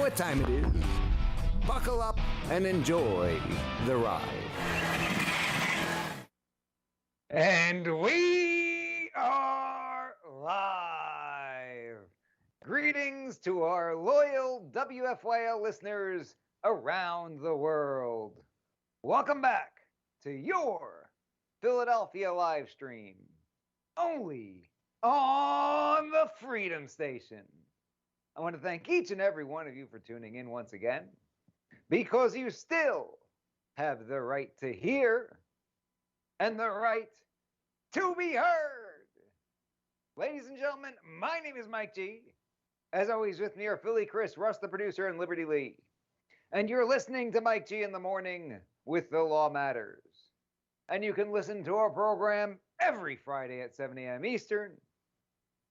what time it is. Buckle up and enjoy the ride. And we are live. Greetings to our loyal WFYL listeners around the world. Welcome back to your Philadelphia live stream, only on the Freedom Station. I want to thank each and every one of you for tuning in once again, because you still have the right to hear and the right to be heard. Ladies and gentlemen, my name is Mike G. As always, with me are Philly Chris, Russ the producer, and Liberty Lee. And you're listening to Mike G in the morning with The Law Matters. And you can listen to our program every Friday at 7 a.m. Eastern,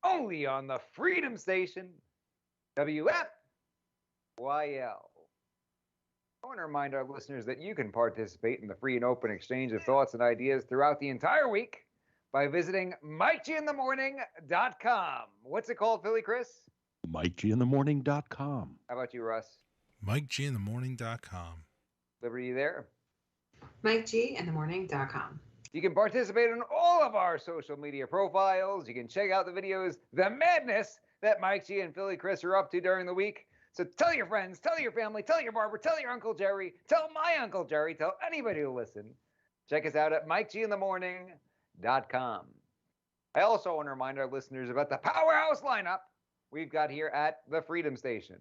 only on the Freedom Station, WFYL. I want to remind our listeners that you can participate in the free and open exchange of thoughts and ideas throughout the entire week by visiting MikeGinthemorning.com. What's it called, Philly Chris? MikeGinthemorning.com. How about you, Russ? MikeGinthemorning.com. Liberty, you there? MikeGinthemorning.com. You can participate in all of our social media profiles. You can check out the videos, the madness that Mike G and Philly Chris are up to during the week. So tell your friends, tell your family, tell your barber, tell your Uncle Jerry, tell my Uncle Jerry, tell anybody who listen. Check us out at MikeGinthemorning.com. I also want to remind our listeners about the powerhouse lineup we've got here at the Freedom Station.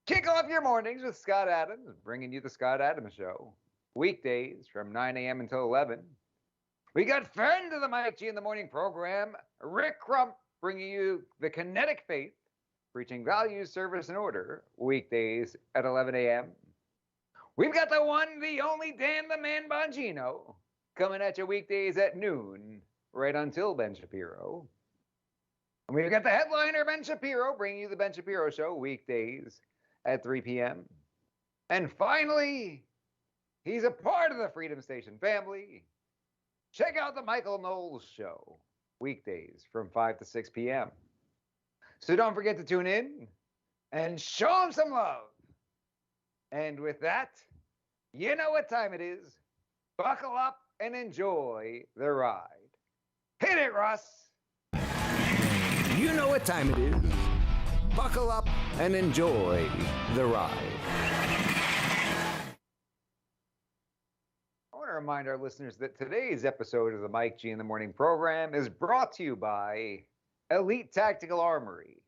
Kick off your mornings with Scott Adams, bringing you the Scott Adams Show. Weekdays from 9 a.m. until 11. We got friend of the Mike G in the Morning program, Rick Crump, bringing you the Kinetic Faith, preaching values, service, and order, weekdays at 11 a.m. We've got the one, the only Dan the Man Bongino, coming at you weekdays at noon, right until Ben Shapiro. And we've got the headliner, Ben Shapiro, bringing you the Ben Shapiro Show, weekdays at 3 p.m. And finally, he's a part of the Freedom Station family. Check out the Michael Knowles Show, weekdays from 5 to 6 p.m. So don't forget to tune in and show him some love. And with that, you know what time it is. Buckle up and enjoy the ride. Hit it, Russ. You know what time it is. Buckle up and enjoy the ride. I want to remind our listeners that today's episode of the Mike G in the Morning program is brought to you by Elite Tactical Armory,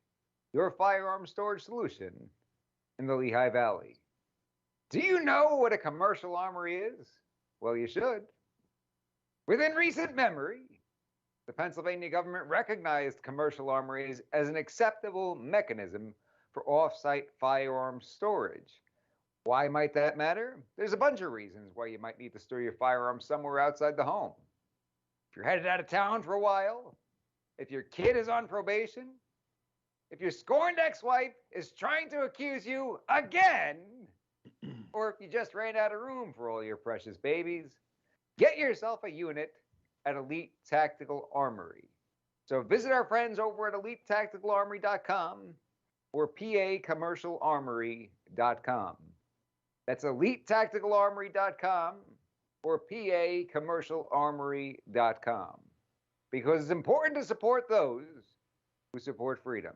your firearm storage solution in the Lehigh Valley. Do you know what a commercial armory is? Well, you should. Within recent memory, the Pennsylvania government recognized commercial armories as an acceptable mechanism for off-site firearm storage. Why might that matter? There's a bunch of reasons why you might need to store your firearms somewhere outside the home. If you're headed out of town for a while, if your kid is on probation, if your scorned ex-wife is trying to accuse you again, or if you just ran out of room for all your precious babies, get yourself a unit at Elite Tactical Armory. So visit our friends over at EliteTacticalArmory.com or PACommercialArmory.com. That's EliteTacticalArmory.com or PACommercialArmory.com. Because it's important to support those who support freedom.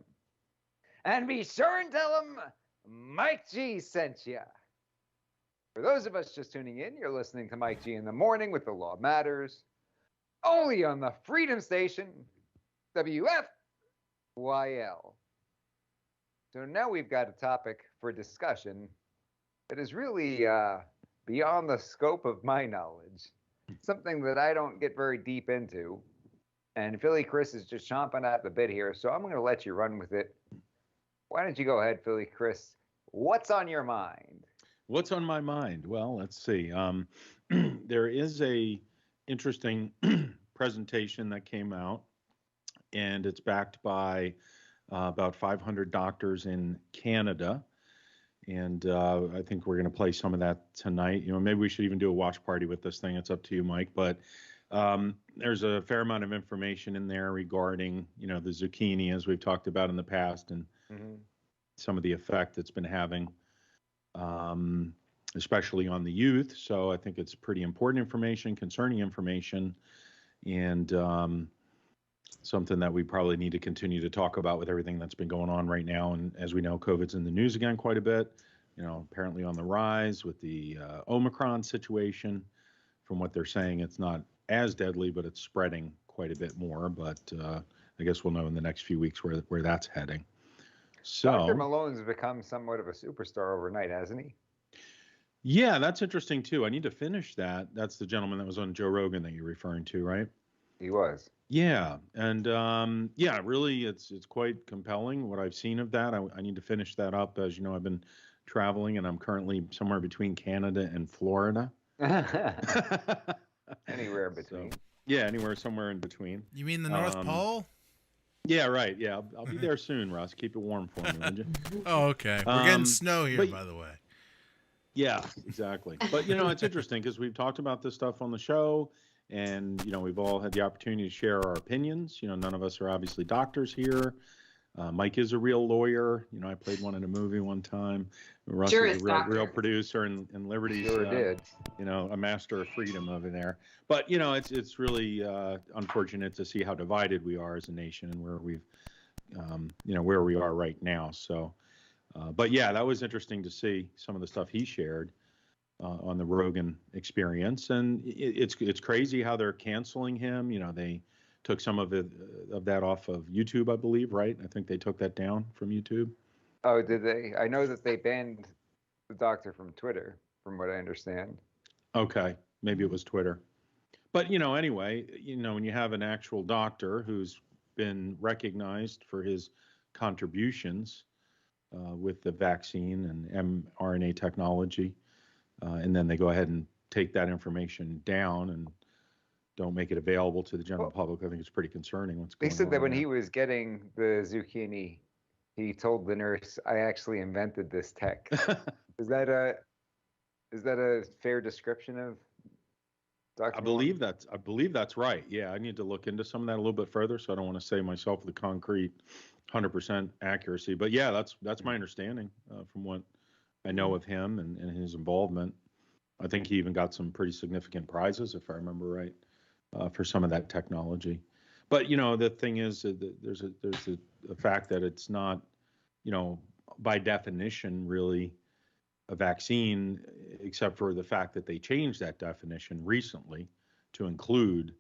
And be sure and tell them Mike G sent you. For those of us just tuning in, you're listening to Mike G in the Morning with The Law Matters, only on the Freedom Station, WFYL. So now we've got a topic for discussion that is really beyond the scope of my knowledge. Something that I don't get very deep into. And Philly Chris is just chomping at the bit here, so I'm going to let you run with it. Why don't you go ahead, Philly Chris? What's on your mind? What's on my mind? Well, let's see. There is a interesting presentation that came out, and it's backed by about 500 doctors in Canada. And I think we're going to play some of that tonight. You know, maybe we should even do a watch party with this thing. It's up to you, Mike. But there's a fair amount of information in there regarding, you know, the zucchini, as we've talked about in the past, and some of the effect it's been having, especially on the youth. So I think it's pretty important information, concerning information, and something that we probably need to continue to talk about with everything that's been going on right now. And as we know, COVID's in the news again quite a bit, apparently on the rise with the Omicron situation. From what they're saying, it's not as deadly, but it's spreading quite a bit more. But I guess we'll know in the next few weeks where that's heading. So Dr. Malone's become somewhat of a superstar overnight, hasn't he? Yeah, that's interesting too. I need to finish that. That's the gentleman that was on Joe Rogan that you're referring to, right? He was. Yeah, and really, it's quite compelling what I've seen of that. I need to finish that up. As you know, I've been traveling, and I'm currently somewhere between Canada and Florida. Anywhere in between. So, yeah, anywhere, somewhere in between. You mean the North Pole? Yeah, right. Yeah, I'll be there soon, Russ. Keep it warm for me, would you? Oh, okay. We're getting snow here, by the way. Yeah, exactly. But, it's interesting because we've talked about this stuff on the show, and, we've all had the opportunity to share our opinions. None of us are obviously doctors here. Mike is a real lawyer. I played one in a movie one time. Russ is a real producer, and Liberty's, Sure did. a master of freedom over there. But, it's really unfortunate to see how divided we are as a nation and where we've, where we are right now. So, but yeah, that was interesting to see some of the stuff he shared on the Rogan experience. And it's crazy how they're canceling him. They took some of that off of YouTube, I believe, right? I think they took that down from YouTube. Oh, did they? I know that they banned the doctor from Twitter, from what I understand. Okay, maybe it was Twitter. But, anyway, when you have an actual doctor who's been recognized for his contributions with the vaccine and mRNA technology, and then they go ahead and take that information down and don't make it available to the general public, I think it's pretty concerning what's going on. They said that when he was getting the zucchini, he told the nurse, "I actually invented this tech." Is that a fair description of Dr. I believe that's right. Yeah, I need to look into some of that a little bit further, so I don't want to say myself with concrete 100% accuracy. But yeah, that's my understanding from what I know of him and his involvement. I think he even got some pretty significant prizes, if I remember right, for some of that technology. But the thing is that there's a fact that it's not, by definition, really a vaccine, except for the fact that they changed that definition recently to include,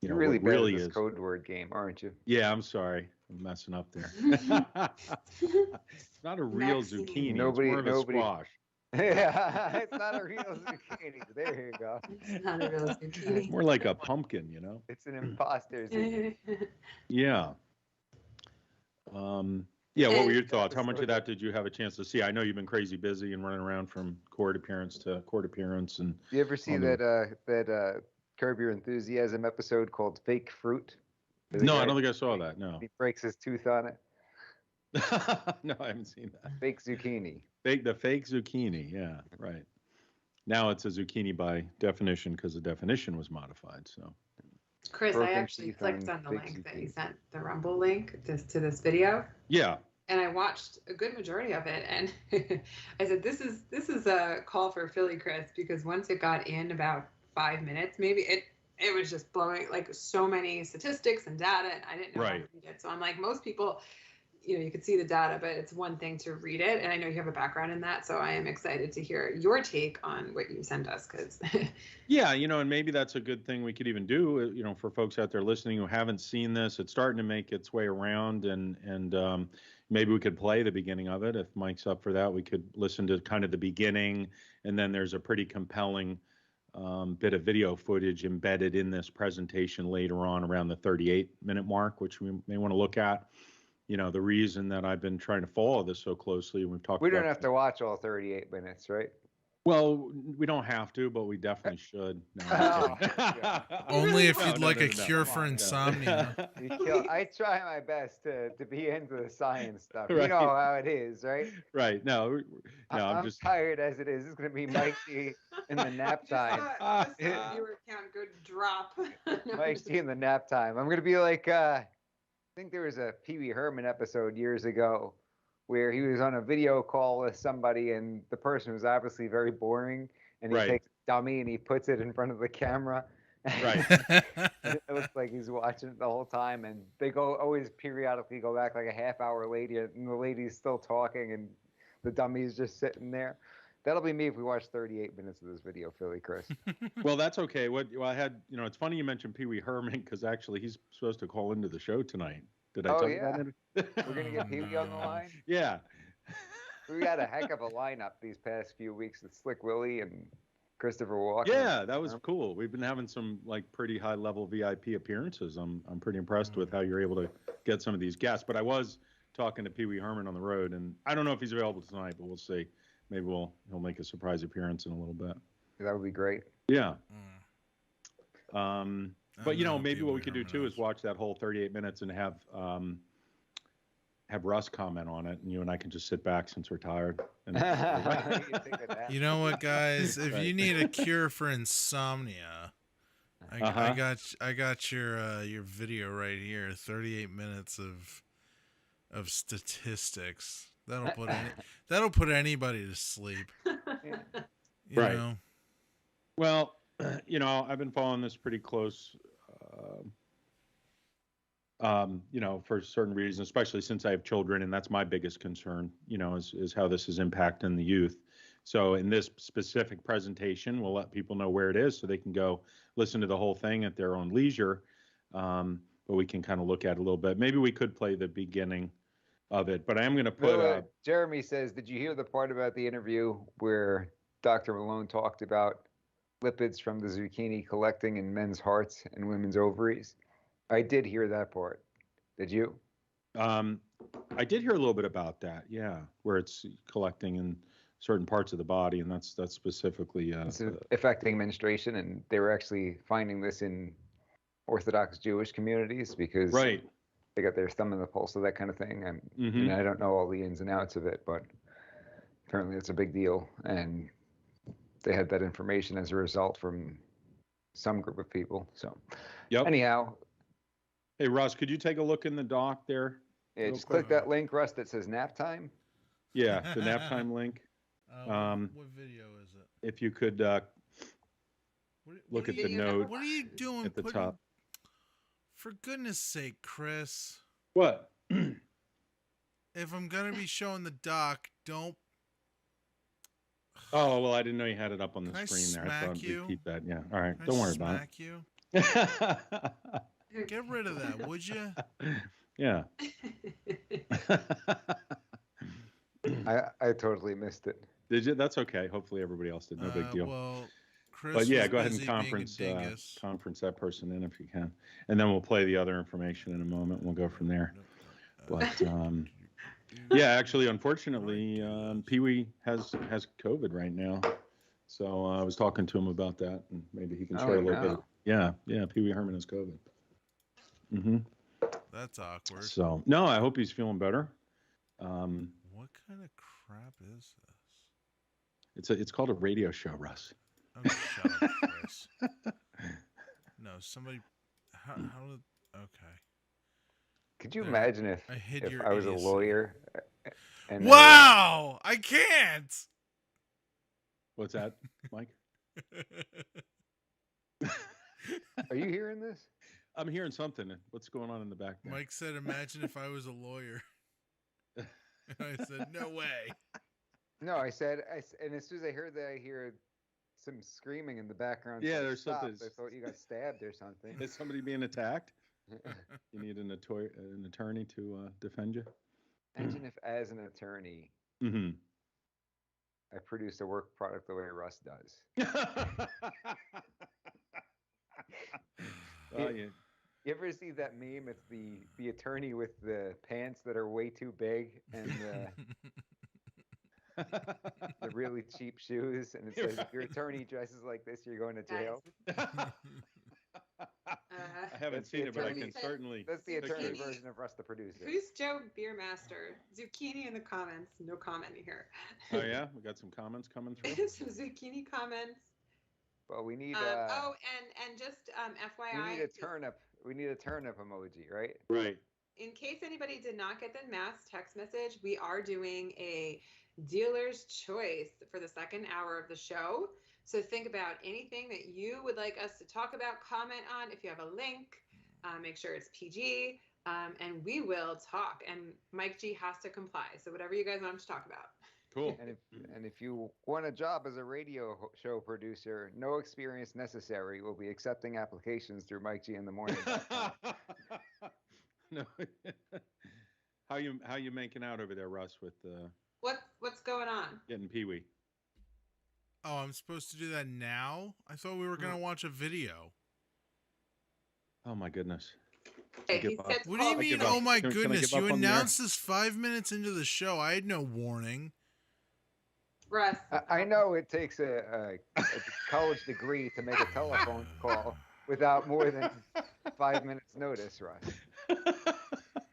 You're really what bad really at this is code word game, aren't you? Yeah, I'm sorry, I'm messing up there. It's not a real zucchini. Nobody, it's more of a squash. Yeah, it's not a real zucchini. There you go. It's not a real zucchini. It's more like a pumpkin, It's an imposter zucchini. Yeah. Yeah, what were your thoughts? How much of that did you have a chance to see? I know you've been crazy busy and running around from court appearance to court appearance. And you ever see that Curb Your Enthusiasm episode called Fake Fruit? No, I don't think I saw that. No. He breaks his tooth on it. No, I haven't seen that. Fake zucchini. The fake zucchini. Yeah, right. Now it's a zucchini by definition because the definition was modified. So, Chris, I actually clicked on the link that you sent, the Rumble link to this video. Yeah. And I watched a good majority of it, and I said, "This is a call for Philly Chris," because once it got in about 5 minutes, maybe it was just blowing, like, so many statistics and data, and I didn't know how to read it. So I'm like, most people, you could see the data, but it's one thing to read it. And I know you have a background in that, so I am excited to hear your take on what you sent us. Yeah, and maybe that's a good thing we could even do, for folks out there listening who haven't seen this. It's starting to make its way around, and maybe we could play the beginning of it. If Mike's up for that, we could listen to kind of the beginning, and then there's a pretty compelling bit of video footage embedded in this presentation later on around the 38-minute mark, which we may want to look at. The reason that I've been trying to follow this so closely, and we've talked. We don't have to watch all 38 minutes, right? Well, we don't have to, but we definitely should. No, Only if you'd like a cure for insomnia. I try my best to be into the science stuff. Right. You know how it is, right? Right. No, I'm just tired as it is. It's going to be Mike G in the nap time. Viewer count good drop. Mike G in the nap time. I'm going to be like, I think there was a Pee Wee Herman episode years ago where he was on a video call with somebody, and the person was obviously very boring, and he Right. takes a dummy and he puts it in front of the camera. Right. And it looks like he's watching it the whole time, and they always periodically go back like a half hour later, and the lady's still talking, and the dummy's just sitting there. That'll be me if we watch 38 minutes of this video, Philly Chris. Well, that's okay. Well, I had, it's funny you mentioned Pee Wee Herman because actually he's supposed to call into the show tonight. Did I tell you that? We're gonna get Pee Wee on the line. Yeah. We had a heck of a lineup these past few weeks with Slick Willie and Christopher Walken. Yeah, that was cool. We've been having some like pretty high level VIP appearances. I'm pretty impressed with how you're able to get some of these guests. But I was talking to Pee Wee Herman on the road, and I don't know if he's available tonight, but we'll see. Maybe he'll make a surprise appearance in a little bit. That would be great. Yeah. But maybe what we could do too is watch that whole 38 minutes and have Russ comment on it, and you and I can just sit back since we're tired. And You know what, guys? If you need a cure for insomnia, I got your video right here. 38 minutes of statistics. That'll put anybody to sleep. You Right. know? Well, I've been following this pretty close. For certain reasons, especially since I have children, and that's my biggest concern, is how this is impacting the youth. So in this specific presentation, we'll let people know where it is so they can go listen to the whole thing at their own leisure. But we can kind of look at it a little bit. Maybe we could play the beginning of it, but I am going to put... Jeremy says, did you hear the part about the interview where Dr. Malone talked about lipids from the zucchini collecting in men's hearts and women's ovaries? I did hear that part. Did you? I did hear a little bit about that. Yeah, where it's collecting in certain parts of the body, and that's specifically it's affecting menstruation, and they were actually finding this in Orthodox Jewish communities because they got their thumb in the pulse of that kind of thing. And I don't know all the ins and outs of it, but apparently it's a big deal, and they had that information as a result from some group of people. So, anyhow. Hey, Russ, could you take a look in the doc there? Yeah, just click that link, Russ, that says nap time. Yeah, the nap time link. What video is it? If you could look at the note. What are you doing at the top? For goodness sake, Chris. What? If I'm going to be showing the doc, don't... Oh, well, I didn't know you had it up on the Can screen there. I thought you? we'd keep that. Yeah. All right. Don't worry about it. Smack you? Get rid of that, would you? Yeah. I totally missed it. Did you? That's okay. Hopefully everybody else did. No big deal. Well, Chris, but yeah, go ahead and conference that person in if you can, and then we'll play the other information in a moment. We'll go from there. But yeah, actually, unfortunately, Pee Wee has COVID right now. So I was talking to him about that, and maybe he can share a little bit. Yeah, Pee Wee Herman has COVID. That's awkward. So no, I hope he's feeling better. What kind of crap is this? It's called a radio show, Russ. Oh, shut up, Chris. No, somebody. How did? Okay. Could you imagine if I was a lawyer? And wow, I can't. What's that, Mike? Are you hearing this? I'm hearing something. What's going on in the back there? Mike said, imagine if I was a lawyer. And I said, no way. No, I said, and as soon as I heard that, I hear some screaming in the background. Yeah, there's something. I thought you got stabbed or something. Is somebody being attacked? You need an attorney to defend you? Imagine if, as an attorney, I produce a work product the way Russ does. You ever see that meme? It's the attorney with the pants that are way too big and the really cheap shoes, and it says, if your attorney dresses like this, you're going to jail. I haven't seen it, but I can certainly. That's the attorney version of Russ, the producer. Who's Joe Beermaster? Zucchini in the comments. No comment here. Oh yeah, we got some comments coming through. Some zucchini comments. Well, we need. And just FYI. We need a turnip. We need a turnip emoji, right? Right. in case anybody did not get the mass text message, we are doing a dealer's choice for the second hour of the show. So think about anything that you would like us to talk about, comment on. If you have a link, make sure it's PG, and we will talk. And Mike G has to comply. So whatever you guys want him to talk about. Cool. And if you want a job as a radio show producer, no experience necessary. We'll be accepting applications through Mike G in the morning. No. How you making out over there, Russ, with What's going on? getting Pee-wee? Oh, I'm supposed to do that now? I thought we were going to watch a video. Oh my goodness. Hey, he said What do you mean, oh my Can I goodness? give up You on the air? announced this 5 minutes into the show. I had no warning. Russ. I know it takes a college degree to make a telephone call without more than 5 minutes notice, Russ.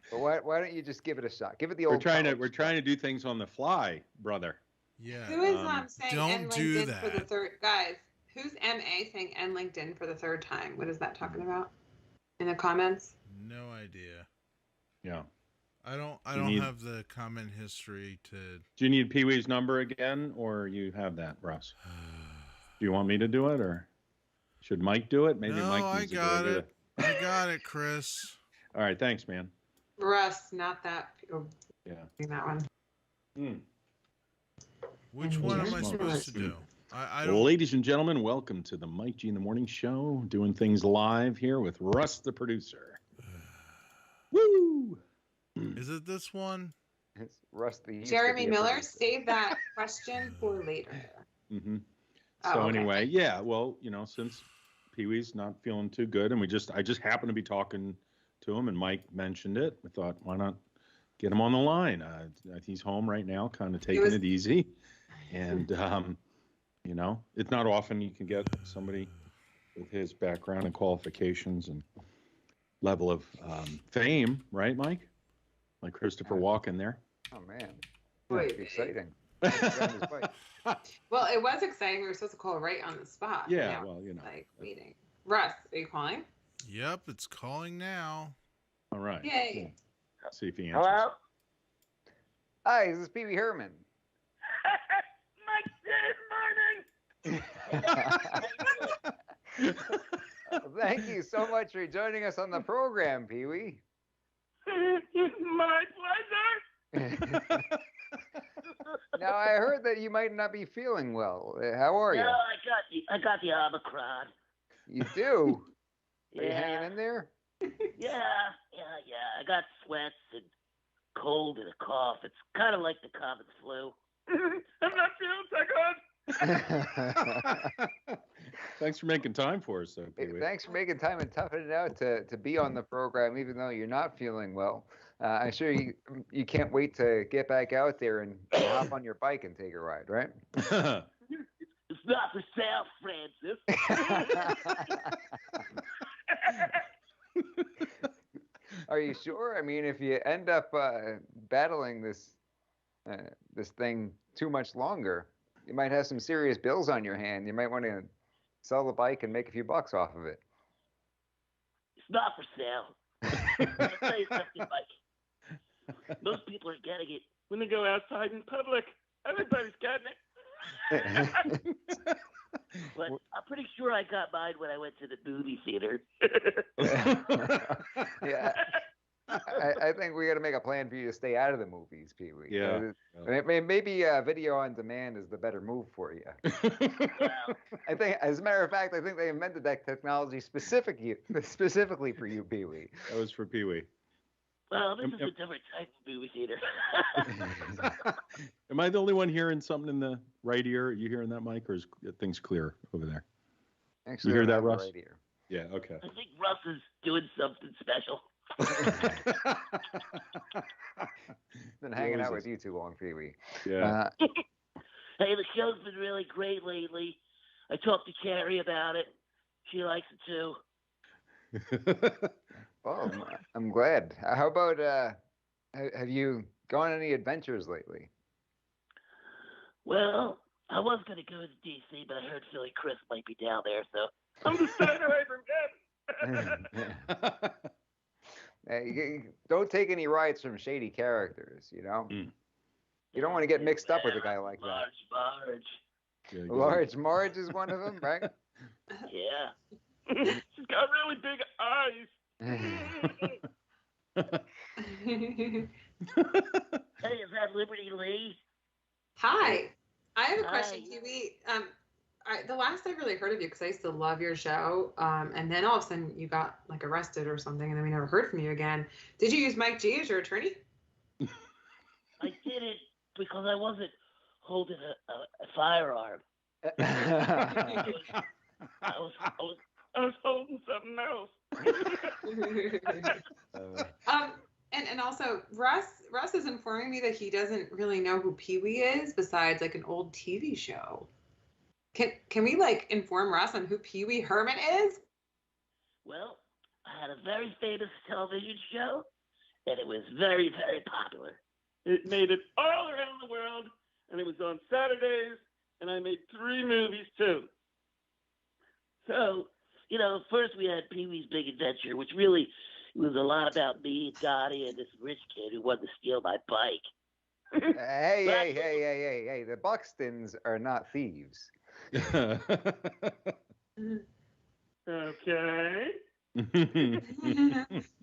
But why don't you just give it a shot? Give it the old. We're trying to do things on the fly, brother. Yeah. Who is saying don't end do LinkedIn for the that. third? Guys, who's MA saying end LinkedIn for the third time? What is that talking about? In the comments? No idea. Yeah. I don't need- have the comment history to. Do you need Pee-wee's number again, or you have that, Russ? Do you want me to do it, or should Mike do it? Maybe No, Mike I needs got to do it. I got it, Chris. All right, thanks, man. Russ, not that. Oh, Yeah. that one. Which one am I supposed to do? I Well, don't. ladies and gentlemen, welcome to the Mike G in the Morning Show, doing things live here with Russ, the producer. Woo! Is it this one? It's Rusty. Jeremy Miller, save that question for later. Mm-hmm. Oh, So okay. anyway, yeah, well, since Pee-wee's not feeling too good, and I just happened to be talking to him, and Mike mentioned it. I thought, why not get him on the line? He's home right now, kind of taking it easy, and it's not often you can get somebody with his background and qualifications and level of fame, right, Mike? Like Christopher Walken there. Oh man, Wait. exciting. Well, it was exciting. We were supposed to call right on the spot. Yeah, Now well, it's like waiting. Russ, are you calling? Yep, it's calling now. All right. Yay. See if he answers. Hello? Hi, this is Pee Wee Herman. Thank you so much for joining us on the program, Pee Wee. My pleasure. Now I heard that you might not be feeling well. How are you? No, I got the Omicron. You do? Are you Yeah. hanging in there? Yeah. I got sweats and cold and a cough. It's kind of like the common flu. I'm not feeling so good. Thanks for making time for us, though, Pee-wee. Thanks for making time and toughing it out to be on the program, even though you're not feeling well. I'm sure you can't wait to get back out there and hop on your bike and take a ride, right? It's not for sale, Francis. Are you sure? I mean, if you end up battling this thing too much longer, you might have some serious bills on your hand. You might want to sell the bike and make a few bucks off of it. It's not for sale. I'll tell you something, Mike. Most people are getting it when they go outside in public. Everybody's getting it. But I'm pretty sure I got mine when I went to the movie theater. Yeah. I think we got to make a plan for you to stay out of the movies, Pee Wee. Yeah. Maybe video on demand is the better move for you. I think, as a matter of fact, I think they invented that technology specifically for you, Pee Wee. That was for Pee-wee. Well, this is a different type of movie theater. Am I the only one hearing something in the right ear? Are you hearing that, Mike, or is things clear over there? Actually, You hear I that, have it Russ? right here. Yeah, okay. I think Russ is doing something special. Been hanging out Jesus. with you too long, Pee Wee. Yeah. Hey, the show's been really great lately. I talked to Carrie about it. She likes it too. Well, I'm glad. How about have you gone on any adventures lately? Well, I was going to go to D.C., but I heard Philly Chris might be down there, so I'm just staying away from him. Don't take any rights from shady characters, you know? You don't want to get mixed up with a guy like that. Marge. Large Marge is one of them, right? Yeah. She's got really big eyes. Hey, is that Liberty Lee? Hi. I have a question, Hi. Kiwi. The last I really heard of you, because I used to love your show, and then all of a sudden you got like arrested or something, and then we never heard from you again. Did you use Mike G as your attorney? I did it because I wasn't holding a firearm. I was holding something else. And also Russ is informing me that he doesn't really know who Pee Wee is besides like an old TV show. Can we like inform Russ on who Pee Wee Herman is? Well, I had a very famous television show, and it was very, very popular. It made it all around the world, and it was on Saturdays, and I made 3 movies too. So, first we had Pee Wee's Big Adventure, which really was a lot about me and Dottie and this rich kid who wanted to steal my bike. Hey, the Buxtons are not thieves. Okay. Pee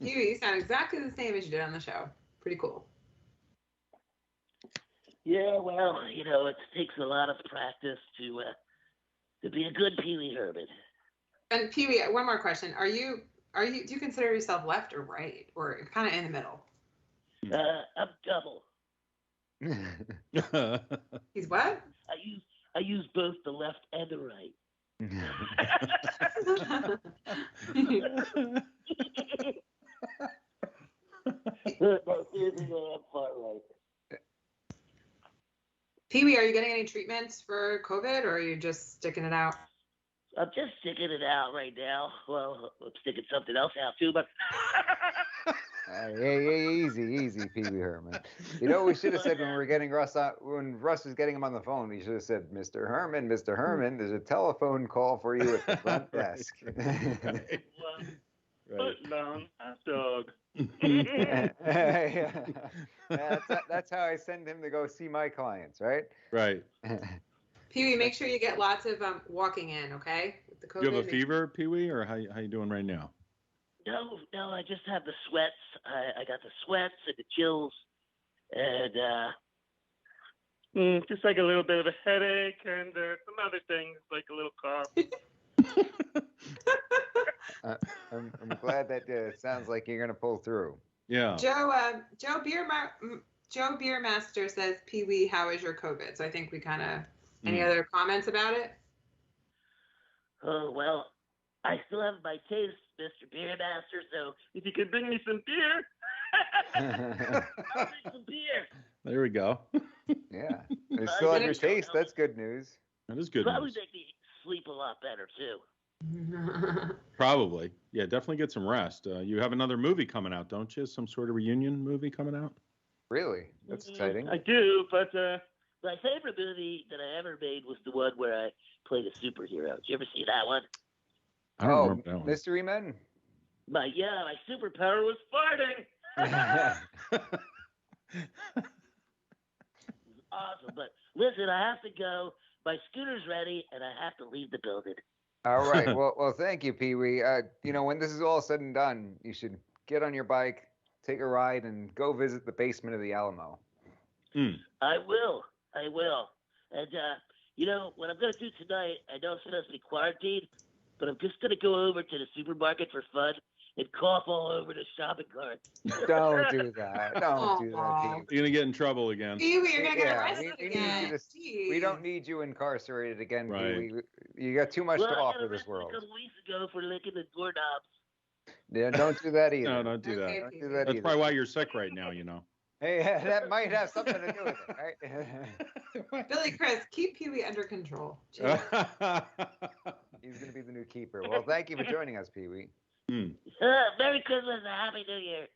Wee, you sound exactly the same as you did on the show. Pretty cool. Yeah, well, it takes a lot of practice to be a good Pee Wee Herman. And Pee Wee, one more question. Do you consider yourself left or right, or kind of in the middle? I'm double. He's what? I use both the left and the right. I'm far right. Pee Wee, are you getting any treatments for COVID, or are you just sticking it out? I'm just sticking it out right now. Well, I'm sticking something else out too, but. Easy, Pee Wee Herman. You know what we should have said when we were getting Russ on, when Russ was getting him on the phone? We should have said, Mr. Herman, there's a telephone call for you at the front desk. Foot-long hot dog. That's how I send him to go see my clients, right? Right. Pee Wee, make sure you get lots of walking in, okay? With the COVID, You have a fever, Pee Wee, or how you doing right now? No, I just have the sweats. I got the sweats and the chills, and just like a little bit of a headache and some other things, like a little cough. I'm glad that it sounds like you're gonna pull through. Yeah. Joe Beermaster says, Pee Wee, how is your COVID? So I think we kind of. Any other comments about it? Oh, well, I still have my taste, Mr. Beermaster, so if you could bring me some beer, I'll drink some beer. There we go. Yeah. You still have your taste. That's good news. That is good Probably news. make me sleep a lot better, too. Probably. Yeah, definitely get some rest. You have another movie coming out, don't you? Some sort of reunion movie coming out? Really? That's exciting. I do, but my favorite movie that I ever made was the one where I played a superhero. Did you ever see that one? I don't remember that one. Mystery Men? My superpower was farting. It was awesome. But listen, I have to go. My scooter's ready, and I have to leave the building. All right. Well, thank you, Pee Wee. When this is all said and done, you should get on your bike, take a ride, and go visit the basement of the Alamo. I will. And, what I'm going to do tonight, I know I'm supposed to be quarantined, but I'm just going to go over to the supermarket for fun and cough all over the shopping cart. Don't do that. Don't do that, Pee Wee. You're going to get in trouble again. Pee Wee, you're going to get arrested again. We don't need you incarcerated again, Right. Pee Wee. You got too much to offer this world. A couple weeks ago for licking the doorknobs. Yeah, don't do that either. No, don't do that. Don't do that That's either. probably why you're sick right now, Hey, that might have something to do with it, right? Billy Chris, keep Pee Wee under control. He's going to be the new keeper. Well, thank you for joining us, Pee Wee. Merry Christmas and Happy New Year.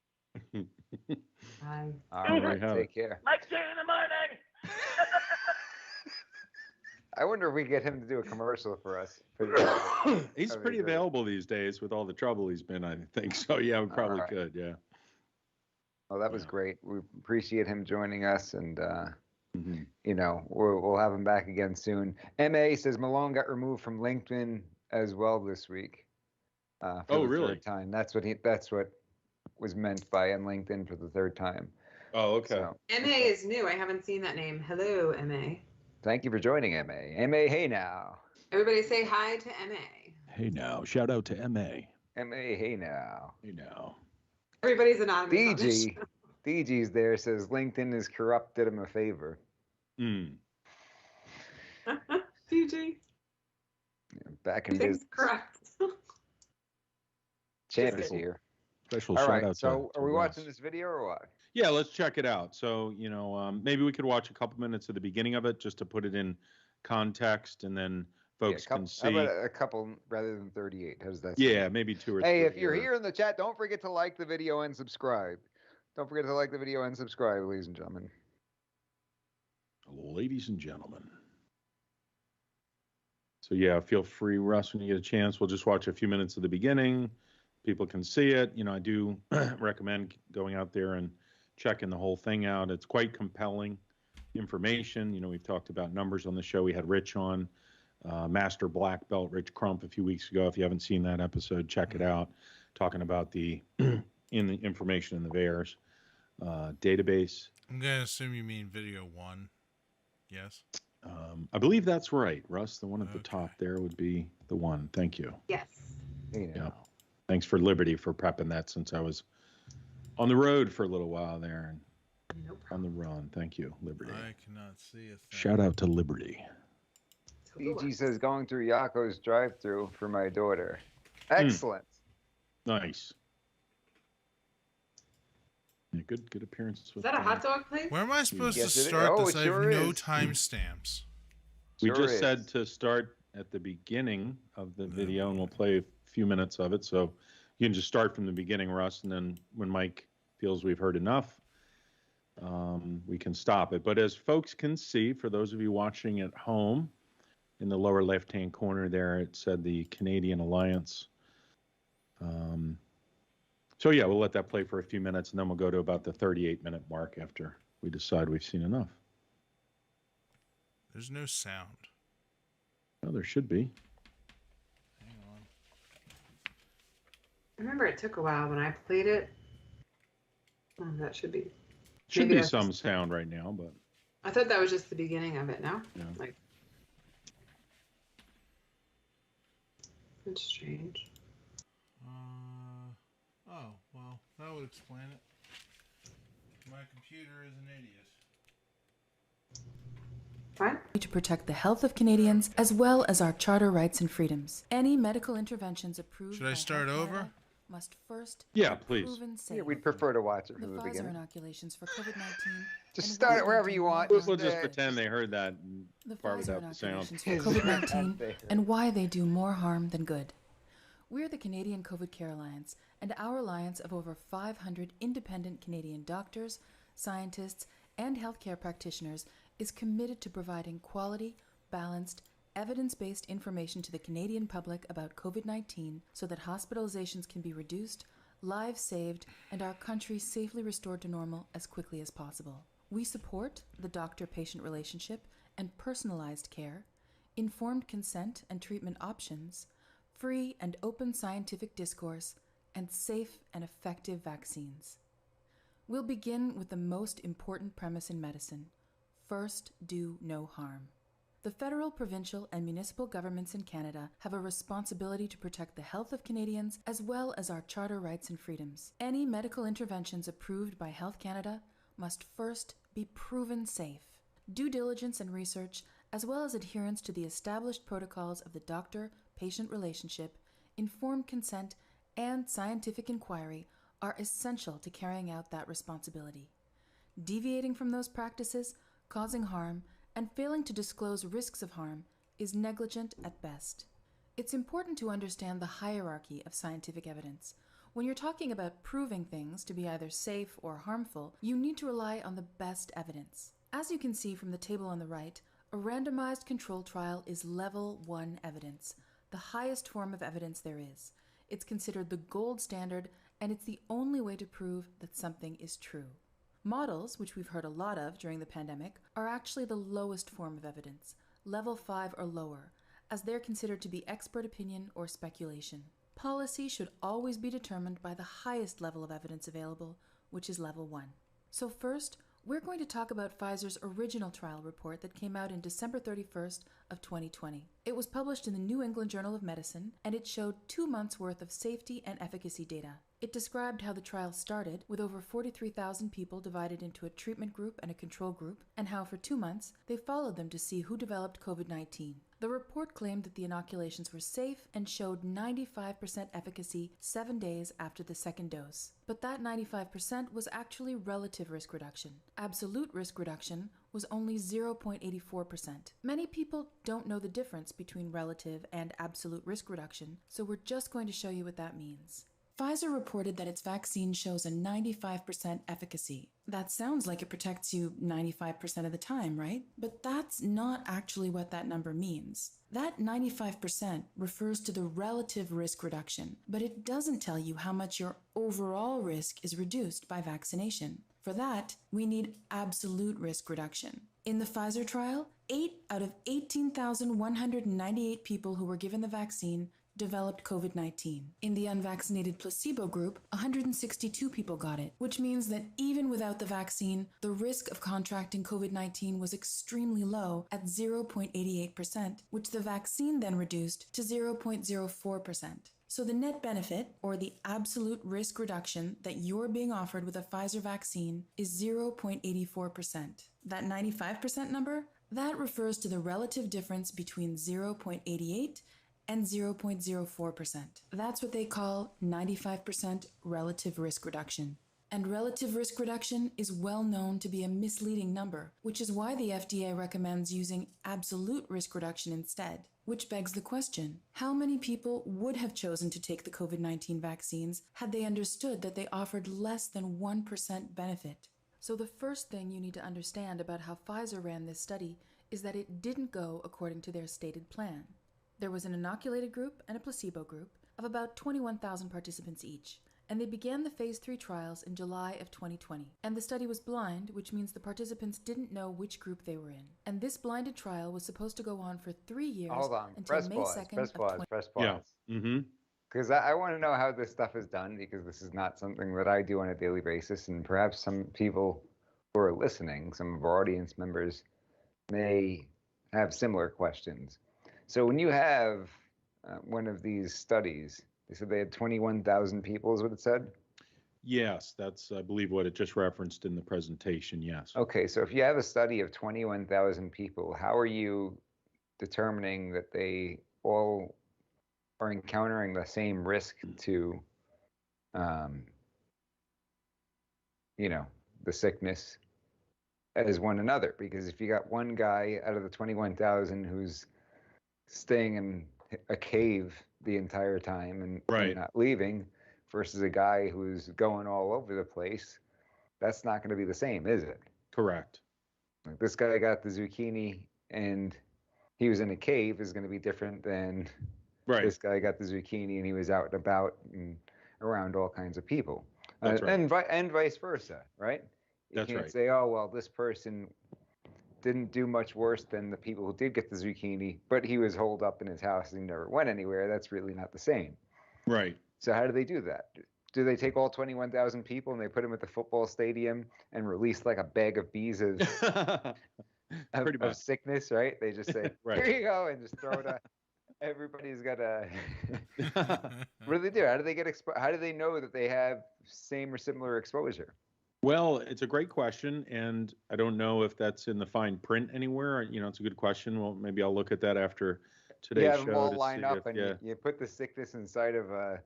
Bye. All right, take care. Mike's here in the morning. I wonder if we get him to do a commercial for us. He's pretty available these days with all the trouble he's been, I think. So, yeah, we probably could, yeah. Well, that was great. We appreciate him joining us, and Mhm. we'll have him back again soon. MA says Malone got removed from LinkedIn as well this week. For Oh, the really? third time. That's what was meant by on LinkedIn for the third time. Oh, okay. So, MA is new. I haven't seen that name. Hello, MA. thank you for joining, MA. MA, hey now. Everybody say hi to MA. Hey now, shout out to MA. MA, hey now. Hey now. Everybody's anonymous on this DG, show. DG's there says LinkedIn is corrupt. Did him a favor. Mm. DG. Back in Everything's business. correct. Champ is kidding. here. Special All shout right. out So, to are we Russ. watching this video or what? Yeah, let's check it out. So, maybe we could watch a couple minutes of the beginning of it just to put it in context, and then folks can How see. about a couple rather than 38? How does that sound? Yeah, maybe 2 or 3. Hey, if you're here in the chat, don't forget to like the video and subscribe. Don't forget to like the video and subscribe, ladies and gentlemen. Ladies and gentlemen. So yeah, feel free, Russ, when you get a chance. We'll just watch a few minutes of the beginning. People can see it. I do recommend going out there and checking the whole thing out. It's quite compelling information. We've talked about numbers on the show. We had Rich on, Master Black Belt, Rich Crump, a few weeks ago. If you haven't seen that episode, check it out. Talking about the information in the VAERS database. I'm going to assume you mean video 1. Yes? I believe that's right, Russ. The one at the Okay. top there would be the one. Thank you. Yes. Yeah. Thanks for Liberty for prepping that, since I was on the road for a little while there and No on the run. Thank you, Liberty. I cannot see a thing. Shout out to Liberty. DG says going through Yako's drive-through for my daughter. Excellent. Nice. Yeah, good appearance. Is that a hot dog place? Where am I supposed Yes, to it is. start Oh, this? it I sure have no is. timestamps. We Sure just is. said to start at the beginning of the video, and we'll play a few minutes of it. So you can just start from the beginning, Russ, and then when Mike feels we've heard enough, we can stop it. But as folks can see, for those of you watching at home, in the lower left-hand corner there, it said the Canadian Alliance. So yeah, we'll let that play for a few minutes, and then we'll go to about the 38-minute mark after we decide we've seen enough. There's no sound. Well, there should be. Hang on. I remember it took a while when I played it. Oh, that should be. Should Maybe be that's some just- sound right now, but I thought that was just the beginning of it. No. yeah. Like. That's strange. Oh, well, that would explain it. My computer is an idiot. What? To protect the health of Canadians as well as our charter rights and freedoms. Any medical interventions approved Should I by start Health over? Canada must first Yeah, be please. proven safe. Yeah, we'd prefer to watch it The from the Pfizer beginning. inoculations for COVID-19. Just and start it whether wherever they you do want. more We'll Just, just harm pretend they heard that and the fart Pfizer without the sound. inoculations for Is COVID-19 that there? and why they do more harm than good. We're the Canadian COVID Care Alliance, and our alliance of over 500 independent Canadian doctors, scientists, and healthcare practitioners is committed to providing quality, balanced, evidence-based information to the Canadian public about COVID-19 so that hospitalizations can be reduced, lives saved, and our country safely restored to normal as quickly as possible. We support the doctor-patient relationship and personalized care, informed consent and treatment options, free and open scientific discourse, and safe and effective vaccines. We'll begin with the most important premise in medicine: first, do no harm. The federal, provincial, and municipal governments in Canada have a responsibility to protect the health of Canadians as well as our charter rights and freedoms. Any medical interventions approved by Health Canada must first be proven safe. Due diligence and research, as well as adherence to the established protocols of the doctor-patient relationship, informed consent, and scientific inquiry are essential to carrying out that responsibility. Deviating from those practices, causing harm, and failing to disclose risks of harm is negligent at best. It's important to understand the hierarchy of scientific evidence. When you're talking about proving things to be either safe or harmful, you need to rely on the best evidence. As you can see from the table on the right, a randomized control trial is level 1 evidence, the highest form of evidence there is. It's considered the gold standard and it's the only way to prove that something is true. Models, which we've heard a lot of during the pandemic, are actually the lowest form of evidence, level 5 or lower, as they're considered to be expert opinion or speculation. Policy should always be determined by the highest level of evidence available, which is level 1. So first, we're going to talk about Pfizer's original trial report that came out in December 31st of 2020. It was published in the New England Journal of Medicine, and it showed 2 months' worth of safety and efficacy data. It described how the trial started, with over 43,000 people divided into a treatment group and a control group, and how for 2 months they followed them to see who developed COVID-19. The report claimed that the inoculations were safe and showed 95% efficacy 7 days after the second dose. But that 95% was actually relative risk reduction. Absolute risk reduction was only 0.84%. Many people don't know the difference between relative and absolute risk reduction, so we're just going to show you what that means. Pfizer reported that its vaccine shows a 95% efficacy. That sounds like it protects you 95% of the time, right? But that's not actually what that number means. That 95% refers to the relative risk reduction, but it doesn't tell you how much your overall risk is reduced by vaccination. For that, we need absolute risk reduction. In the Pfizer trial, 8 out of 18,198 people who were given the vaccine developed COVID-19. In the unvaccinated placebo group, 162 people got it, which means that even without the vaccine, the risk of contracting COVID-19 was extremely low at 0.88%, which the vaccine then reduced to 0.04%. So the net benefit, or the absolute risk reduction that you're being offered with a Pfizer vaccine, is 0.84%. That 95% number, that refers to the relative difference between 0.88 and 0.04%. That's what they call 95% relative risk reduction. And relative risk reduction is well known to be a misleading number, which is why the FDA recommends using absolute risk reduction instead. Which begs the question, how many people would have chosen to take the COVID-19 vaccines had they understood that they offered less than 1% benefit? So the first thing you need to understand about how Pfizer ran this study is that it didn't go according to their stated plan. There was an inoculated group and a placebo group of about 21,000 participants each, and they began the phase 3 trials in July of 2020. And the study was blind, which means the participants didn't know which group they were in. And this blinded trial was supposed to go on for 3 years until May 2nd of 2020. Press pause. Yeah. Mm-hmm. Because I want to know how this stuff is done, because this is not something that I do on a daily basis, and perhaps some people who are listening, some of our audience members, may have similar questions. So when you have one of these studies, they said they had 21,000 people is what it said? Yes, that's, I believe, what it just referenced in the presentation, yes. Okay, so if you have a study of 21,000 people, how are you determining that they all are encountering the same risk to, the sickness as one another? Because if you got one guy out of the 21,000 who's staying in a cave the entire time and not leaving versus a guy who's going all over the place, that's not going to be the same, is it? Correct. Like this guy got the zucchini and he was in a cave is going to be different than this guy got the zucchini and he was out and about and around all kinds of people. That's right. And vice versa, right? You can't say, oh, well, this person didn't do much worse than the people who did get the zucchini, but he was holed up in his house and he never went anywhere. That's really not the same. Right. So how do they do that? Do they take all 21,000 people and they put them at the football stadium and release like a bag of bees of sickness, right? They just say, here you go, and just throw it out. Everybody's got a... What do they do? How do they get how do they know that they have same or similar exposure? Well, it's a great question, and I don't know if that's in the fine print anywhere. It's a good question. Well, maybe I'll look at that after today's show. You have them all line up, and you put the sickness inside of a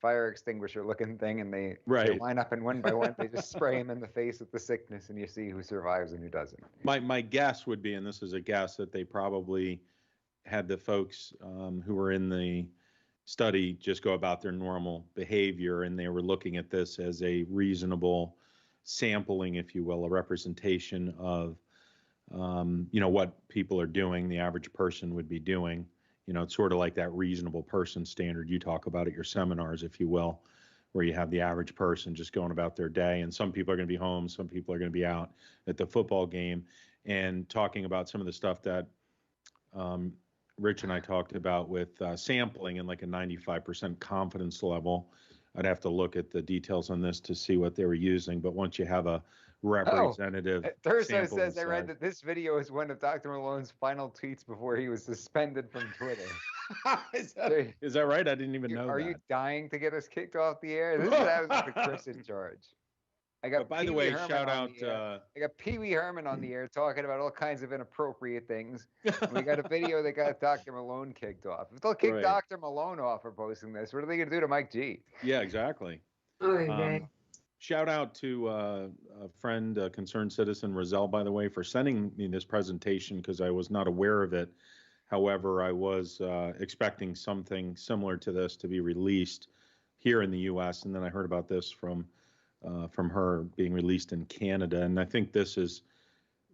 fire extinguisher looking thing, and they line up, and one by one, they just spray him in the face with the sickness, and you see who survives and who doesn't. My guess would be, and this is a guess, that they probably had the folks who were in the study just go about their normal behavior, and they were looking at this as a reasonable sampling, if you will, a representation of, what people are doing, the average person would be doing. It's sort of like that reasonable person standard you talk about at your seminars, if you will, where you have the average person just going about their day, and some people are going to be home, some people are going to be out at the football game, and talking about some of the stuff that Rich and I talked about with sampling and like a 95% confidence level. I'd have to look at the details on this to see what they were using, but once you have a representative Thursday sample says I read size- that this video is one of Dr. Malone's final tweets before he was suspended from Twitter. is that right? I didn't even know Are that. you dying to get us kicked off the air? This is what happens with Chris in charge. I got But by the Pee-wee way, Herman shout on out. the air. I got Pee Wee Herman on the air talking about all kinds of inappropriate things. And we got a video that got Dr. Malone kicked off. If they'll kick Right. Dr. Malone off for posting this, what are they going to do to Mike G? Yeah, exactly. Shout out to a friend, a concerned citizen, Roselle, by the way, for sending me this presentation because I was not aware of it. However, I was expecting something similar to this to be released here in the U.S., and then I heard about this from her being released in Canada. And I think this is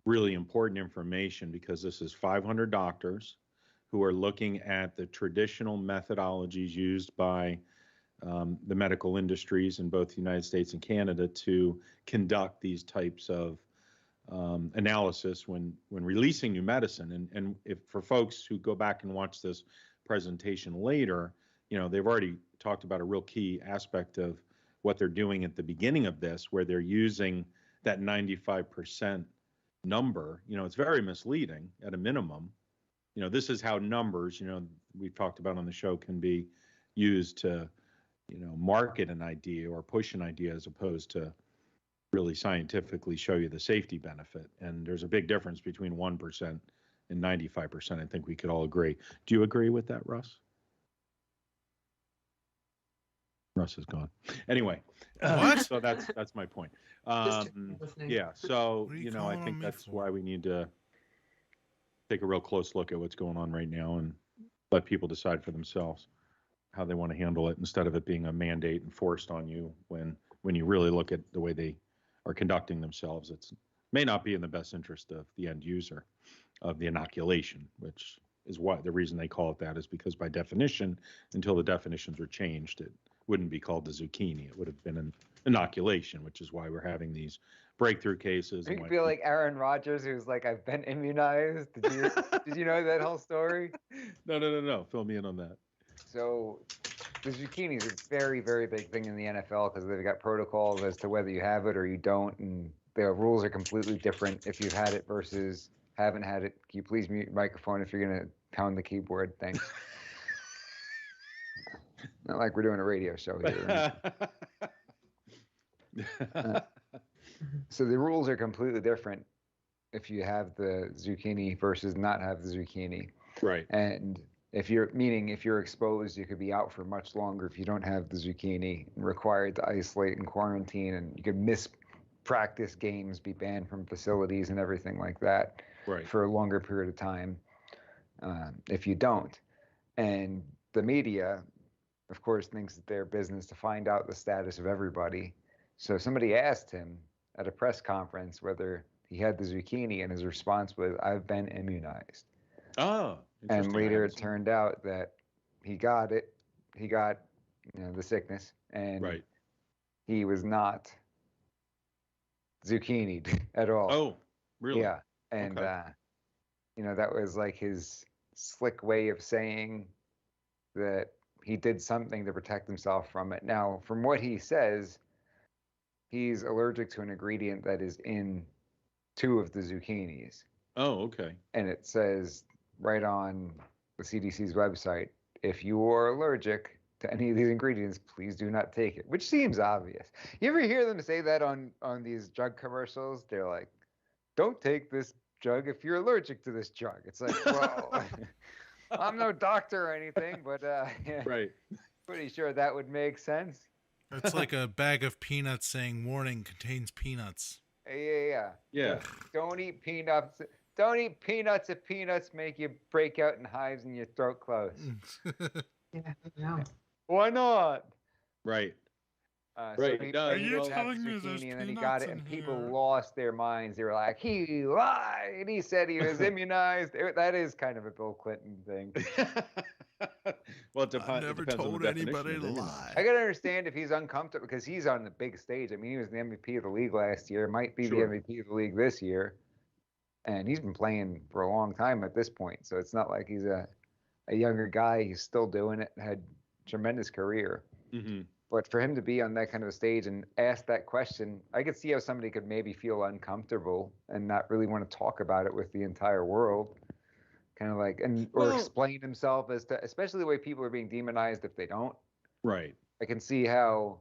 really important information because this is 500 doctors who are looking at the traditional methodologies used by the medical industries in both the United States and Canada to conduct these types of analysis when releasing new medicine. And if for folks who go back and watch this presentation later, they've already talked about a real key aspect of what they're doing at the beginning of this, where they're using that 95% number. It's very misleading at a minimum. This is how numbers, we've talked about on the show, can be used to, market an idea or push an idea as opposed to really scientifically show you the safety benefit. And there's a big difference between 1% and 95%. I think we could all agree. Do you agree with that, Russ? Russ is gone. Anyway, What? So that's my point. Yeah. So I think that's why we need to take a real close look at what's going on right now and let people decide for themselves how they want to handle it instead of it being a mandate and forced on you when you really look at the way they are conducting themselves. It may not be in the best interest of the end user of the inoculation, which is why the reason they call it that is because by definition, until the definitions were changed, it wouldn't be called the zucchini. It would have been an inoculation, which is why we're having these breakthrough cases. You feel like Aaron Rodgers, who's like, I've been immunized. Did you know that whole story? No. Fill me in on that. So the zucchini is a very, very big thing in the NFL because they've got protocols as to whether you have it or you don't. And the rules are completely different if you've had it versus haven't had it. Can you please mute your microphone if you're going to pound the keyboard? Thanks. Not like we're doing a radio show here. So the rules are completely different if you have the zucchini versus not have the zucchini. Right. And if you're exposed, you could be out for much longer if you don't have the zucchini and required to isolate and quarantine, and you could miss practice games, be banned from facilities and everything like that for a longer period of time if you don't. And the media, of course, thinks it's their business to find out the status of everybody. So somebody asked him at a press conference whether he had the zucchini, and his response was, "I've been immunized." Oh, and later it turned out that he got it. He got the sickness, and he was not zucchinied at all. Oh, really? Yeah, and that was like his slick way of saying that he did something to protect himself from it. Now, from what he says, he's allergic to an ingredient that is in 2 of the zucchinis. Oh, okay. And it says right on the CDC's website, if you are allergic to any of these ingredients, please do not take it, which seems obvious. You ever hear them say that on these drug commercials? They're like, don't take this drug if you're allergic to this drug. It's like, well, I'm no doctor or anything, but pretty sure that would make sense. It's like a bag of peanuts saying, warning, contains peanuts. Yeah. Don't eat peanuts. Don't eat peanuts if peanuts make you break out in hives and your throat close. Yeah. Why not? Right. Right. So are you telling me there's and then he got it, and people here? lost their minds. They were like, he lied. He said he was immunized. That is kind of a Bill Clinton thing. Well, I never told anybody to lie. I gotta understand if he's uncomfortable because he's on the big stage. I mean, he was the MVP of the league last year, might be the MVP of the league this year, and he's been playing for a long time at this point. So it's not like he's a younger guy. He's still doing it. Had tremendous career. Mm-hmm. But for him to be on that kind of a stage and ask that question, I could see how somebody could maybe feel uncomfortable and not really want to talk about it with the entire world. Kind of like, or explain himself as to, especially the way people are being demonized if they don't. Right. I can see how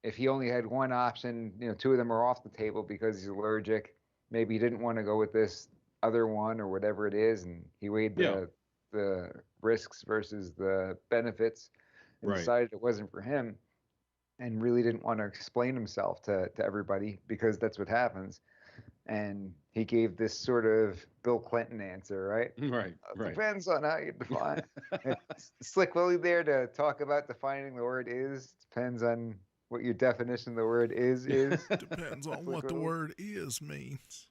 if he only had one option, two of them are off the table because he's allergic. Maybe he didn't want to go with this other one or whatever it is, and he weighed the risks versus the benefits and decided it wasn't for him, and really didn't want to explain himself to everybody because that's what happens. And he gave this sort of Bill Clinton answer, right? Right. Depends on how you define. Slick Willie there to talk about defining the word is. Depends on what your definition of the word is. Depends on what the word is means.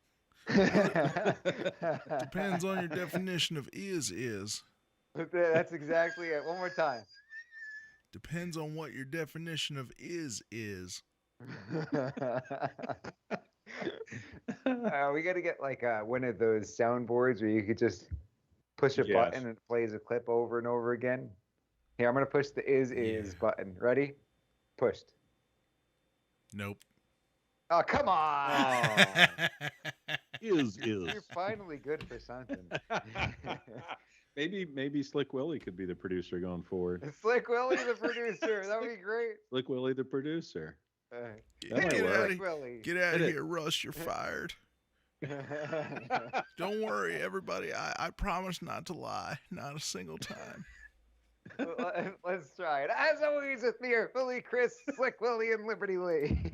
Depends on your definition of is. That's exactly it. One more time. Depends on what your definition of is. We got to get like one of those soundboards where you could just push a button and it plays a clip over and over again. Here, I'm going to push the is button. Ready? Pushed. Nope. Oh, come on. Is. You're finally good for something. Maybe Slick Willie could be the producer going forward. Slick Willie the producer. That would be great. Slick Willie the producer. Get out of here, Russ. You're fired. Don't worry, everybody. I promise not to lie. Not a single time. Let's try it. As always with me are Philly Chris, Slick Willie, and Liberty Lee.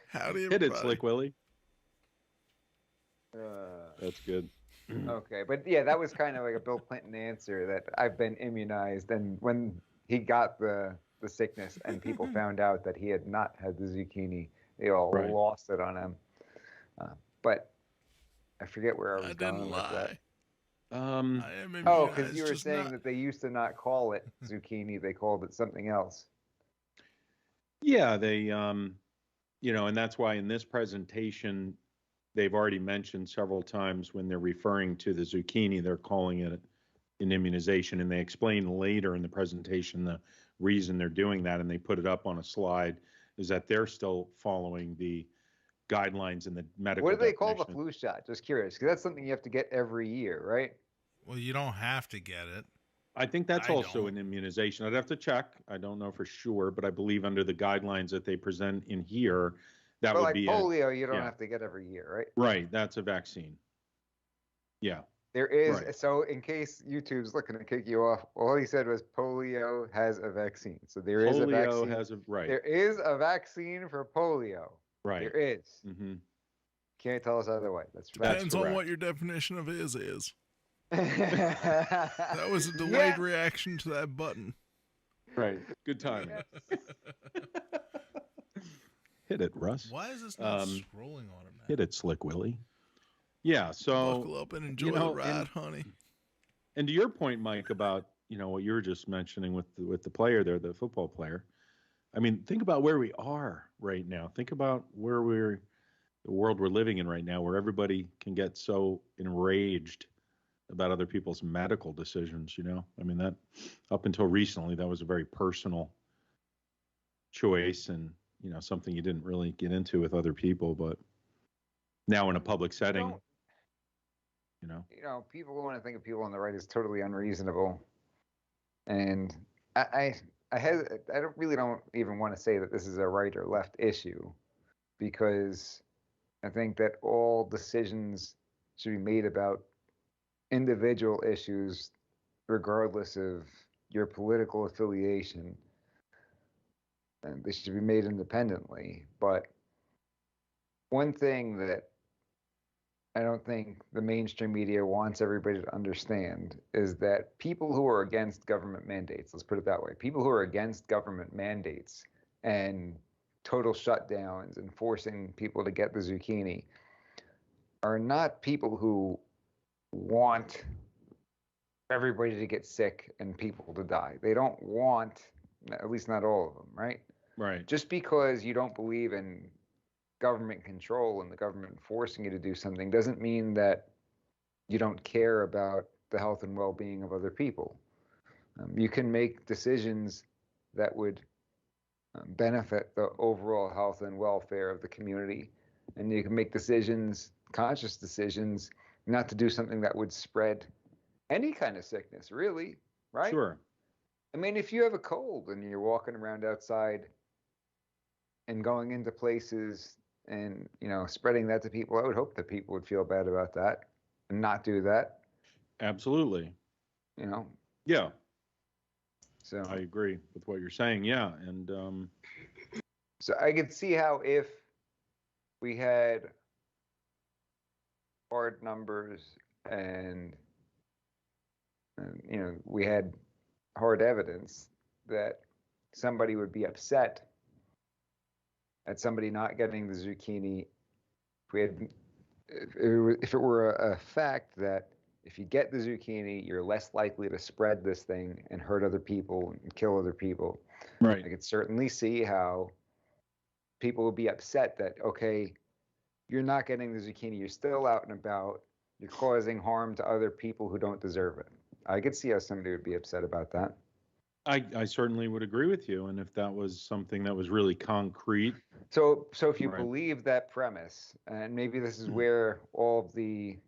Howdy, everybody. Hit it, Slick Willie. That's good. Okay, but yeah, that was kind of like a Bill Clinton answer that I've been immunized, and when he got the sickness and people found out that he had not had the zucchini, they all lost it on him. But I forget where I was going with that. Because you were saying that they used to not call it zucchini; they called it something else. Yeah, they, and that's why in this presentation, they've already mentioned several times when they're referring to the zucchini, they're calling it an immunization, and they explain later in the presentation the reason they're doing that, and they put it up on a slide, is that they're still following the guidelines in the medical. What do they call the flu shot? Just curious, because that's something you have to get every year, right? Well, you don't have to get it. I think that's also an immunization. I'd have to check. I don't know for sure, but I believe under the guidelines that they present in here, that would be polio. You don't have to get every year, right? Right. That's a vaccine. Yeah. There is. So in case YouTube's looking to kick you off, all he said was polio has a vaccine. So there is a vaccine. There is a vaccine for polio. Right. There is. Mm-hmm. Can't tell us otherwise. Depends on what your definition of is. That was a delayed reaction to that button. Right. Good timing. Hit it, Russ. Why is this not scrolling automatically? Hit it, Slick Willie. Yeah, so buckle up and enjoy the ride, honey. And to your point, Mike, about what you were just mentioning with the player there, the football player. I mean, think about where we are right now. Think about where the world we're living in right now, where everybody can get so enraged about other people's medical decisions. I mean, that up until recently, that was a very personal choice, and something you didn't really get into with other people, but now in a public setting, people want to think of people on the right as totally unreasonable, and I don't even want to say that this is a right or left issue, because I think that all decisions should be made about individual issues, regardless of your political affiliation, and they should be made independently. But one thing that I don't think the mainstream media wants everybody to understand is that people who are against government mandates, let's put it that way, people who are against government mandates and total shutdowns and forcing people to get the zucchini are not people who want everybody to get sick and people to die. They don't want, at least not all of them, right? Right. Just because you don't believe in government control and the government forcing you to do something doesn't mean that you don't care about the health and well-being of other people. You can make decisions that would benefit the overall health and welfare of the community, and you can make decisions, conscious decisions, not to do something that would spread any kind of sickness, really, right? Sure. I mean, if you have a cold and you're walking around outside and going into places and, you know, spreading that to people, I would hope that people would feel bad about that and not do that. Absolutely. You know? Yeah. So I agree with what you're saying. Yeah. And so I could see how if we had hard numbers and you know, we had hard evidence that somebody would be upset at somebody not getting the zucchini. If we had, if it were a fact that if you get the zucchini, you're less likely to spread this thing and hurt other people and kill other people. right. I could certainly see how people would be upset that, okay, you're not getting the zucchini, you're still out and about, you're causing harm to other people who don't deserve it. I could see how somebody would be upset about that. I certainly would agree with you. And if that was something that was really concrete. So if you Right. believe that premise, and maybe this is where all of the,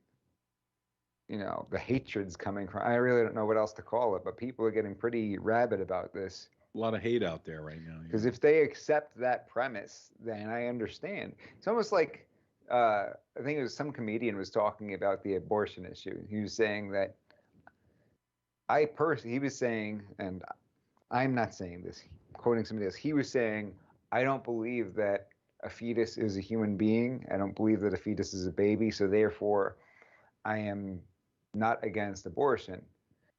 you know, the hatred's coming from. I really don't know what else to call it, but people are getting pretty rabid about this. A lot of hate out there right now. Because if they accept that premise, then I understand. It's almost like I think it was some comedian was talking about the abortion issue. He was saying that he was saying, and I'm not saying this, quoting somebody else, he was saying, I don't believe that a fetus is a human being. I don't believe that a fetus is a baby. So therefore, I am not against abortion.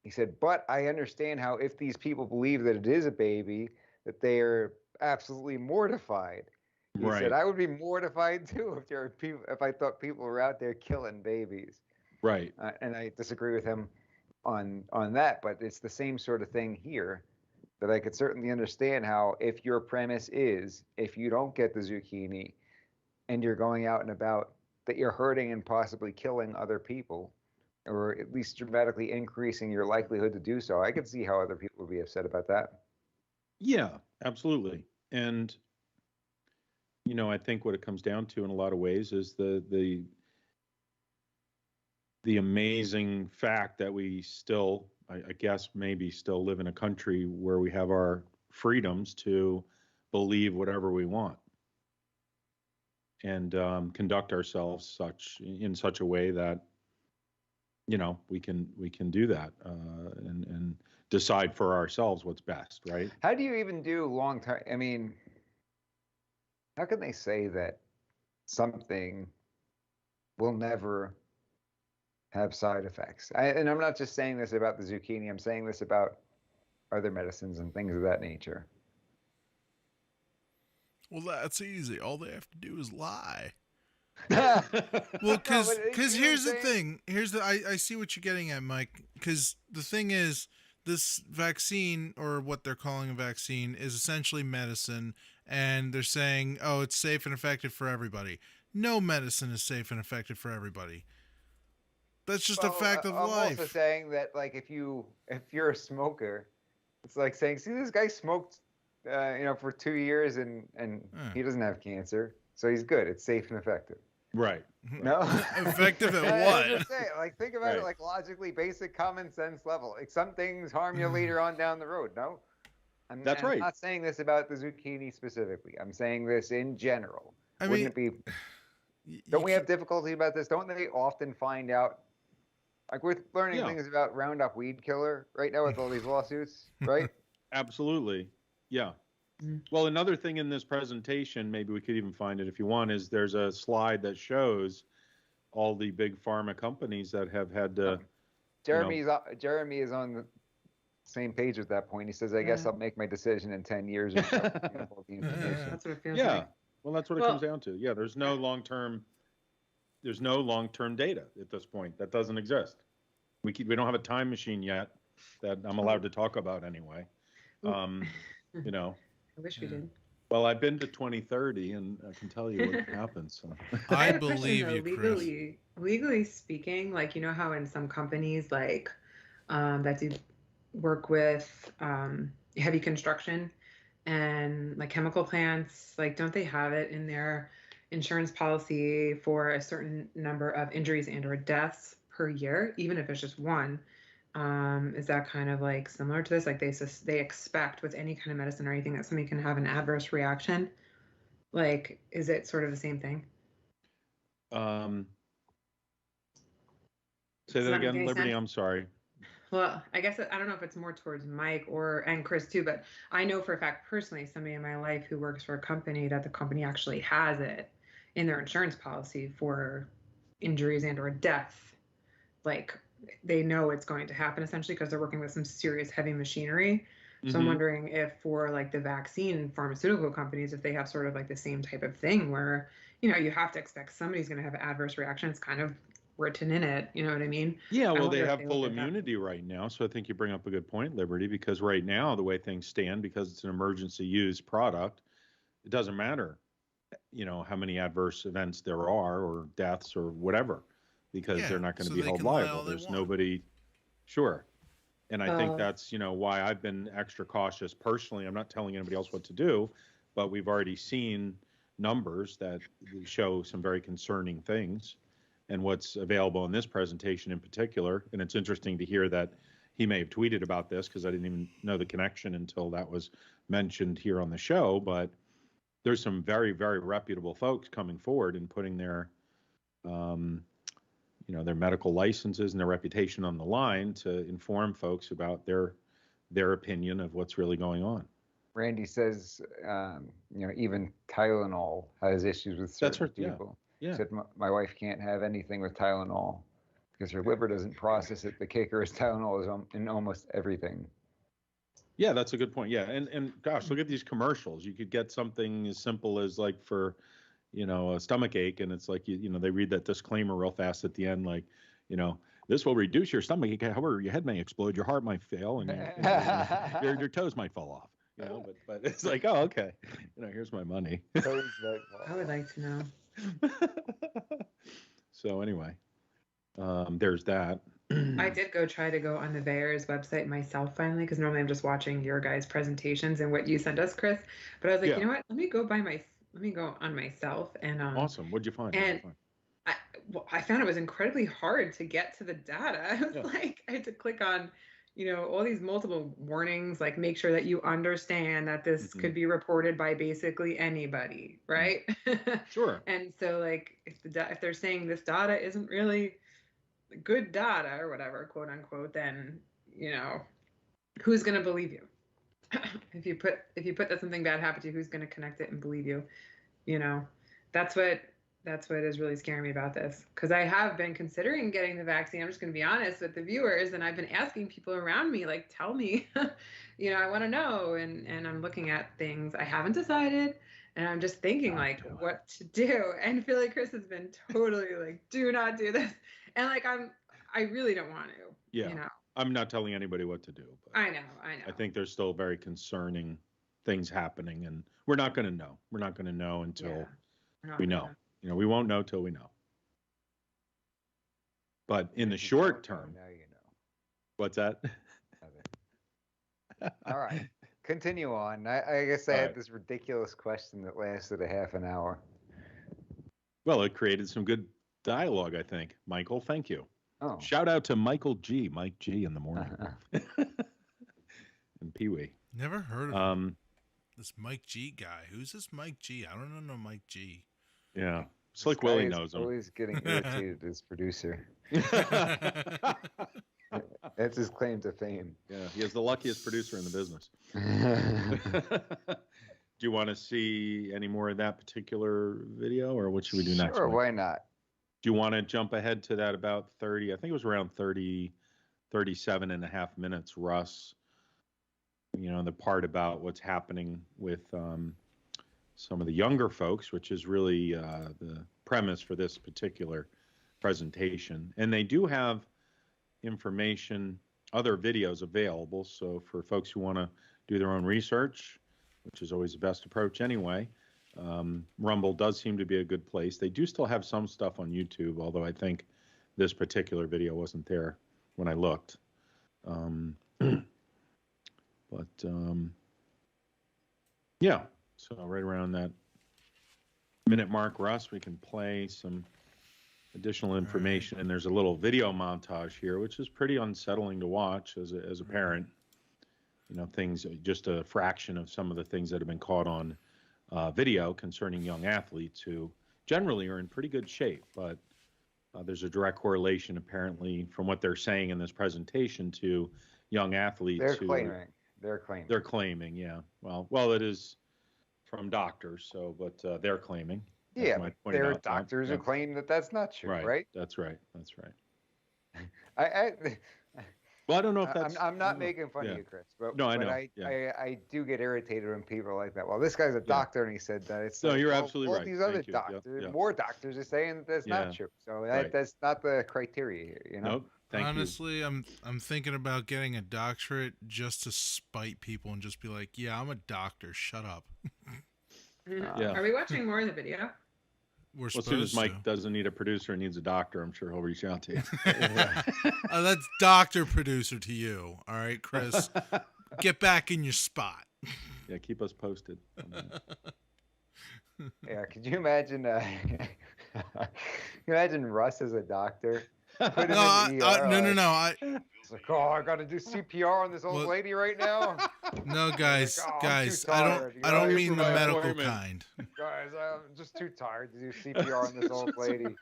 He said, but I understand how if these people believe that it is a baby, that they are absolutely mortified. He Right. said, I would be mortified too if there were people, if I thought people were out there killing babies. Right. And I disagree with him on that, but it's the same sort of thing here, that I could certainly understand how if your premise is, if you don't get the zucchini and you're going out and about, that you're hurting and possibly killing other people, or at least dramatically increasing your likelihood to do so. I could see how other people would be upset about that. Yeah, absolutely. And, you know, I think what it comes down to in a lot of ways is the amazing fact that we still, I guess, maybe still live in a country where we have our freedoms to believe whatever we want and conduct ourselves in such a way that, you know, we can do that and decide for ourselves what's best, right? How do you even do long term? I mean, how can they say that something will never have side effects? And I'm not just saying this about the zucchini. I'm saying this about other medicines and things of that nature. Well, that's easy. All they have to do is lie. Well, Well, because here's the thing. I see what you're getting at, Mike. Because the thing is, this vaccine, or what they're calling a vaccine, is essentially medicine, and they're saying, oh, it's safe and effective for everybody. No medicine is safe and effective for everybody. That's just a fact of I'm life. also saying that, like, if you're a smoker, it's like saying, see, this guy smoked, for 2 years and he doesn't have cancer, so he's good. It's safe and effective. Right. No. Effective at I what? was just saying, like, think about it like logically, basic common sense level. Like, some things harm you later on down the road. No. That's right. I'm not saying this about the zucchini specifically. I'm saying this in general. I Wouldn't mean, it be? Don't we have difficulty about this? Don't they often find out? Like, we're learning things about Roundup weed killer right now with all these lawsuits, right? Absolutely. Yeah. Well, another thing in this presentation, maybe we could even find it if you want, is there's a slide that shows all the big pharma companies that have had to. Jeremy is on the same page at that point. He says, I guess I'll make my decision in 10 years or so. That's what it feels Yeah. like. Well, that's what it comes down to. Yeah. There's no long-term data at this point. That doesn't exist. We don't have a time machine yet that I'm allowed to talk about anyway. You know. I wish we did. Well, I've been to 2030, and I can tell you what happens. So. I believe you, Chris. Legally speaking, like, you know how in some companies like that do work with heavy construction and like chemical plants, like don't they have it in their insurance policy for a certain number of injuries and or deaths per year, even if it's just one? Is that kind of like similar to this? Like they expect with any kind of medicine or anything that somebody can have an adverse reaction. Like, is it sort of the same thing? Say that again, Liberty. I'm sorry. Well, I guess I don't know if it's more towards Mike and Chris too, but I know for a fact personally somebody in my life who works for a company that the company actually has it in their insurance policy for injuries and or death. Like, they know it's going to happen essentially because they're working with some serious heavy machinery. So I'm wondering if for like the vaccine pharmaceutical companies, if they have sort of like the same type of thing where, you know, you have to expect somebody's going to have an adverse reaction. It's kind of written in it. You know what I mean? Yeah, well, they have full immunity right now. So I think you bring up a good point, Liberty, because right now, the way things stand, because it's an emergency use product, it doesn't matter, you know, how many adverse events there are or deaths or whatever, because they're not going to be held liable. There's nobody, sure. And I think that's, you know, why I've been extra cautious personally. I'm not telling anybody else what to do, but we've already seen numbers that show some very concerning things. And what's available in this presentation in particular, and it's interesting to hear that he may have tweeted about this because I didn't even know the connection until that was mentioned here on the show, but there's some very, very reputable folks coming forward and putting their, you know, their medical licenses and their reputation on the line to inform folks about their opinion of what's really going on. Randy says, you know, even Tylenol has issues with certain people. Yeah. Said my wife can't have anything with Tylenol because her liver doesn't process it. The kicker is Tylenol is in almost everything. Yeah, that's a good point. Yeah, and gosh, look at these commercials. You could get something as simple as like for, you know, a stomach ache, and it's like you know they read that disclaimer real fast at the end, like, you know, this will reduce your stomach ache. However, your head may explode, your heart might fail, and your toes might fall off. You know, but it's like, oh, okay, you know, here's my money. I would like to know. So anyway, there's that. I did try to go on the VAERS website myself finally, because normally I'm just watching your guys' presentations and what you sent us, Chris. But I was like, you know what? Let me go on myself. And awesome. What'd you find? I found it was incredibly hard to get to the data. I was like, I had to click on, you know, all these multiple warnings, like make sure that you understand that this could be reported by basically anybody, right? Sure. And so, like, if they're saying this data isn't really good data or whatever, quote unquote, then, you know, who's going to believe you? if you put that something bad happened to you, who's going to connect it and believe you? You know, that's what is really scaring me about this, because I have been considering getting the vaccine. I'm just going to be honest with the viewers, and I've been asking people around me, like, tell me, you know, I want to know, and I'm looking at things. I haven't decided, and I'm just thinking like what to do. And I feel like Chris has been totally like, do not do this, and like I really don't want to. Yeah, you know, I'm not telling anybody what to do. But I know. I think there's still very concerning things happening, and we're not going to know. We're not going to know until we know. You know, we won't know till we know. But in the short term, now you know. What's that? All right, continue on. I guess I had this ridiculous question that lasted a half an hour. Well, it created some good dialogue, I think. Michael, thank you. Oh. Shout out to Mike G in the morning. And Pee Wee. Never heard of him. This Mike G guy. Who's this Mike G? I don't know Mike G. Yeah. Slick Willie knows him. Always getting irritated as producer. That's his claim to fame. Yeah, he is the luckiest producer in the business. Do you want to see any more of that particular video, or what should we do next? Sure, why not? Do you want to jump ahead to that about 30? I think it was around 37 and a half minutes, Russ. You know, the part about what's happening with some of the younger folks, which is really the premise for this particular presentation. And they do have information, other videos available. So for folks who want to do their own research, which is always the best approach anyway, Rumble does seem to be a good place. They do still have some stuff on YouTube, although I think this particular video wasn't there when I looked. Yeah, so right around that minute mark, Russ, we can play some additional information. And there's a little video montage here, which is pretty unsettling to watch as a parent. You know, things, just a fraction of some of the things that have been caught on video concerning young athletes who generally are in pretty good shape. But there's a direct correlation, apparently, from what they're saying in this presentation to young athletes. They're claiming, yeah. Well, it is from doctors, but they're claiming. Yeah, there are doctors who claim that that's not true, right? That's right. Well, I don't know if that's. I'm not making fun of you, Chris, but no, I know. I do get irritated when people are like that. Well, this guy's a doctor, and he said that it's. No, you're absolutely right. These other doctors, more doctors, are saying that that's not true. So that's not the criteria here, you know. Nope. Honestly, I'm thinking about getting a doctorate just to spite people and just be like, yeah, I'm a doctor. Shut up. Are we watching more of the video? We're as soon as Mike doesn't need a producer and needs a doctor, I'm sure he'll reach out to you. That's doctor producer to you. All right, Chris. Get back in your spot. Yeah, keep us posted. Yeah, could you imagine? Imagine Russ as a doctor. Put him in the ER, no. It's like, I got to do CPR on this old lady right now. No, guys, I don't mean the medical kind. Guys, I'm just too tired to do CPR on this old lady.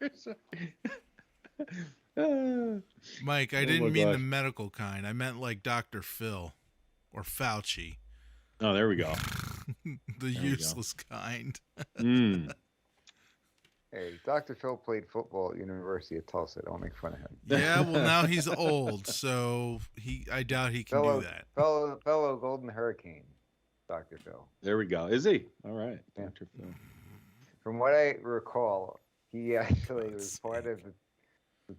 Mike, I didn't mean the medical kind. I meant like Dr. Phil or Fauci. Oh, there we go. The useless kind. Hey, Dr. Phil played football at University of Tulsa. Don't make fun of him. Yeah, well, now he's old, so I doubt he can do that. Fellow Golden Hurricane, Dr. Phil. There we go. Is he? All right, yeah. Dr. Phil. From what I recall, he actually was part of the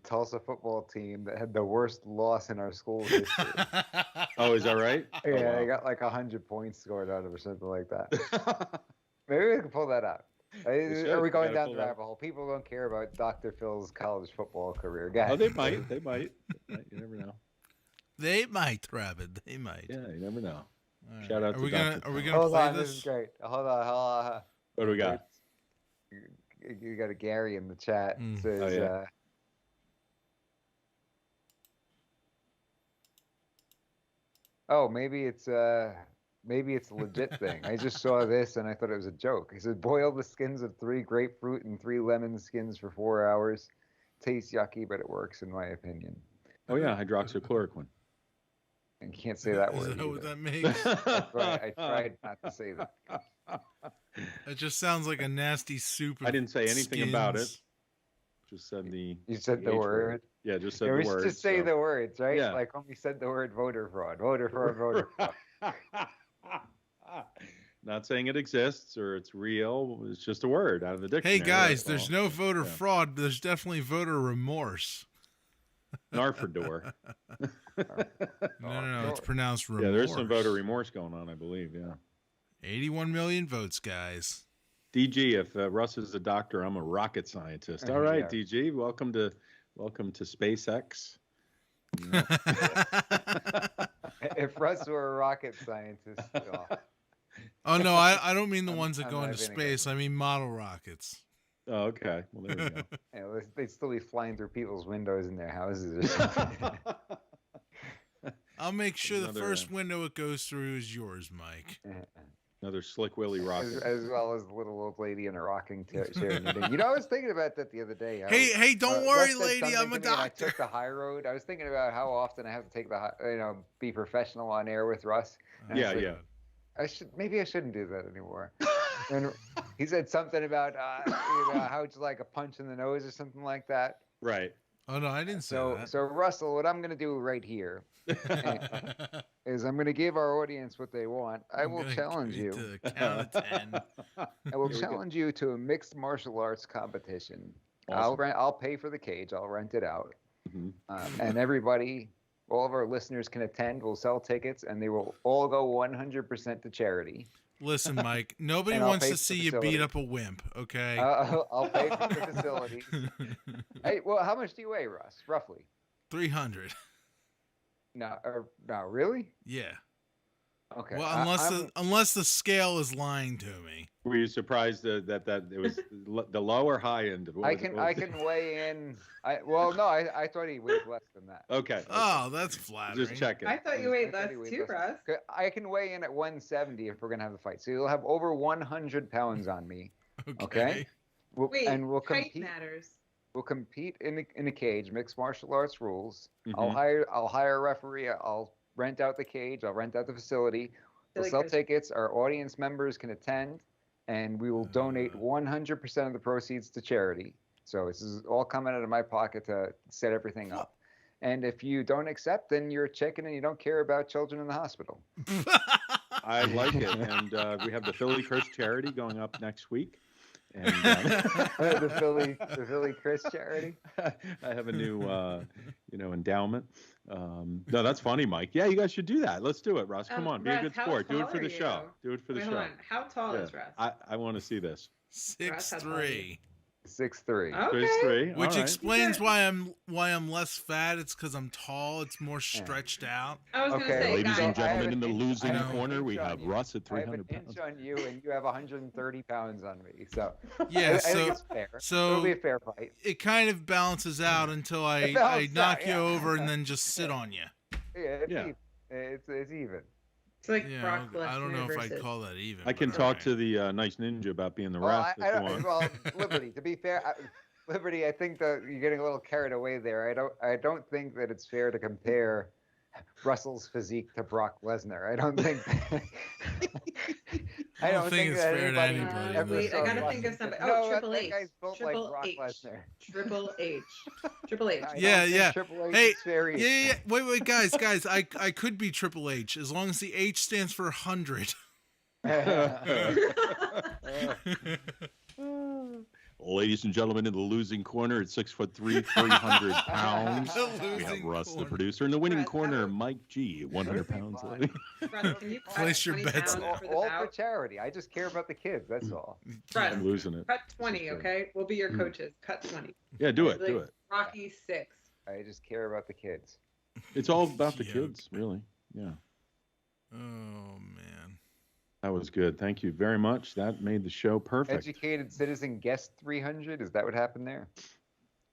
Tulsa football team that had the worst loss in our school history. Oh, is that right? Yeah, they got like 100 points scored out of it or something like that. Maybe we can pull that out. Are we going down the rabbit hole? People don't care about Dr. Phil's college football career. Oh, they might. You never know. They might, Rabbit. They might. Yeah, you never know. Right. Shout out to Dr. Are we gonna Hold play on, this is great. Hold on. What do we got? You got a Gary in the chat. Says, maybe it's a legit thing. I just saw this and I thought it was a joke. He said, boil the skins of 3 grapefruit and 3 lemon skins for 4 hours. Tastes yucky, but it works in my opinion. Oh yeah, hydroxychloroquine. And you can't say that word. Is that what that makes? That's right. I tried not to say that. It just sounds like a nasty soup. I didn't say anything about it. Just said the. You said the word. Yeah, just said the word. Just say the words, right? Yeah. Like when we said the word voter fraud. Voter fraud. Not saying it exists or it's real. It's just a word out of the dictionary. Hey guys, there's no voter fraud, but there's definitely voter remorse. Narfador. No, it's pronounced remorse. Yeah, there's some voter remorse going on, I believe. Yeah. 81 million votes, guys. DG, if Russ is a doctor, I'm a rocket scientist. All right, yeah. DG, welcome to SpaceX. If Russ were a rocket scientist. Oh, no, I don't mean the ones that go into space. I mean model rockets. Oh, okay. Well, there you go. Yeah, they'd still be flying through people's windows in their houses or something. I'll make sure the first window it goes through is yours, Mike. Another Slick Willy rocket. As well as the little old lady in a rocking chair. You know, I was thinking about that the other day. Hey, don't worry, lady. I'm a doctor. I took the high road. I was thinking about how often I have to take be professional on air with Russ. Yeah. Maybe I shouldn't do that anymore. And he said something about how it's like a punch in the nose or something like that. Right. Oh no, I didn't say that. So Russell, what I'm going to do right here is I'm going to give our audience what they want. I will challenge you. To the count of 10. I will challenge you to a mixed martial arts competition. Awesome. I'll pay for the cage. I'll rent it out. And everybody, all of our listeners can attend. We'll sell tickets, and they will all go 100% to charity. Listen, Mike, nobody wants to see you beat up a wimp, okay? I'll pay for the facilities. Hey, well, how much do you weigh, Russ, roughly? 300. No, really? Yeah. Okay. Well, unless the scale is lying to me. Were you surprised that it was the low or high end? I can weigh in. I thought he weighed less than that. Okay. Oh, that's flattering. Just checking. I thought you weighed less too, Russ. I can weigh in at 170 if we're gonna have the fight. So you'll have over 100 pounds on me. Okay. We'll height compete. matters. We'll compete in a cage, mixed martial arts rules. Mm-hmm. I'll hire a referee. I'll rent out the cage. I'll rent out the facility. We'll sell tickets. Our audience members can attend, and we will donate 100% of the proceeds to charity. So this is all coming out of my pocket to set everything up. And if you don't accept, then you're a chicken and you don't care about children in the hospital. I like it. And we have the Philly Chris charity going up next week. And the Philly Chris charity. I have a new, endowment. No, that's funny, Mike. Yeah, you guys should do that. Let's do it, Russ. Come on, be a good sport. Do it for the show. Do it for the show. Hold on. How tall is Russ? I want to see this. 6'3". 6'3". Okay. 6'3". Which explains why I'm less fat. It's because I'm tall. It's more stretched out. I was gonna say, ladies and gentlemen, in the I losing have an corner, we inch on have you. Russ at 300 I have an pounds. inch on you, and you have 130 pounds on me. So Yeah, I think it's fair. It'll be a fair fight. It kind of balances out until I knock you over and then just sit on you. Yeah, it's even. It's like Yeah, Brock Lesnar I don't know if I'd versus- call that even. I can but talk alright. to the nice ninja about being the Well, ref. Liberty. To be fair, Liberty, I think that you're getting a little carried away there. I don't think that it's fair to compare Russell's physique to Brock Lesnar. I don't think. I don't think it's that fair to anybody anybody. ever Wait, I saw gotta Russell think of say, somebody. "No, Oh, Triple that H. guy's built like Triple Brock H. Lesnar." Triple H. Triple H. I don't Yeah, think yeah. Triple H Hey, is very yeah. Wait, guys. I could be Triple H as long as the H stands for 100. Ladies and gentlemen, in the losing corner at 6'3", 300 pounds. The We have losing Russ, the corner. producer. In the winning Russ, corner, how- Mike G, 100 pounds. fine. Russ, can you cut Place your 20 bets pounds now. for the all for bout? charity. I just care about the kids. That's all. Russ, I'm losing it. cut 20, okay? We'll be your Mm. coaches. Cut 20. Yeah, do it. Like Do it. Rocky 6. I just care about the kids. It's all about the Cute. kids, really. Yeah. Oh man. That was good. Thank you very much. That made the show perfect. Educated citizen guest 300. Is that what happened there?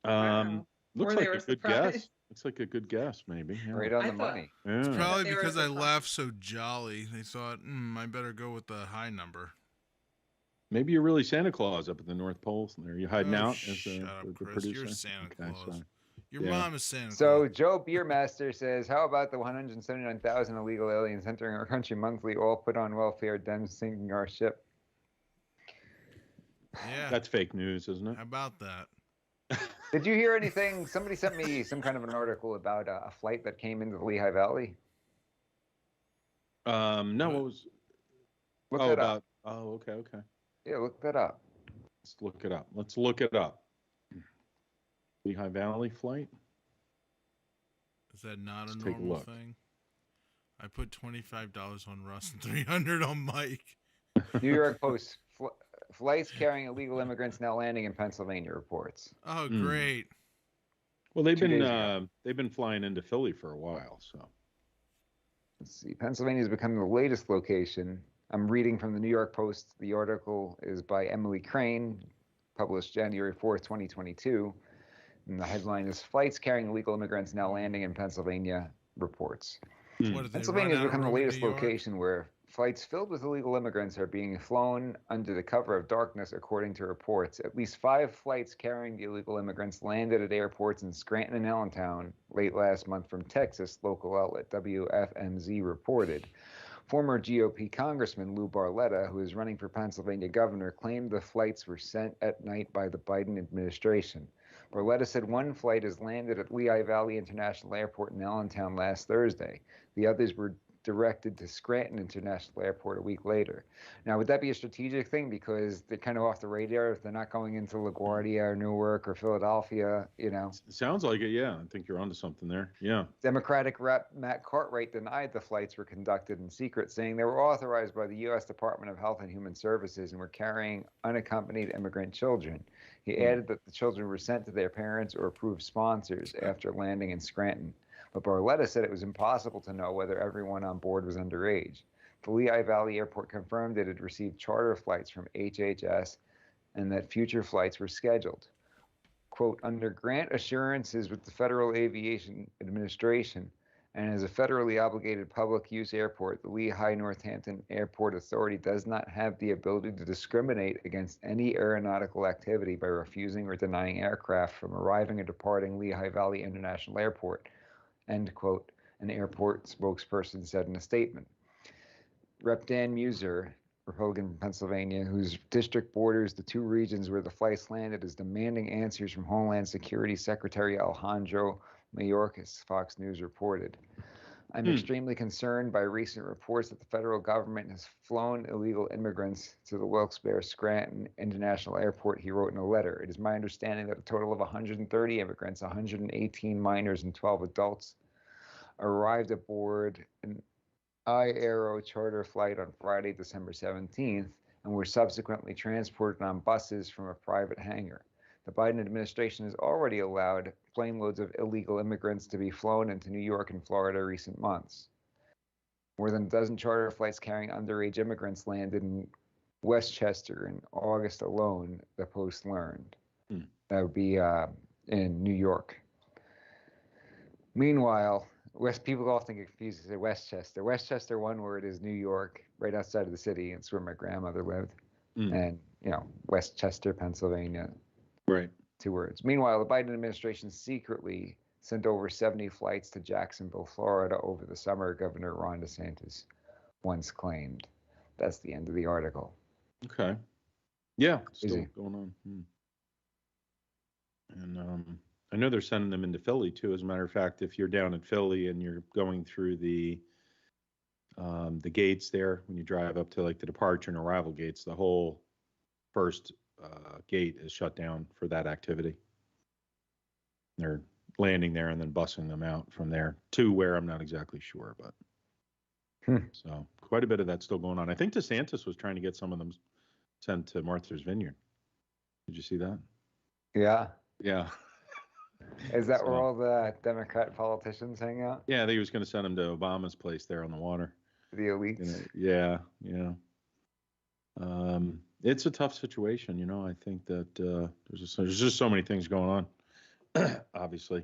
Looks Or they like were a good surprised. guess. Looks like a good guess, maybe. Yeah. Right on I the thought- money. Yeah. Probably They were because I surprised. laughed so jolly. They thought, I better go with the high number. Maybe you're really Santa Claus up at the North Pole. Are you hiding out as Shut up, the Chris. producer? You're Santa Okay, Claus. so- Your Yeah. mom is Santa So Claus. Joe Beermaster says, how about the 179,000 illegal aliens entering our country monthly, all put on welfare, them sinking our ship? Yeah. That's fake news, isn't it? How about that? Did you hear anything? Somebody sent me some kind of an article about a flight that came into the Lehigh Valley. No, what was? Look Oh, that about. up. Oh, okay. Yeah, look that up. Let's look it up. Lehigh Valley flight. Is that not Let's a take a normal look. thing? I put $25 on Russ and 300 on Mike. New York Post. Flights carrying illegal immigrants now landing in Pennsylvania reports. Oh, Hmm. great. Well, they've 2 days been ago. flying into Philly for a while, so. Let's see. Pennsylvania has become the latest location. I'm reading from the New York Post. The article is by Emily Crane, published January 4th, 2022. And the headline is Flights Carrying Illegal Immigrants Now Landing in Pennsylvania Reports. What, did they Pennsylvania run has out of become the room in latest New York? location where flights filled with illegal immigrants are being flown under the cover of darkness, according to reports. At least 5 flights carrying the illegal immigrants landed at airports in Scranton and Allentown late last month from Texas, local outlet WFMZ reported. Former GOP Congressman Lou Barletta, who is running for Pennsylvania governor, claimed the flights were sent at night by the Biden administration. Barletta said one flight has landed at Lehigh Valley International Airport in Allentown last Thursday. The others were redirected to Scranton International Airport a week later. Now, would that be a strategic thing because they're kind of off the radar if they're not going into LaGuardia or Newark or Philadelphia, Sounds like it, yeah. I think you're onto something there. Yeah. Democratic Rep Matt Cartwright denied the flights were conducted in secret, saying they were authorized by the U.S. Department of Health and Human Services and were carrying unaccompanied immigrant children. He added that the children were sent to their parents or approved sponsors after landing in Scranton. But Barletta said it was impossible to know whether everyone on board was underage. The Lehigh Valley Airport confirmed it had received charter flights from HHS and that future flights were scheduled. Quote, under grant assurances with the Federal Aviation Administration and as a federally obligated public use airport, the Lehigh Northampton Airport Authority does not have the ability to discriminate against any aeronautical activity by refusing or denying aircraft from arriving or departing Lehigh Valley International Airport, end quote, an airport spokesperson said in a statement. Rep. Dan Muser, Republican from Pennsylvania, whose district borders the two regions where the flights landed, is demanding answers from Homeland Security Secretary Alejandro Mayorkas, Fox News reported. I'm extremely concerned by recent reports that the federal government has flown illegal immigrants to the Wilkes-Barre Scranton International Airport, he wrote in a letter. It is my understanding that a total of 130 immigrants, 118 minors and 12 adults, arrived aboard an iAero charter flight on Friday, December 17th, and were subsequently transported on buses from a private hangar. The Biden administration has already allowed plane loads of illegal immigrants to be flown into New York and Florida in recent months. More than a dozen charter flights carrying underage immigrants landed in Westchester in August alone, the Post learned. That would be in New York. Meanwhile, people often get confused to say Westchester. Westchester, one word, is New York, right outside of the city. It's where my grandmother lived. And, Westchester, Pennsylvania. Right. 2 words. Meanwhile, the Biden administration secretly sent over 70 flights to Jacksonville, Florida over the summer, Governor Ron DeSantis once claimed. That's the end of the article. Okay. Yeah, still Easy. going on. And I know they're sending them into Philly too. As a matter of fact, if you're down in Philly and you're going through the gates there, when you drive up to like the departure and arrival gates, the whole first gate is shut down for that activity. They're landing there and then bussing them out from there to where I'm not exactly sure, but so quite a bit of that still going on. I think DeSantis was trying to get some of them sent to Martha's Vineyard. Did you see that? Yeah. Yeah. Is that where all the Democrat politicians hang out? Yeah, I think he was going to send him to Obama's place there on the water. The elites? Yeah. It's a tough situation, I think that there's just so many things going on. Obviously,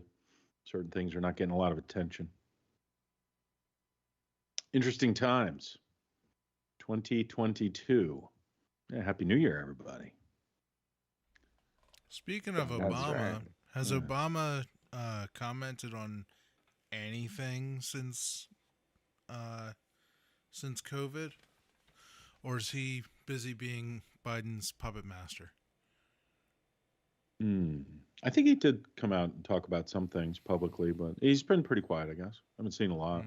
certain things are not getting a lot of attention. Interesting times. 2022. Yeah, Happy New Year, everybody. Speaking of Obama, has Obama commented on anything since COVID? Or is he busy being Biden's puppet master? I think he did come out and talk about some things publicly, but he's been pretty quiet, I guess. I haven't seen a lot.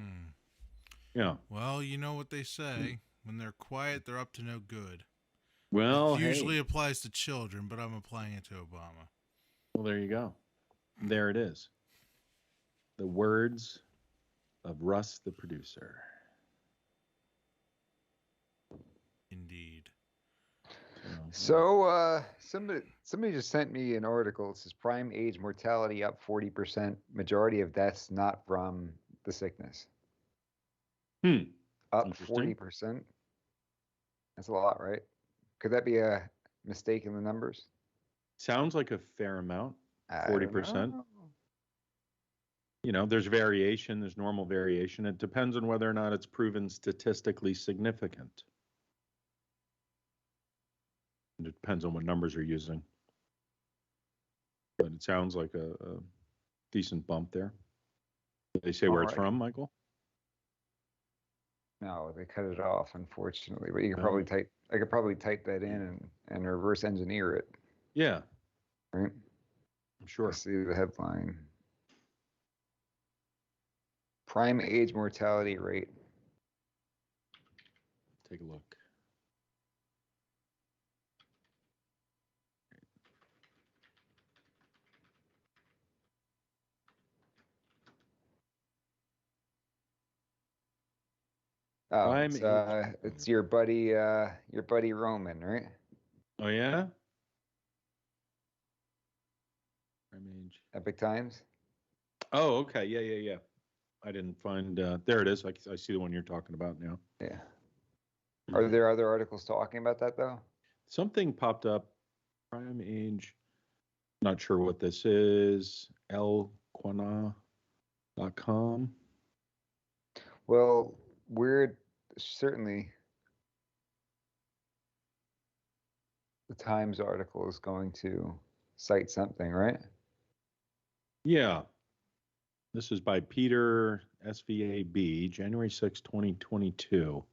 Yeah. Well, you know what they say. When they're quiet, they're up to no good. Well, it usually applies to children, but I'm applying it to Obama. Well, there you go. There it is. The words of Russ, the producer. Indeed. So somebody just sent me an article. It says prime age mortality up 40%. Majority of deaths not from the sickness. Up 40%. That's a lot, right? Could that be a mistake in the numbers? Sounds like a fair amount. 40%. There's variation. There's normal variation. It depends on whether or not it's proven statistically significant. It depends on what numbers you're using. But it sounds like a decent bump there. Did they say where it's from, Michael? No, they cut it off, unfortunately. But you could probably I could probably type that in and reverse engineer it. Yeah. Right? I'm sure. Let's see the headline. Prime age mortality rate take a look. Oh, it's your buddy Roman, right? Oh yeah. Prime age. Epic Times. Oh, okay. Yeah. I didn't find. There it is. I see the one you're talking about now. Yeah. Are there other articles talking about that though? Something popped up. Prime age. Not sure what this is. elquana.com. Well, we're certainly the Times article is going to cite something, right? Yeah. This is by Peter SVAB, January 6, 2022.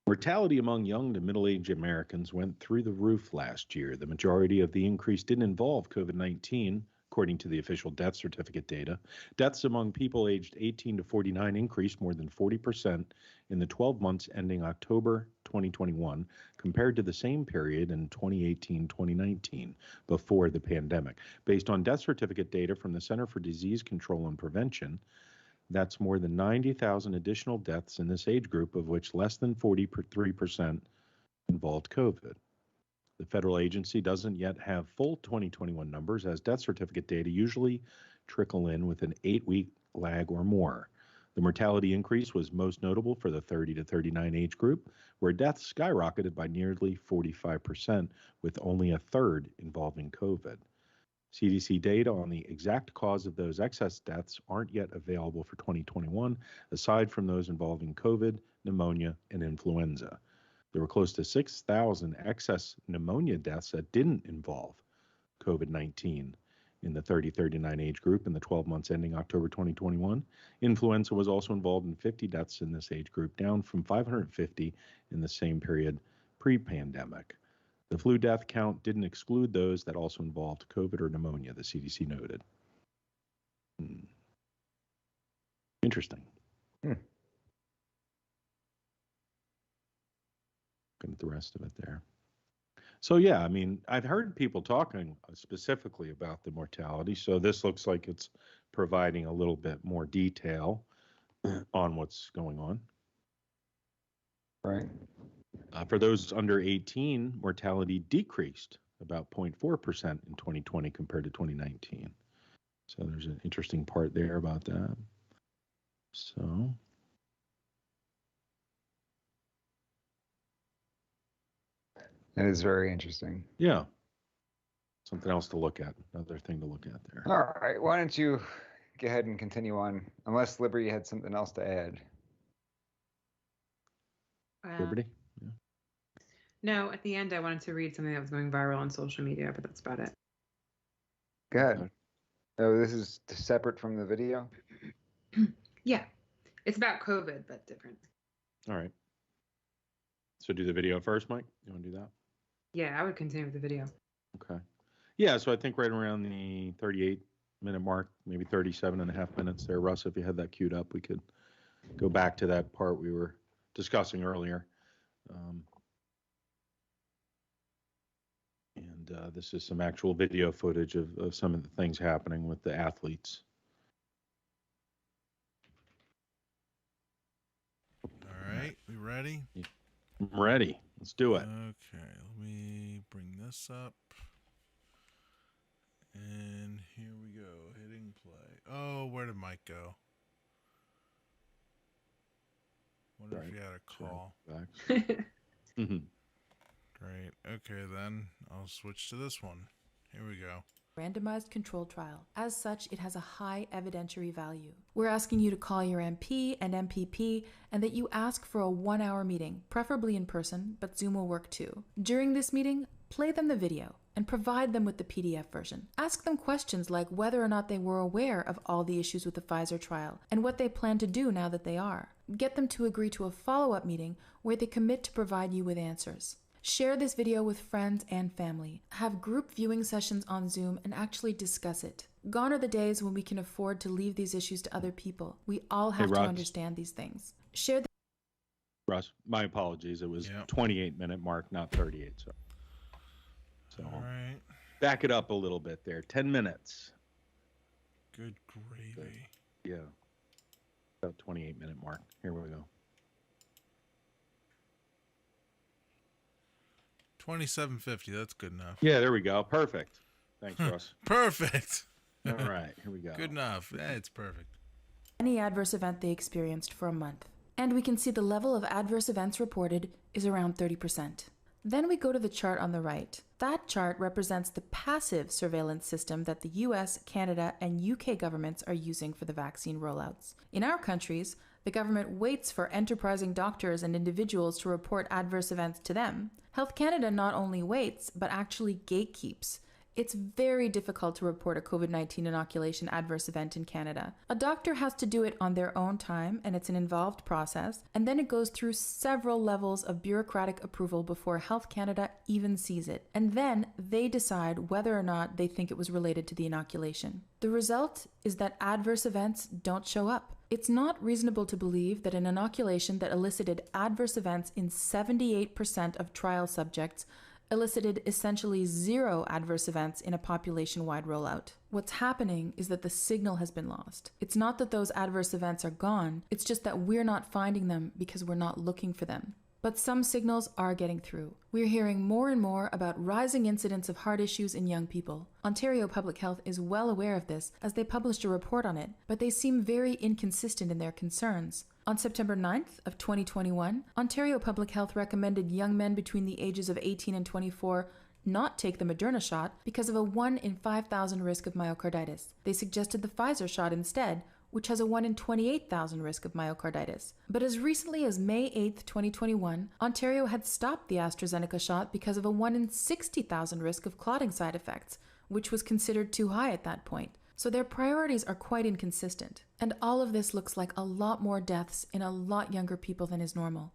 Mortality among young to middle-aged Americans went through the roof last year. The majority of the increase didn't involve COVID-19, according to the official death certificate data. Deaths among people aged 18 to 49 increased more than 40% in the 12 months ending October 2021 compared to the same period in 2018-2019, before the pandemic. Based on death certificate data from the Center for Disease Control and Prevention, that's more than 90,000 additional deaths in this age group, of which less than 43% involved COVID. The federal agency doesn't yet have full 2021 numbers, as death certificate data usually trickle in with an 8-week lag or more. The mortality increase was most notable for the 30 to 39 age group, where deaths skyrocketed by nearly 45%, with only a third involving COVID. CDC data on the exact cause of those excess deaths aren't yet available for 2021, aside from those involving COVID, pneumonia, and influenza. There were close to 6,000 excess pneumonia deaths that didn't involve COVID-19 in the 30-39 age group in the 12 months ending October 2021. Influenza was also involved in 50 deaths in this age group, down from 550 in the same period pre-pandemic. The flu death count didn't exclude those that also involved COVID or pneumonia, the CDC noted. Interesting. Looking at the rest of it there. So yeah, I mean, I've heard people talking specifically about the mortality, so this looks like it's providing a little bit more detail on what's going on. Right. For those under 18, mortality decreased about 0.4% in 2020 compared to 2019. So there's an interesting part there about that. So. It is very interesting. Yeah. Something else to look at. Another thing to look at there. All right. Why don't you go ahead and continue on, unless Liberty had something else to add. Liberty? Yeah. No, at the end, I wanted to read something that was going viral on social media, but that's about it. Go ahead. Oh, this is separate from the video? Yeah. It's about COVID, but different. All right. So do the video first, Mike? You want to do that? Yeah, I would continue with the video. Okay. Yeah, so I think right around the 38-minute mark, maybe 37 and a half minutes there. Russ, if you had that queued up, we could go back to that part we were discussing earlier. This is some actual video footage of some of the things happening with the athletes. All right, we ready? I'm ready. Let's do it. Okay, let me bring this up. And here we go, hitting play. Oh, where did Mike go? Wonder if he had a call. Great. Okay, then I'll switch to this one. Here we go. Randomized controlled trial. As such, it has a high evidentiary value. We're asking you to call your MP and MPP and that you ask for a 1-hour meeting, preferably in person, but Zoom will work too. During this meeting, play them the video and provide them with the PDF version. Ask them questions like whether or not they were aware of all the issues with the Pfizer trial and what they plan to do now that they are. Get them to agree to a follow-up meeting where they commit to provide you with answers. Share this video with friends and family. Have group viewing sessions on Zoom and actually discuss it. Gone are the days when we can afford to leave these issues to other people. We all have to understand these things. Share Russ, my apologies. It was Yep. 28-minute mark, not 38. So All right. back it up a little bit there. 10 minutes. Good gravy. Yeah. About 28-minute mark. Here we go. 27:50. That's good enough. Yeah, there we go. Perfect. Thanks, Russ. Perfect. All right, here we go. Good enough. Yeah, it's perfect. Any adverse event they experienced for a month. And we can see the level of adverse events reported is around 30%. Then we go to the chart on the right. That chart represents the passive surveillance system that the US, Canada, and UK governments are using for the vaccine rollouts. In our countries, the government waits for enterprising doctors and individuals to report adverse events to them. Health Canada not only waits, but actually gatekeeps. It's very difficult to report a COVID-19 inoculation adverse event in Canada. A doctor has to do it on their own time, and it's an involved process, and then it goes through several levels of bureaucratic approval before Health Canada even sees it. And then they decide whether or not they think it was related to the inoculation. The result is that adverse events don't show up. It's not reasonable to believe that an inoculation that elicited adverse events in 78% of trial subjects elicited essentially zero adverse events in a population-wide rollout. What's happening is that the signal has been lost. It's not that those adverse events are gone, it's just that we're not finding them because we're not looking for them. But some signals are getting through. We're hearing more and more about rising incidents of heart issues in young people. Ontario Public Health is well aware of this as they published a report on it, but they seem very inconsistent in their concerns. On September 9th of 2021, Ontario Public Health recommended young men between the ages of 18 and 24 not take the Moderna shot because of a 1 in 5,000 risk of myocarditis. They suggested the Pfizer shot instead, which has a 1 in 28,000 risk of myocarditis. But as recently as May 8th, 2021, Ontario had stopped the AstraZeneca shot because of a 1 in 60,000 risk of clotting side effects, which was considered too high at that point. So their priorities are quite inconsistent. And all of this looks like a lot more deaths in a lot younger people than is normal.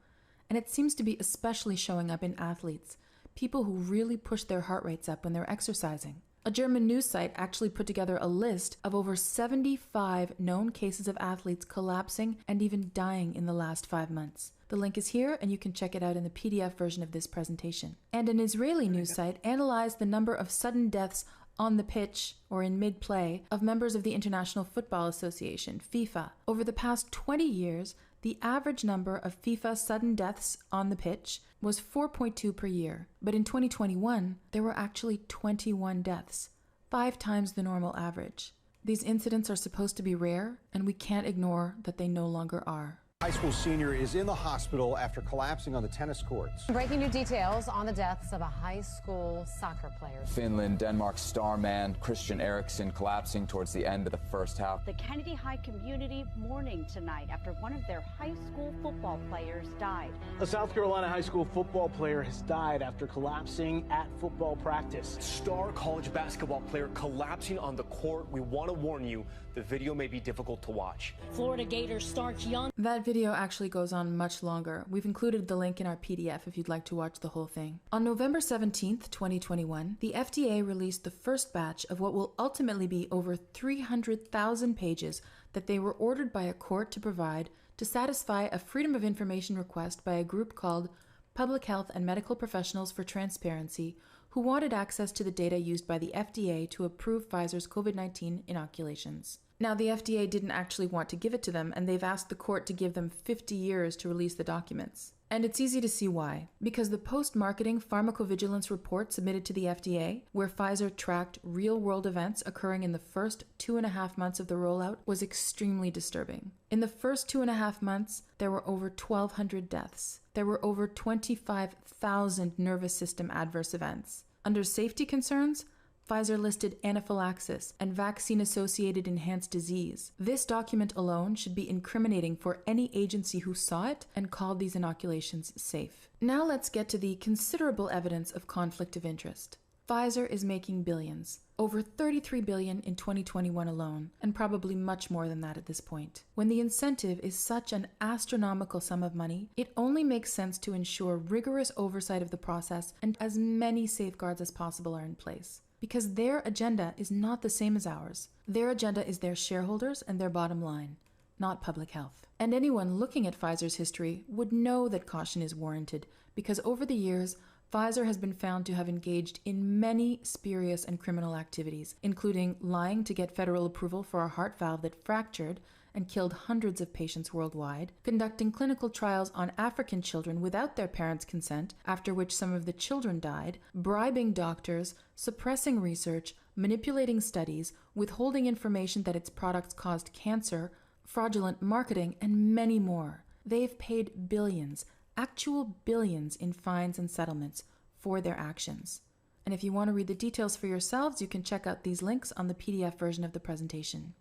And it seems to be especially showing up in athletes, people who really push their heart rates up when they're exercising. A German news site actually put together a list of over 75 known cases of athletes collapsing and even dying in the last 5 months. The link is here, and you can check it out in the PDF version of this presentation. And an Israeli news site analyzed the number of sudden deaths on the pitch or in mid-play of members of the International Football Association, FIFA. Over the past 20 years, the average number of FIFA sudden deaths on the pitch was 4.2 per year. But in 2021, there were actually 21 deaths, 5 times the normal average. These incidents are supposed to be rare, and we can't ignore that they no longer are. High school senior is in the hospital after collapsing on the tennis courts. Breaking new details on the deaths of a high school soccer player. Finland, Denmark star man Christian Eriksen collapsing towards the end of the first half. The Kennedy High community mourning tonight after one of their high school football players died. A South Carolina high school football player has died after collapsing at football practice. Star college basketball player collapsing on the court. We want to warn you, the video may be difficult to watch. Florida Gators star Keon. That video actually goes on much longer. We've included the link in our PDF if you'd like to watch the whole thing. On November 17th, 2021, the FDA released the first batch of what will ultimately be over 300,000 pages that they were ordered by a court to provide to satisfy a Freedom of Information request by a group called Public Health and Medical Professionals for Transparency, who wanted access to the data used by the FDA to approve Pfizer's COVID-19 inoculations. Now, the FDA didn't actually want to give it to them, and they've asked the court to give them 50 years to release the documents. And it's easy to see why. Because the post-marketing pharmacovigilance report submitted to the FDA, where Pfizer tracked real-world events occurring in the first 2.5 months of the rollout, was extremely disturbing. In the first 2.5 months, there were over 1,200 deaths. There were over 25,000 nervous system adverse events. Under safety concerns, Pfizer listed anaphylaxis and vaccine-associated enhanced disease. This document alone should be incriminating for any agency who saw it and called these inoculations safe. Now let's get to the considerable evidence of conflict of interest. Pfizer is making billions, over $33 billion in 2021 alone, and probably much more than that at this point. When the incentive is such an astronomical sum of money, it only makes sense to ensure rigorous oversight of the process and as many safeguards as possible are in place. Because their agenda is not the same as ours. Their agenda is their shareholders and their bottom line, not public health. And anyone looking at Pfizer's history would know that caution is warranted, because over the years, Pfizer has been found to have engaged in many spurious and criminal activities, including lying to get federal approval for a heart valve that fractured and killed hundreds of patients worldwide, conducting clinical trials on African children without their parents' consent, after which some of the children died, bribing doctors, suppressing research, manipulating studies, withholding information that its products caused cancer, fraudulent marketing, and many more. They've paid billions, actual billions in fines and settlements for their actions. And if you want to read the details for yourselves, you can check out these links on the PDF version of the presentation.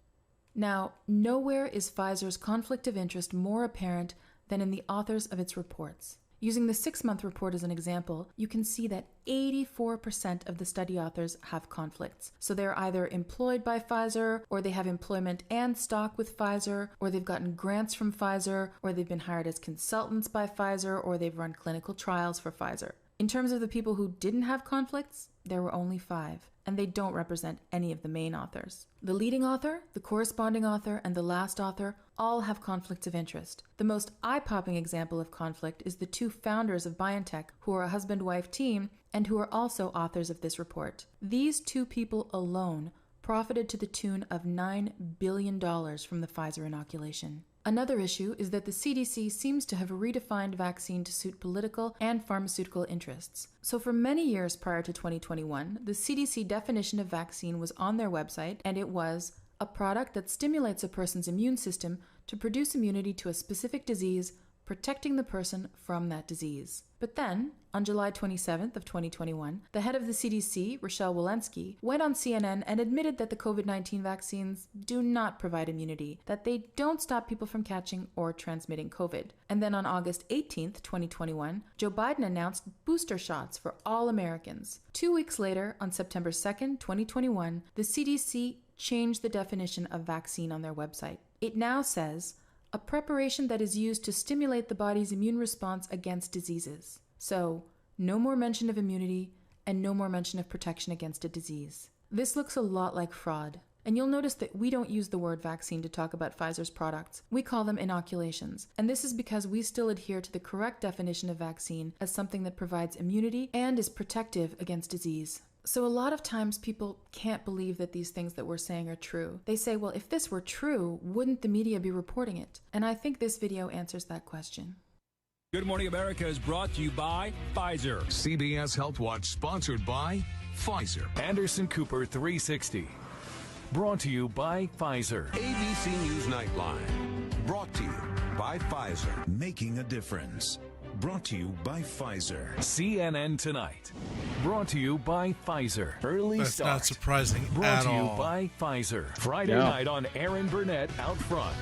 Now, nowhere is Pfizer's conflict of interest more apparent than in the authors of its reports. Using the 6-month report as an example, you can see that 84% of the study authors have conflicts. So they're either employed by Pfizer, or they have employment and stock with Pfizer, or they've gotten grants from Pfizer, or they've been hired as consultants by Pfizer, or they've run clinical trials for Pfizer. In terms of the people who didn't have conflicts, there were only 5, and they don't represent any of the main authors. The leading author, the corresponding author, and the last author all have conflicts of interest. The most eye-popping example of conflict is the 2 founders of BioNTech, who are a husband-wife team and who are also authors of this report. These 2 people alone profited to the tune of $9 billion from the Pfizer inoculation. Another issue is that the CDC seems to have redefined vaccine to suit political and pharmaceutical interests. So for many years prior to 2021, the CDC definition of vaccine was on their website, and it was a product that stimulates a person's immune system to produce immunity to a specific disease, protecting the person from that disease. But then, on July 27th of 2021, the head of the CDC, Rochelle Walensky, went on CNN and admitted that the COVID-19 vaccines do not provide immunity, that they don't stop people from catching or transmitting COVID. And then on August 18th, 2021, Joe Biden announced booster shots for all Americans. 2 weeks later, on September 2nd, 2021, the CDC changed the definition of vaccine on their website. It now says, a preparation that is used to stimulate the body's immune response against diseases. So, no more mention of immunity and no more mention of protection against a disease. This looks a lot like fraud. And you'll notice that we don't use the word vaccine to talk about Pfizer's products. We call them inoculations. And this is because we still adhere to the correct definition of vaccine as something that provides immunity and is protective against disease. So a lot of times people can't believe that these things that we're saying are true. They say, well, if this were true, wouldn't the media be reporting it? And I think this video answers that question. Good Morning America is brought to you by Pfizer. CBS Health Watch sponsored by Pfizer. Anderson Cooper 360. Brought to you by Pfizer. ABC News Nightline. Brought to you by Pfizer. Making a difference. Brought to you by Pfizer. CNN Tonight. Brought to you by Pfizer. Early That's Start. not surprising Brought at to you all. by Pfizer. Friday night on Aaron Burnett Out Front.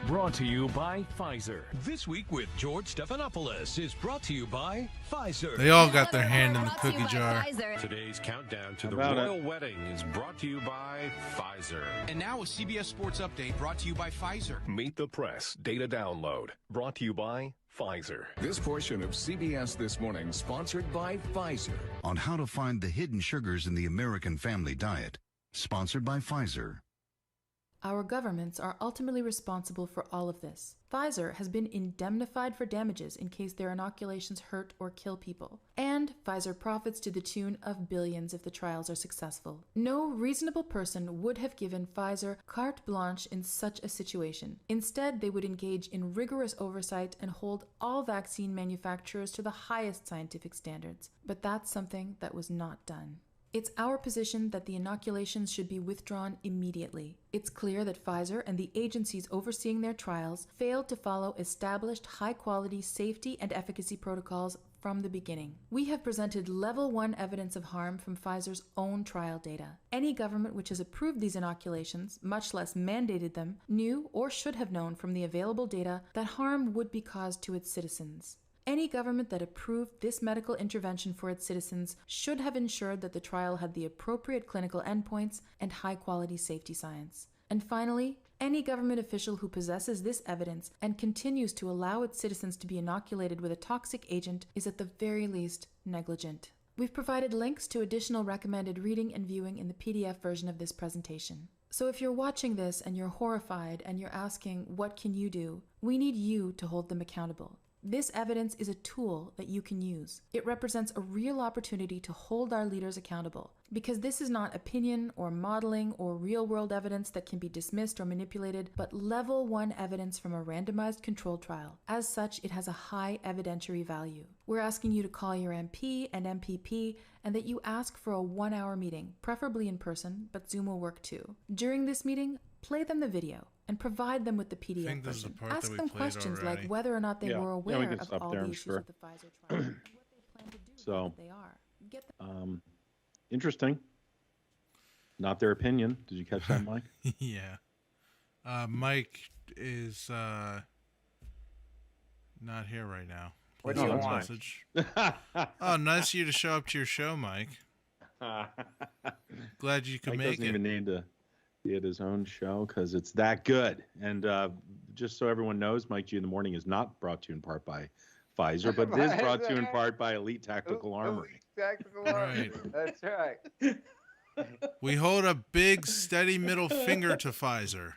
Brought to you by Pfizer. This Week with George Stephanopoulos is brought to you by Pfizer. They all got their hand in the cookie jar. Today's countdown to the About it. royal wedding is brought to you by Pfizer. And now a CBS Sports Update brought to you by Pfizer. Meet the Press Data Download. Brought to you by Pfizer. This portion of CBS This Morning sponsored by Pfizer. On how to find the hidden sugars in the American family diet. Sponsored by Pfizer. Our governments are ultimately responsible for all of this. Pfizer has been indemnified for damages in case their inoculations hurt or kill people. And Pfizer profits to the tune of billions if the trials are successful. No reasonable person would have given Pfizer carte blanche in such a situation. Instead, they would engage in rigorous oversight and hold all vaccine manufacturers to the highest scientific standards. But that's something that was not done. It's our position that the inoculations should be withdrawn immediately. It's clear that Pfizer and the agencies overseeing their trials failed to follow established high-quality safety and efficacy protocols from the beginning. We have presented level 1 evidence of harm from Pfizer's own trial data. Any government which has approved these inoculations, much less mandated them, knew or should have known from the available data that harm would be caused to its citizens. Any government that approved this medical intervention for its citizens should have ensured that the trial had the appropriate clinical endpoints and high-quality safety science. And finally, any government official who possesses this evidence and continues to allow its citizens to be inoculated with a toxic agent is at the very least negligent. We've provided links to additional recommended reading and viewing in the PDF version of this presentation. So if you're watching this and you're horrified and you're asking, what can you do? We need you to hold them accountable. This evidence is a tool that you can use. It represents a real opportunity to hold our leaders accountable, because this is not opinion or modeling or real-world evidence that can be dismissed or manipulated, but level 1 evidence from a randomized controlled trial. As such, it has a high evidentiary value. We're asking you to call your MP and MPP and that you ask for a 1-hour meeting, preferably in person, but Zoom will work too. During this meeting, play them the video and provide them with the PDF version. Ask them questions already. like whether or not they were aware can of stop all there, the I'm issues sure. with the Pfizer trial and what they plan to do now that they are. Get them. Interesting. Not their opinion. Did you catch that, Mike? Yeah. Mike is not here right now. What Please do you leave a want? message. Oh, nice of you to show up to your show, Mike. Glad you could Mike make doesn't it. even need to be at his own show because it's that good. And just so everyone knows, Mike G in the Morning is not brought to you in part by Pfizer, but it is brought to you in part by Elite Tactical Armory. Tactical Armory. That's right. We hold a big, steady middle finger to Pfizer.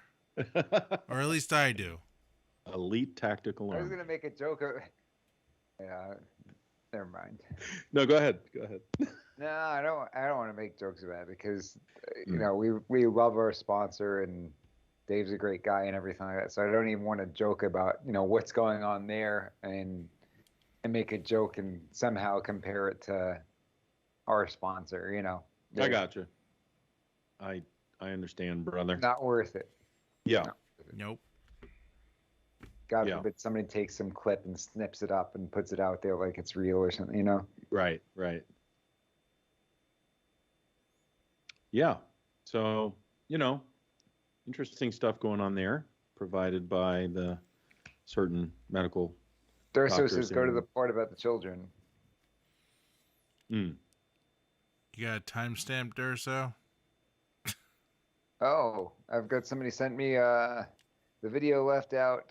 Or at least I do. Elite Tactical I was Armory. gonna make a joke of. Yeah, never mind. No, go ahead. Go ahead. No, I don't want to make jokes about it because you know we love our sponsor and Dave's a great guy and everything like that. So I don't even want to joke about what's going on there and make a joke and somehow compare it to our sponsor. I got you. I understand, brother. Not worth it. Yeah. Nope. God forbid somebody takes some clip and snips it up and puts it out there like it's real or something. Right. Yeah. So, interesting stuff going on there, provided by the certain medical Durso says go to the part about the children. You got a timestamp, Durso? Oh, I've got somebody sent me the video left out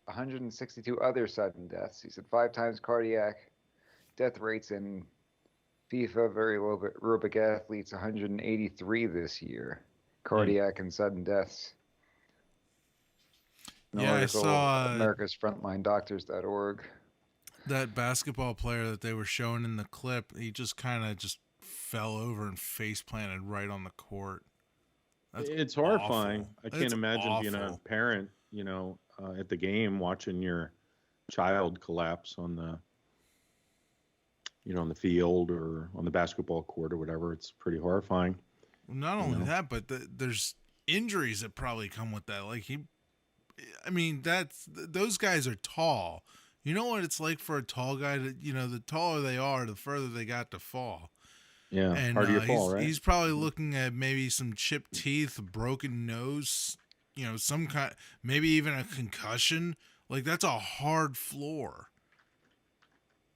162 other sudden deaths. He said 5 times cardiac death rates in FIFA very low aerobic athletes, 183 this year. Cardiac and sudden deaths. I saw AmericasFrontlineDoctors.org. That basketball player that they were showing in the clip. He just kind of fell over and face planted right on the court. It's horrifying. Awful. I can't imagine being a parent, at the game watching your child collapse on the, on the field or on the basketball court or whatever. It's pretty horrifying. Not only that, but there's injuries that probably come with that. Those guys are tall. You know what it's like for a tall guy to, the taller they are, the further they got to fall. Yeah, and harder to fall, right? He's probably looking at maybe some chipped teeth, a broken nose, some kind, maybe even a concussion. Like, that's a hard floor.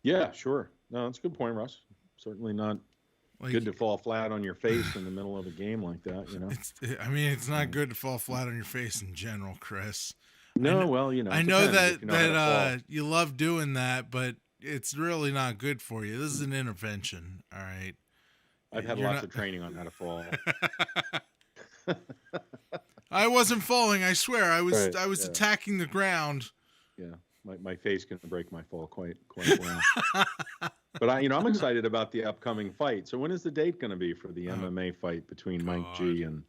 Yeah, sure. No, that's a good point, Russ. Certainly not good to fall flat on your face in the middle of a game like that, It's not good to fall flat on your face in general, Chris. No, I know that you love doing that, but it's really not good for you. This is an intervention, all right? I've had lots of training on how to fall. I wasn't falling, I swear. I was attacking the ground. Yeah, my face can break my fall quite well. But I'm excited about the upcoming fight. So when is the date going to be for the MMA fight between Mike G and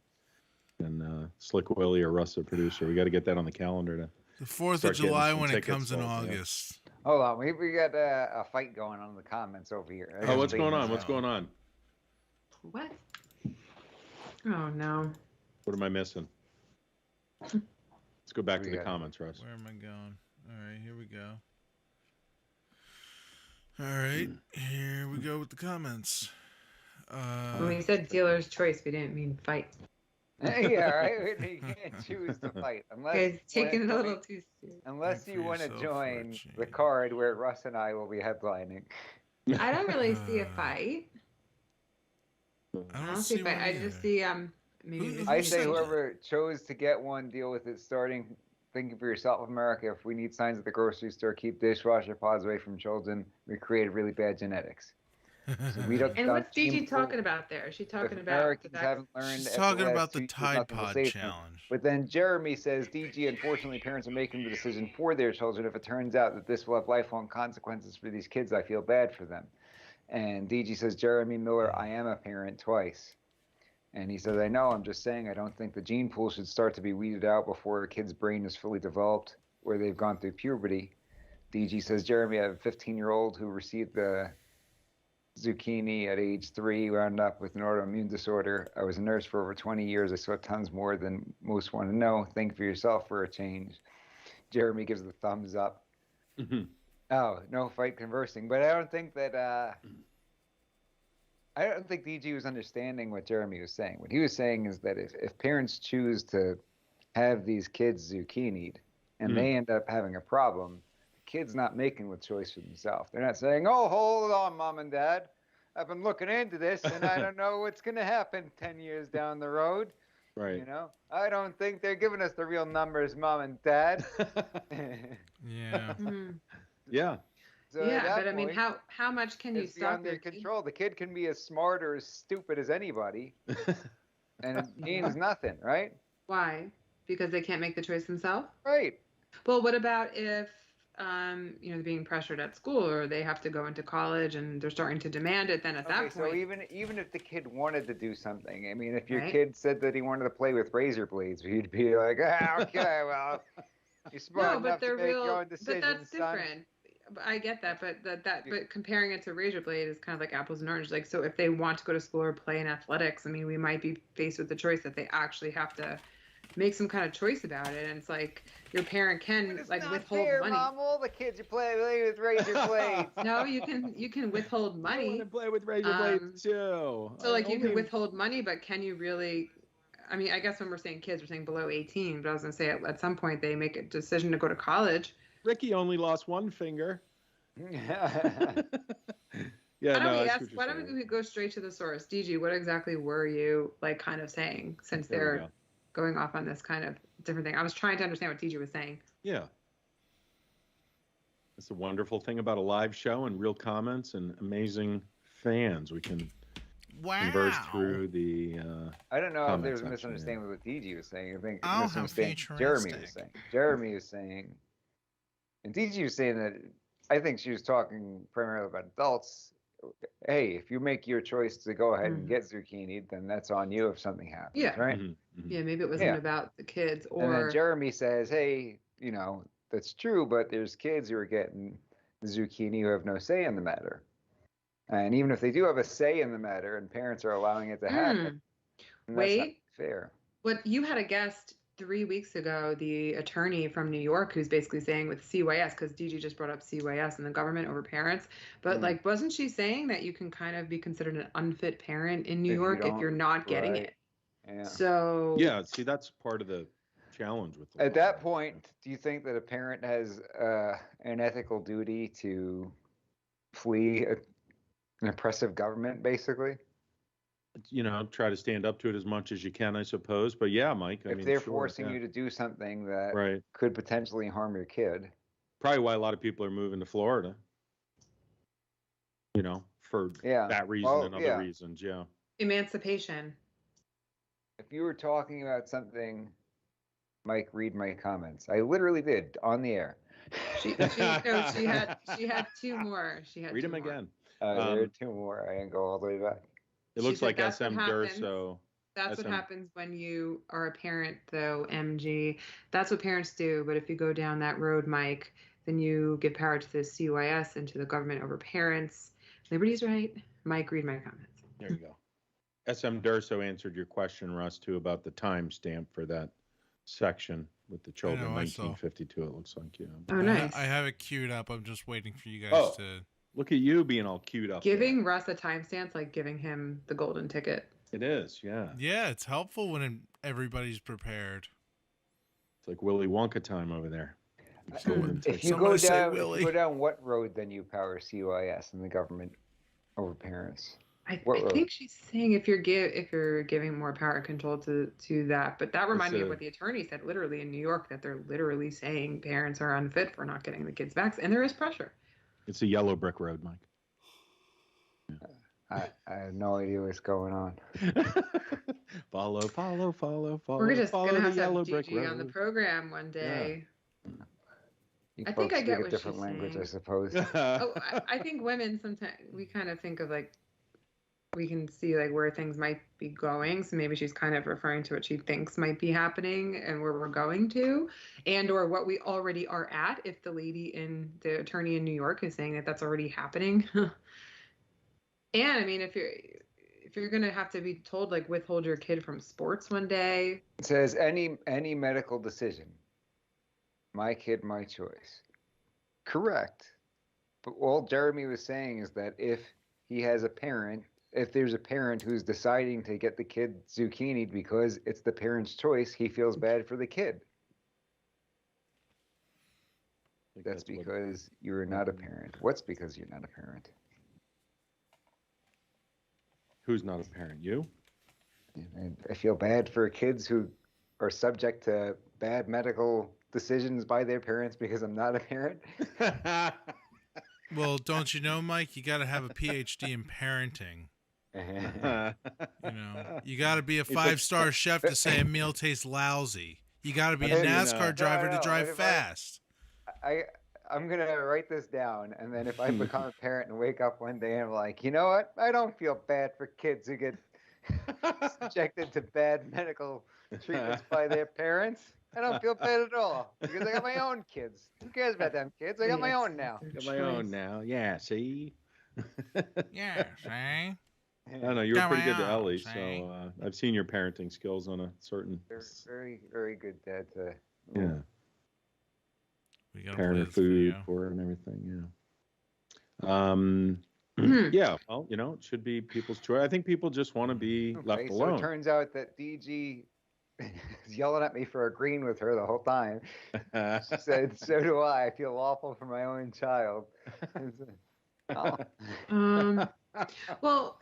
Slick Willie or Russ, the producer? We got to get that on the calendar. The 4th of July when it comes in August. Yeah. Hold on, we got a fight going on in the comments over here. Oh, what's going on? What's going on? What? Oh no. What am I missing? Let's go back to the comments, Russ. Where am I going? All right, here we go. All right, here we go with the comments. When we said dealer's choice, we didn't mean fight. Yeah, right. You can't choose to fight unless taking it a little too serious. Unless you want to join the card where Russ and I will be headlining. I don't really see a fight. I don't see a fight. I just see maybe. I say whoever chose to get one, deal with it starting. Thinking for yourself, America. If we need signs at the grocery store, keep dishwasher pods away from children. We created really bad genetics. So we don't. And what's Gigi talking about there? Is she talking about Americans haven't learned? She's after talking last about the 2 years, Tide nothing will Pod save them. challenge. But then Jeremy says, DG, unfortunately, parents are making the decision for their children. If it turns out that this will have lifelong consequences for these kids, I feel bad for them. And DG says, Jeremy Miller, I am a parent twice. And he says, I know, I'm just saying I don't think the gene pool should start to be weeded out before a kid's brain is fully developed or they've gone through puberty. DG says, Jeremy, I have a 15-year-old who received the zucchini at age 3, wound up with an autoimmune disorder. I was a nurse for over 20 years. I saw tons more than most want to know. Think for yourself for a change. Jeremy gives the thumbs up. Oh, no fight conversing. But I don't think that... I don't think DG was understanding what Jeremy was saying. What he was saying is that if parents choose to have these kids zucchinied and they end up having a problem, the kid's not making the choice for themselves. They're not saying, oh, hold on, Mom and Dad. I've been looking into this, and I don't know what's going to happen 10 years down the road. Right. You know, I don't think they're giving us the real numbers, Mom and Dad. Yeah. Yeah. So Yeah, but I mean, how much can you it's stop beyond their control? The kid can be as smart or as stupid as anybody, and it means nothing, right? Why? Because they can't make the choice themselves? Right. Well, what about if, you know, they're being pressured at school or they have to go into college and they're starting to demand it, then at that point... So even if the kid wanted to do something, I mean, if your Right. kid said that he wanted to play with razor blades, you'd be like, okay, well, you're smart No, but enough they're to make real... your own decisions, But that's son. different. I get that, but but comparing it to razor blade is kind of like apples and oranges. Like, so if they want to go to school or play in athletics, I mean, we might be faced with the choice that they actually have to make some kind of choice about it. And it's like your parent can like withhold money. Mom, all the kids you play with razor blades. No, you can withhold money. I want to play with razor blades too. So like you can withhold money, but can you really? I mean, I guess when we're saying kids, we're saying below 18. But I was gonna say at some point they make a decision to go to college. Ricky only lost one finger. Why don't we go straight to the source? DG, what exactly were you like kind of saying, since they're going off on this kind of different thing? I was trying to understand what DG was saying. Yeah. It's the wonderful thing about a live show and real comments and amazing fans. We can converse through the I don't know if there's a section, misunderstanding with what DG was saying. I think Oh, misunderstanding how Jeremy was saying. Jeremy was saying, and DG was saying that I think she was talking primarily about adults. Hey, if you make your choice to go ahead and get zucchini, then that's on you if something happens, Yeah. right? Yeah, maybe it wasn't about the kids or. And then Jeremy says, hey, you know, that's true, but there's kids who are getting the zucchini who have no say in the matter. And even if they do have a say in the matter and parents are allowing it to happen, then that's not fair. What you had a guest 3 weeks ago, the attorney from New York, who's basically saying with CYS, because DG just brought up CYS and the government over parents, but like, wasn't she saying that you can kind of be considered an unfit parent in New York if you're not getting it? Yeah. So yeah, see, that's part of the challenge with the At that point, do you think that a parent has an ethical duty to flee an oppressive government, basically? You know, try to stand up to it as much as you can, I suppose. But yeah, Mike, I if mean, they're sure, forcing you to do something that Right. could potentially harm your kid. Probably why a lot of people are moving to Florida. You know, for that reason and other reasons. Yeah. Emancipation. If you were talking about something, Mike, read my comments. I literally did on the air. She had two more. She had Read two them more. again. There are two more. I didn't go all the way back. It She looks said like that's SM what happens. Durso. That's what happens when you are a parent, though, MG. That's what parents do. But if you go down that road, Mike, then you give power to the CYS and to the government over parents. Liberty's right. Mike, read my comments. There you go. SM Durso answered your question, Russ, too, about the timestamp for that section with the children. I saw. 1952, it looks like. Yeah. Oh, nice. I have it queued up. I'm just waiting for you guys to. Look at you being all queued up. Giving Russ a timestamp's like giving him the golden ticket. It is, yeah. Yeah, it's helpful when everybody's prepared. It's like Willy Wonka time over there. If you go down what road, then you power CYS and the government over parents? I think she's saying if you're giving more power control to that, but that reminded me of what the attorney said literally in New York, that they're literally saying parents are unfit for not getting the kids vaccinated, and there is pressure. It's a yellow brick road, Mike. Yeah. I have no idea what's going on. Follow. We're just follow gonna the have to have yellow brick Gigi on the road. program one day. You I think folks I get speak a what different she's language, saying. I suppose. I think women sometimes we kind of think of like we can see like where things might be going. So maybe she's kind of referring to what she thinks might be happening and where we're going to, and or what we already are at. If the attorney in New York is saying that that's already happening, and I mean if you're gonna have to be told like withhold your kid from sports one day. It says any medical decision. My kid, my choice. Correct. But all Jeremy was saying is that if there's a parent who's deciding to get the kid zucchini'd because it's the parent's choice, he feels bad for the kid. That's because you're not a parent. What's because you're not a parent? Who's not a parent? You? I feel bad for kids who are subject to bad medical decisions by their parents because I'm not a parent. Well, don't you know, Mike? You got to have a PhD in parenting. You got to be a 5-star chef to say a meal tastes lousy. You got to be a NASCAR driver to drive fast. I'm going to write this down, and then if I become a parent and wake up one day and I'm like, you know what? I don't feel bad for kids who get subjected to bad medical treatments by their parents. I don't feel bad at all because I got my own kids. Who cares about them kids? I got my own now. Got my own now. Yeah, see? Yeah, see? I know, you were pretty good to Ellie, so I've seen your parenting skills on a certain... They're very, very good, Dad. Yeah. We gotta parent play her this food video. for her and everything, yeah. Well, it should be people's choice. I think people just want to be left alone. So it turns out that DG is yelling at me for agreeing with her the whole time. She said, so do I. I feel awful for my own child. Well,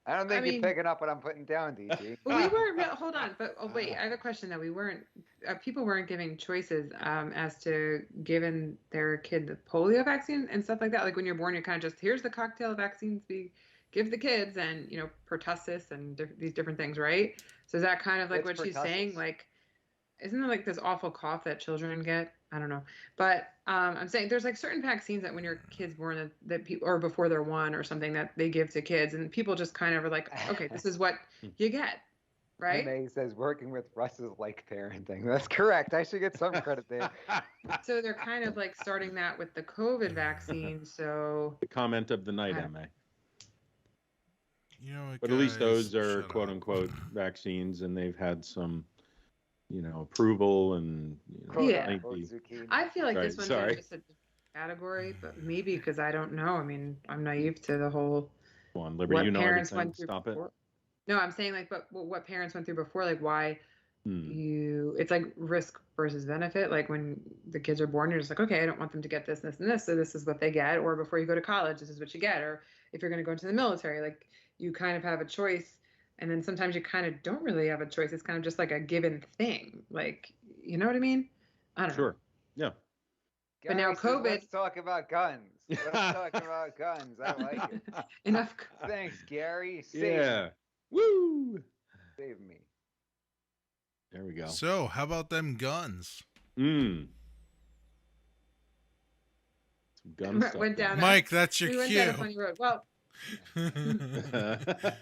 I don't think you're picking up what I'm putting down, DG. But we weren't. Hold on, but wait. I have a question. That we weren't. People weren't giving choices as to giving their kid the polio vaccine and stuff like that. Like when you're born, you're kind of just here's the cocktail of vaccines we give the kids, and pertussis and these different things, right? So is that kind of like what she's saying? Like, isn't there like this awful cough that children get? I don't know, but I'm saying there's like certain vaccines that when your kid's born that people or before they're 1 or something that they give to kids, and people just kind of are like, okay, this is what you get, right? May says working with Russ is like parenting. That's correct. I should get some credit there. So they're kind of like starting that with the COVID vaccine. So the comment of the night, MA. But at least those are quote unquote vaccines, and they've had some. Approval and I feel like this one's in just a category, but maybe because I don't know. I mean, I'm naive to the whole. Come on, Liberty, you know everything. Stop before. it. No, I'm saying like, but what parents went through before, like why it's like risk versus benefit. Like when the kids are born, you're just like, okay, I don't want them to get this, this, and this, so this is what they get. Or before you go to college, this is what you get. Or if you're going to go into the military, like you kind of have a choice. And then sometimes you kind of don't really have a choice. It's kind of just like a given thing. Like, you know what I mean? I don't know. Sure. Yeah. But now COVID. Let's talk about guns. Let's talk about guns. I like it. Enough. Thanks, Gary. Yeah. Woo. Save me. There we go. So, how about them guns? Some gun stuff. Went down Mike, that's your cue. We went down a funny road. Well.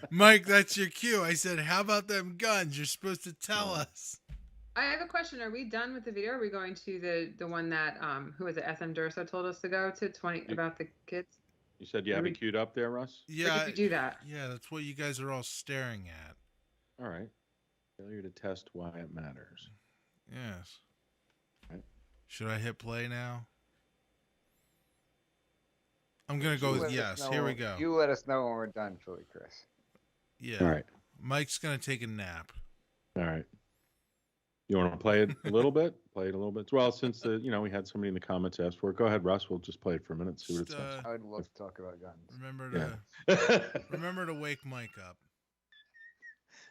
Mike, that's your cue. I said, how about them guns? You're supposed to tell us. I have a question. Are we done with the video? Are we going to the one that who was it? SM Durso told us to go to about the kids? You said you have it queued up there, Russ? Yeah. Or did we do that? Yeah, that's what you guys are all staring at. All right. Failure to test why it matters. Yes. Right. Should I hit play now? I'm going to go with yes. Here we go. You let us know when we're done, Philly Chris. Yeah. All right. Mike's going to take a nap. All right. You want to play it a little bit? Play it a little bit. Well, since we had somebody in the comments ask for it. Go ahead, Russ. We'll just play it for a minute. See what it says. I would love to talk about guns. Remember to wake Mike up.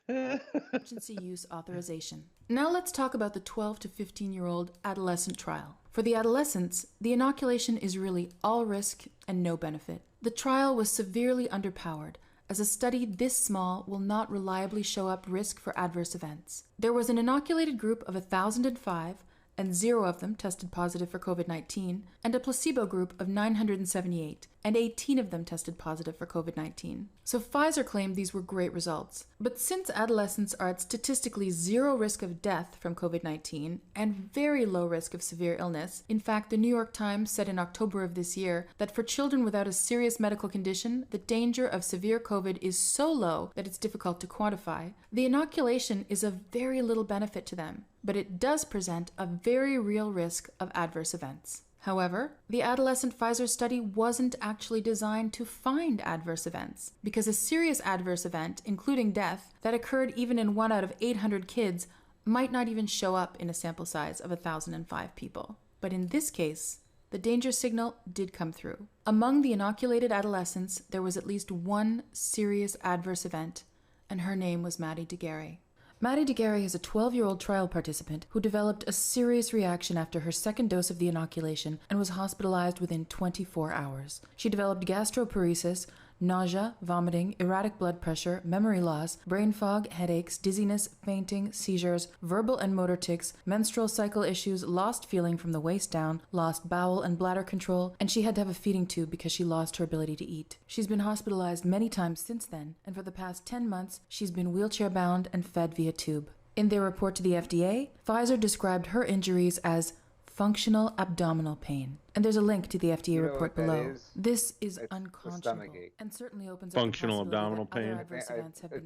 Emergency use authorization. Now let's talk about the 12 to 15-year-old adolescent trial. For the adolescents, the inoculation is really all risk and no benefit. The trial was severely underpowered, as a study this small will not reliably show up risk for adverse events. There was an inoculated group of 1,005, and 0 of them tested positive for COVID-19, and a placebo group of 978, and 18 of them tested positive for COVID-19. So Pfizer claimed these were great results. But since adolescents are at statistically 0 risk of death from COVID-19 and very low risk of severe illness, in fact, the New York Times said in October of this year that for children without a serious medical condition, the danger of severe COVID is so low that it's difficult to quantify. The inoculation is of very little benefit to them, but it does present a very real risk of adverse events. However, the adolescent Pfizer study wasn't actually designed to find adverse events, because a serious adverse event, including death, that occurred even in 1 out of 800 kids might not even show up in a sample size of 1,005 people. But in this case, the danger signal did come through. Among the inoculated adolescents, there was at least 1 serious adverse event, and her name was Maddie DeGarry. Maddie DeGarry is a 12-year-old trial participant who developed a serious reaction after her second dose of the inoculation and was hospitalized within 24 hours. She developed gastroparesis, nausea, vomiting, erratic blood pressure, memory loss, brain fog, headaches, dizziness, fainting, seizures, verbal and motor tics, menstrual cycle issues, lost feeling from the waist down, lost bowel and bladder control, and she had to have a feeding tube because she lost her ability to eat. She's been hospitalized many times since then, and for the past 10 months, she's been wheelchair-bound and fed via tube. In their report to the FDA, Pfizer described her injuries as functional abdominal pain. And there's a link to the FDA report below. This is unconscionable and certainly opens up functional abdominal pain. I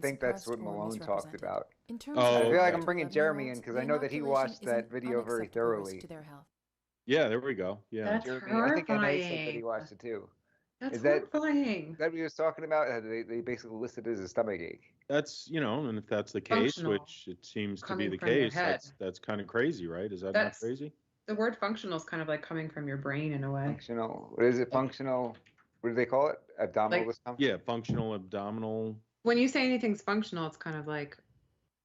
think that's what Malone talked about. In terms I of feel like I'm bringing Jeremy in because I know that he watched that video very thoroughly. Yeah, there we go. Yeah, That's Jeremy, I think I know he said that he watched it too. That's horrifying. That we was talking about? They basically listed it as a stomach ache. That's, and if that's the case, which it seems to be the case, that's kind of crazy, right? Is that not crazy? The word functional is kind of like coming from your brain in a way. Functional. What is it? Functional. What do they call it? Abdominal dysfunction? Yeah, functional abdominal. When you say anything's functional, it's kind of like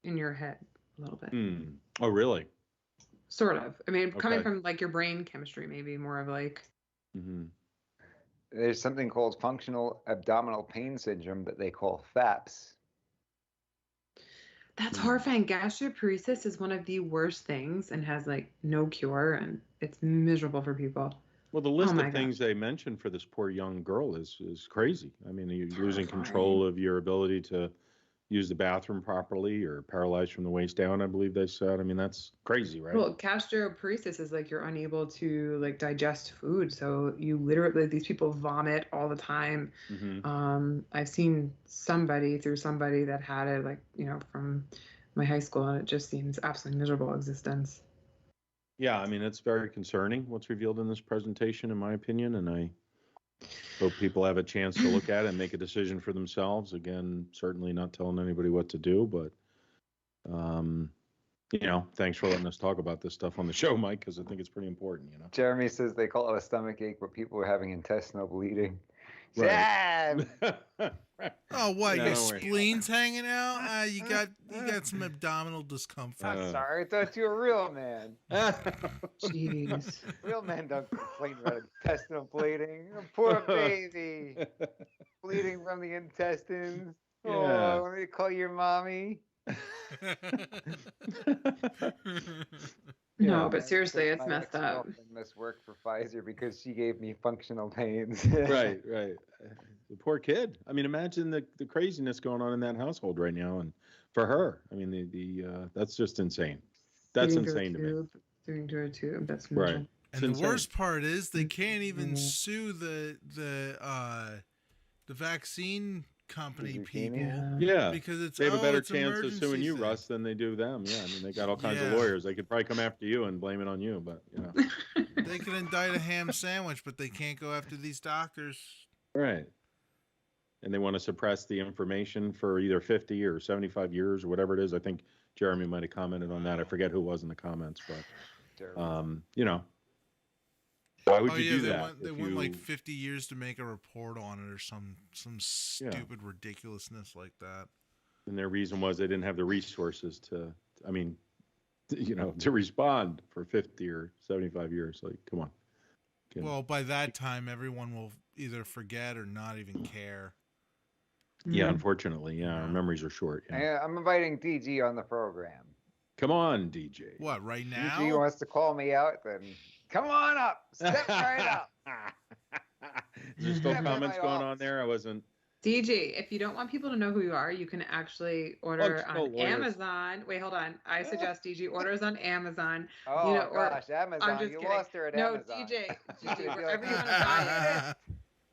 in your head a little bit. Oh, really? Sort of. I mean, coming from like your brain chemistry, maybe more of like. There's something called functional abdominal pain syndrome that they call FAPS. That's horrifying. Gastroparesis is one of the worst things and has like no cure, and it's miserable for people. Well, the list of things they mentioned for this poor young girl is crazy. I mean, you're losing control of your ability to use the bathroom properly, or paralyzed from the waist down, I believe they said. I mean, that's crazy, right? Well, gastroparesis is like you're unable to like digest food. So you literally, these people vomit all the time. I've seen somebody that had it, like, from my high school, and it just seems absolutely miserable existence. Yeah, I mean, it's very concerning what's revealed in this presentation, in my opinion, and I hope people have a chance to look at it and make a decision for themselves. Again, certainly not telling anybody what to do, but, thanks for letting us talk about this stuff on the show, Mike, because I think it's pretty important, Jeremy says they call it a stomach ache, but people are having intestinal bleeding. Right. Sad. Oh, what? Your spleen's hanging out? You got some abdominal discomfort. I'm sorry. I thought you were a real man. Jeez. Real men don't complain about intestinal bleeding. Poor baby. Bleeding from the intestines. Yeah. Oh, want me to call your mommy? No, but seriously, it's messed up. Must work for Pfizer because she gave me functional pains. Right. The poor kid. I mean, imagine the craziness going on in that household right now, and for her, I mean, the that's just insane. That's insane to me. Doing to a tube. That's right. And the worst part is they can't even sue the vaccine company people. Yeah, because they have a better chance of suing you, Russ, than they do them. Yeah, I mean, they got all kinds of lawyers. They could probably come after you and blame it on you, but they can indict a ham sandwich, but they can't go after these doctors. Right. And they want to suppress the information for either 50 or 75 years or whatever it is. I think Jeremy might have commented on that. I forget who it was in the comments, but why would you do that? They want like 50 years to make a report on it, or some stupid ridiculousness like that. And their reason was they didn't have the resources to respond for 50 or 75 years. Like, come on. Well, by that time, everyone will either forget or not even care. Yeah, unfortunately, our memories are short. Yeah. I'm inviting DG on the program. Come on, DJ. What, right now? DG wants to call me out, then come on up. Step right up. Is there still comments going on there? I wasn't. DG, if you don't want people to know who you are, you can actually order on Amazon. Wait, hold on. I suggest DG orders on Amazon. Oh, gosh, Amazon. I'm just You kidding. lost her at Amazon. No, DJ, wherever you want to buy it.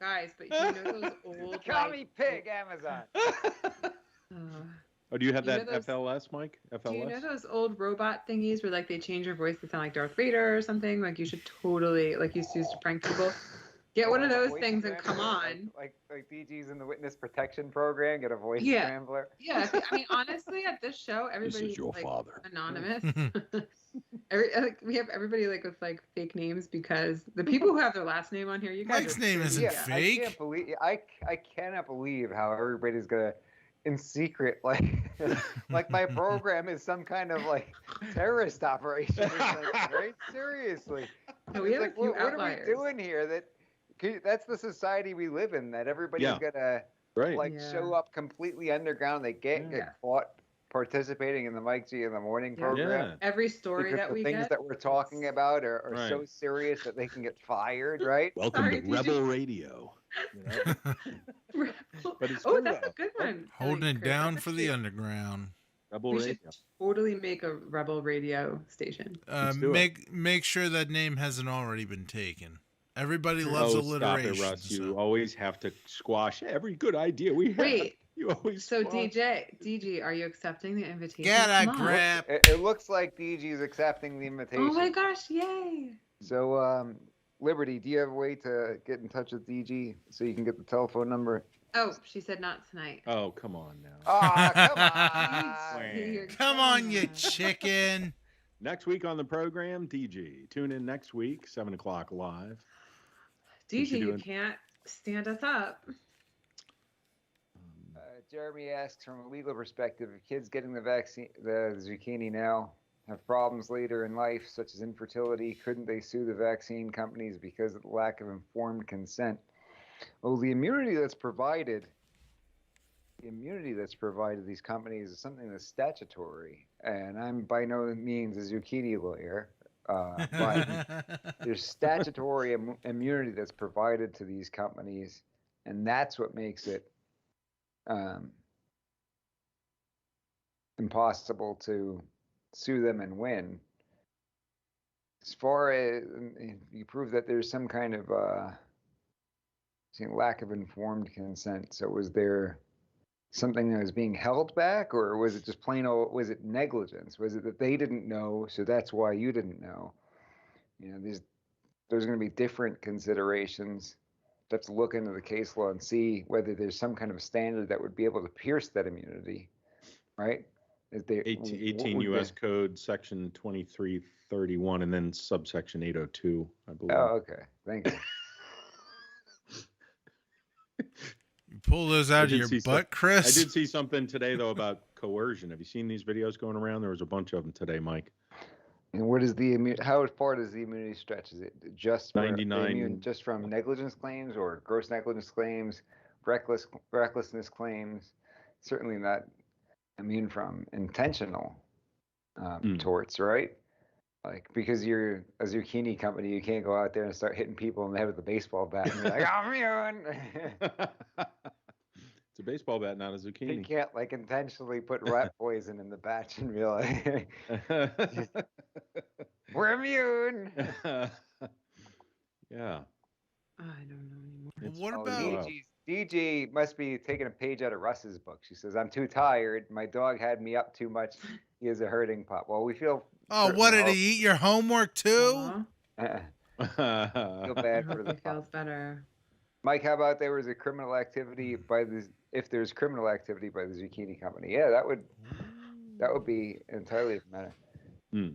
Guys, but you know those old Call me pig, Amazon. Oh, do you have that FLS, Mike? FLS? Do you know those old robot thingies where like they change your voice to sound like Darth Vader or something? Like you should totally used to prank people. Get one of those things and come on. Like DG's in the witness protection program. Get a voice scrambler. Yeah, I mean honestly, at this show, everybody's anonymous. We have everybody with fake names because the people who have their last name on here, you guys. Mike's name isn't fake. I cannot believe how everybody's gonna, in secret, like my program is some kind of terrorist operation. Right? Seriously. No, we have a few what are we doing here? That's the society we live in. That everybody's gonna show up completely underground. They get caught participating in the Mike G in the Morning program. Yeah. Every story because that we things get that we're talking about are so serious that they can get fired. Right? Welcome to Rebel Radio. But it's that's a good one. Holding it down for the underground. Rebel Radio. Should totally make a Rebel Radio station. Make sure that name hasn't already been taken. Everybody loves alliteration. Stop it, Russ. You always have to squash every good idea we have. Wait. You always so DG, are you accepting the invitation? Get a grip. It looks like DG's accepting the invitation. Oh my gosh! Yay! So, Liberty, do you have a way to get in touch with DG so you can get the telephone number? Oh, she said not tonight. Oh, come on now. Oh, come on. Come on, you chicken. Next week on the program, DG. Tune in next week, 7 o'clock live. DG, you can't stand us up. Jeremy asks, from a legal perspective, if kids getting the vaccine, the zucchini now, have problems later in life, such as infertility, couldn't they sue the vaccine companies because of the lack of informed consent? Well, the immunity that's provided these companies is something that's statutory, and I'm by no means a zucchini lawyer, but there's statutory immunity that's provided to these companies, and that's what makes it impossible to sue them and win. As far as you prove that there's some kind of lack of informed consent, so was there something that was being held back, or was it just plain old, was it negligence? Was it that they didn't know, so that's why you didn't know? There's going to be different considerations. Have to look into the case law and see whether there's some kind of standard that would be able to pierce that immunity, right? 18 U.S. Code, Section 2331, and then subsection 802, I believe. Oh, okay. Thank you. You pull those out of your butt, Chris? I did see something today, though, about coercion. Have you seen these videos going around? There was a bunch of them today, Mike. And what is how far does the immunity stretch? Is it just 99? Just from negligence claims or gross negligence claims, recklessness claims? Certainly not immune from intentional torts, right? Because you're a zucchini company, you can't go out there and start hitting people in the head with a baseball bat and be like, I'm immune. It's a baseball bat, not a zucchini. You can't intentionally put rat poison in the batch and be like, we're immune. Yeah. I don't know anymore. What about DG must be taking a page out of Russ's book. She says, I'm too tired. My dog had me up too much. He is a herding pup. Well, we feel. Oh, what did he eat your homework too? Feel bad for the pup. Feels better. Mike, how about there was a criminal activity if there's criminal activity by the zucchini company? Yeah, that would be entirely different matter.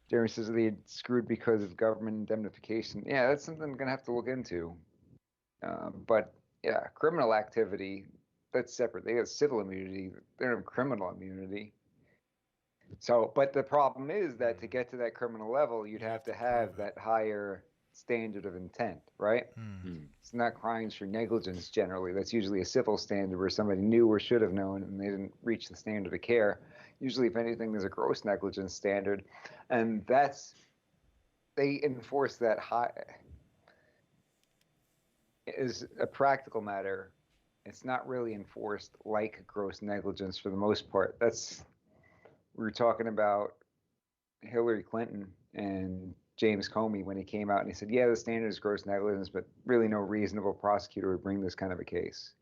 Jeremy says they screwed because of government indemnification. Yeah, that's something I'm gonna have to look into. But yeah, criminal activity, that's separate. They have civil immunity. They don't have criminal immunity. So, but the problem is that to get to that criminal level, you'd have to have that higher standard of intent, right? It's not crimes for negligence generally. That's usually a civil standard where somebody knew or should have known and they didn't reach the standard of care. Usually, if anything, there's a gross negligence standard, and they enforce that high. As a practical matter, it's not really enforced like gross negligence for the most part. We were talking about Hillary Clinton and James Comey when he came out and he said, yeah, the standard is gross negligence, but really no reasonable prosecutor would bring this kind of a case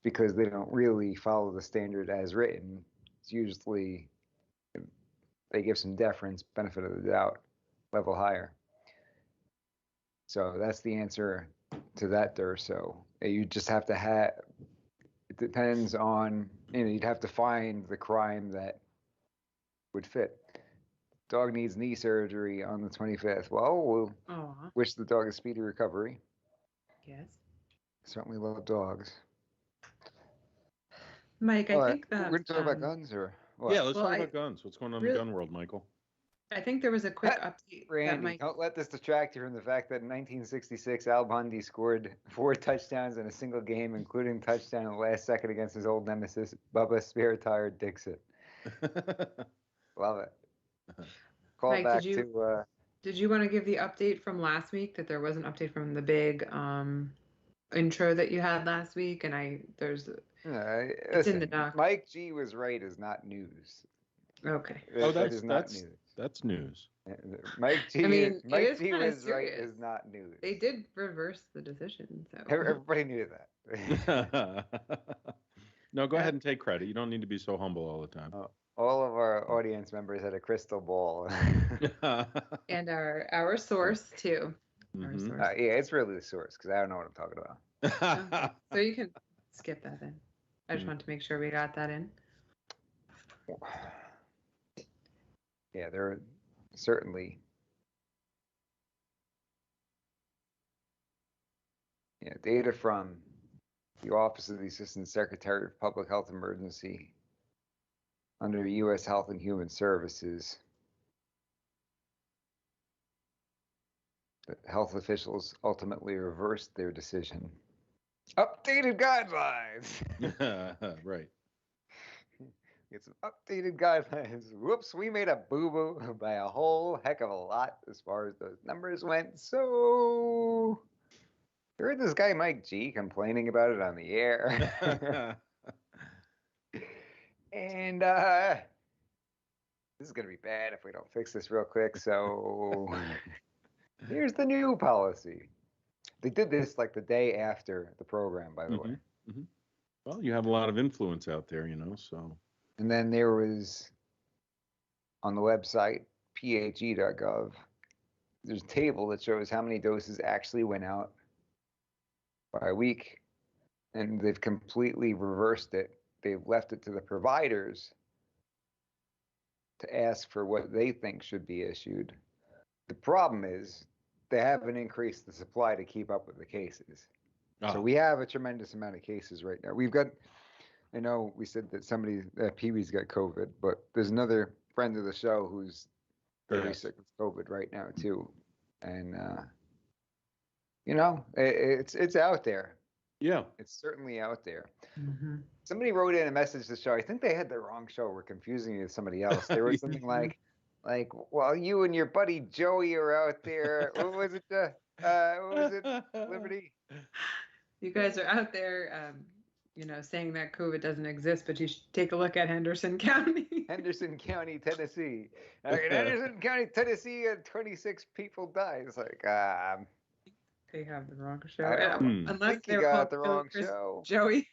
because they don't really follow the standard as written. It's usually, they give some deference, benefit of the doubt, level higher. So that's the answer to that, Durso. You just have to it depends on, you'd have to find the crime that would fit. Dog needs knee surgery on the 25th. Well, we'll wish the dog a speedy recovery. Yes. Certainly love dogs. Mike, I think that... We're going to talk about guns, or what? Yeah, let's talk about guns. What's going on in the gun world, Michael? I think there was a quick update. Randy, don't let this distract you from the fact that in 1966, Al Bundy scored 4 touchdowns in a single game, including touchdown in the last second against his old nemesis, Bubba Spare-Tire Dixon. Love it. Call Mike, back did you want to give the update from last week? That there was an update from the big intro that you had last week, and it's in the doc. Mike G was right is not news. Okay. That is not news. That's news. Mike G. Mike G was serious. Right is not news. They did reverse the decision, so everybody knew that. No, go ahead and take credit. You don't need to be so humble all the time. All of our audience members had a crystal ball. And our source too. Our source. Yeah, it's really the source because I don't know what I'm talking about. Okay. So you can skip that then. I just wanted to make sure we got that in. Yeah, there are certainly. Yeah, data from the Office of the Assistant Secretary of Public Health Emergency under U.S. Health and Human Services. The health officials ultimately reversed their decision. Updated guidelines. Right. Get some updated guidelines. Whoops, we made a boo-boo by a whole heck of a lot as far as those numbers went. So, you heard this guy Mike G complaining about it on the air. And this is going to be bad if we don't fix this real quick. So, here's the new policy. They did this like the day after the program, by the way. Mm-hmm. Well, you have a lot of influence out there, so. And then there was, on the website, phe.gov, there's a table that shows how many doses actually went out by week. And they've completely reversed it. They've left it to the providers to ask for what they think should be issued. The problem is they haven't increased the supply to keep up with the cases. So we have a tremendous amount of cases right now. We've got, I know we said that Pee-wee's got COVID, but there's another friend of the show who's very sick with COVID right now too. And, it's out there. Yeah. It's certainly out there. Mm-hmm. Somebody wrote in a message to the show. I think they had the wrong show. We're confusing you with somebody else. They wrote something like, well, you and your buddy Joey are out there. What was it? Liberty? You guys are out there, saying that COVID doesn't exist, but you should take a look at Henderson County. Henderson County, Tennessee. In Henderson County, Tennessee, 26 people died. It's like, they have the wrong show. Unless you got the wrong show. Joey.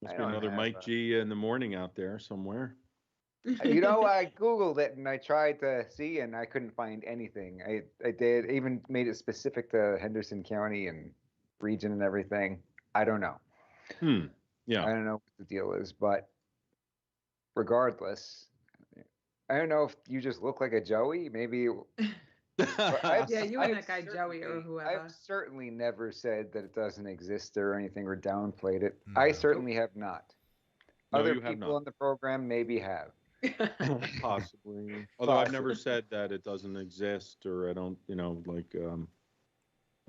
Must be another Mike G in the morning out there somewhere. I Googled it and I tried to see and I couldn't find anything. I did, even made it specific to Henderson County and region and everything. I don't know. Yeah. I don't know what the deal is, but regardless, I don't know if you just look like a Joey. Maybe. You and that guy Joey or whoever. I've certainly never said that it doesn't exist or anything or downplayed it. No. I certainly have not. No, Other people on the program maybe have. Possibly. Although I've never said that it doesn't exist or I don't,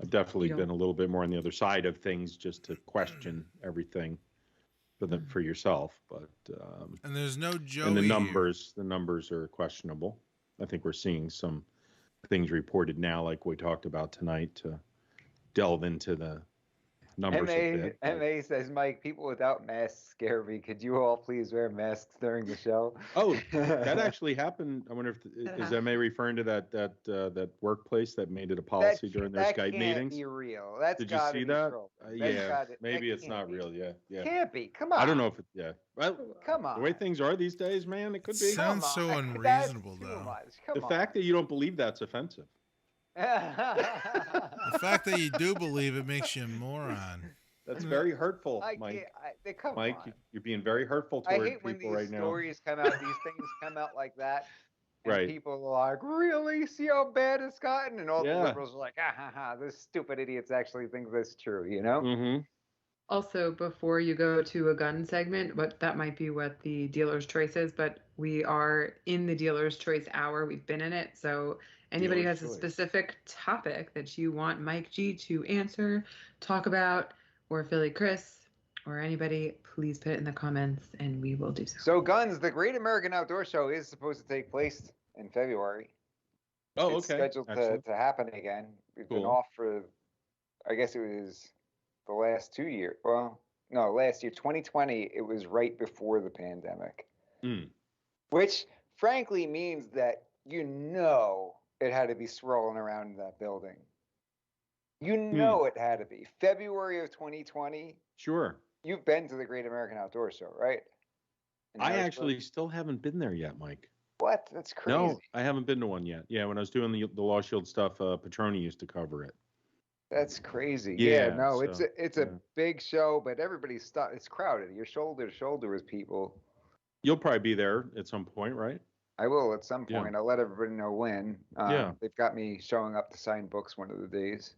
I've I've definitely been a little bit more on the other side of things, just to question everything for yourself. But and there's no Joey. And the numbers are questionable. I think we're seeing some things reported now, like we talked about tonight, to delve into the numbers a bit. MA says, Mike, people without masks scare me. Could you all please wear masks during the show? Oh, that actually happened. I wonder if is MA referring to that workplace that made it a policy during their Skype meetings? That can't be real. That's Did you see that? Yeah, maybe it's not real. Yeah. Can't be. Come on. I don't know if it. Yeah. Well, come on. The way things are these days, man, it could be. Sounds so unreasonable, though. The fact that you don't believe that's offensive. The fact that you do believe it makes you a moron. That's very hurtful, Mike. Mike, you're being very hurtful toward people right now. I hate when these stories come out, these things come out like that. And right. people are like, really? See how bad it's gotten? And all the liberals are like, those stupid idiots actually think that's true, you know? Mm-hmm. Also, before you go to a gun segment, that might be what the dealer's choice is, but we are in the dealer's choice hour. We've been in it. So anybody has a specific topic that you want Mike G to answer, talk about, or Philly Chris, or anybody, please put it in the comments and we will do so. So Guns, the Great American Outdoor Show is supposed to take place in February. Oh, it's scheduled to happen again. We've been off for, I guess it was the last 2 years. Well, no, last year, 2020, it was right before the pandemic. Which, frankly, means that it had to be swirling around in that building. It had to be. February of 2020. Sure. You've been to the Great American Outdoor Show, right? I actually still haven't been there yet, Mike. What? That's crazy. No, I haven't been to one yet. Yeah, when I was doing the Law Shield stuff, Petroni used to cover it. That's crazy. Yeah, it's a big show, but everybody's it's crowded. You're shoulder to shoulder with people. You'll probably be there at some point, right? I will at some point. I'll let everybody know when. They've got me showing up to sign books one of the days.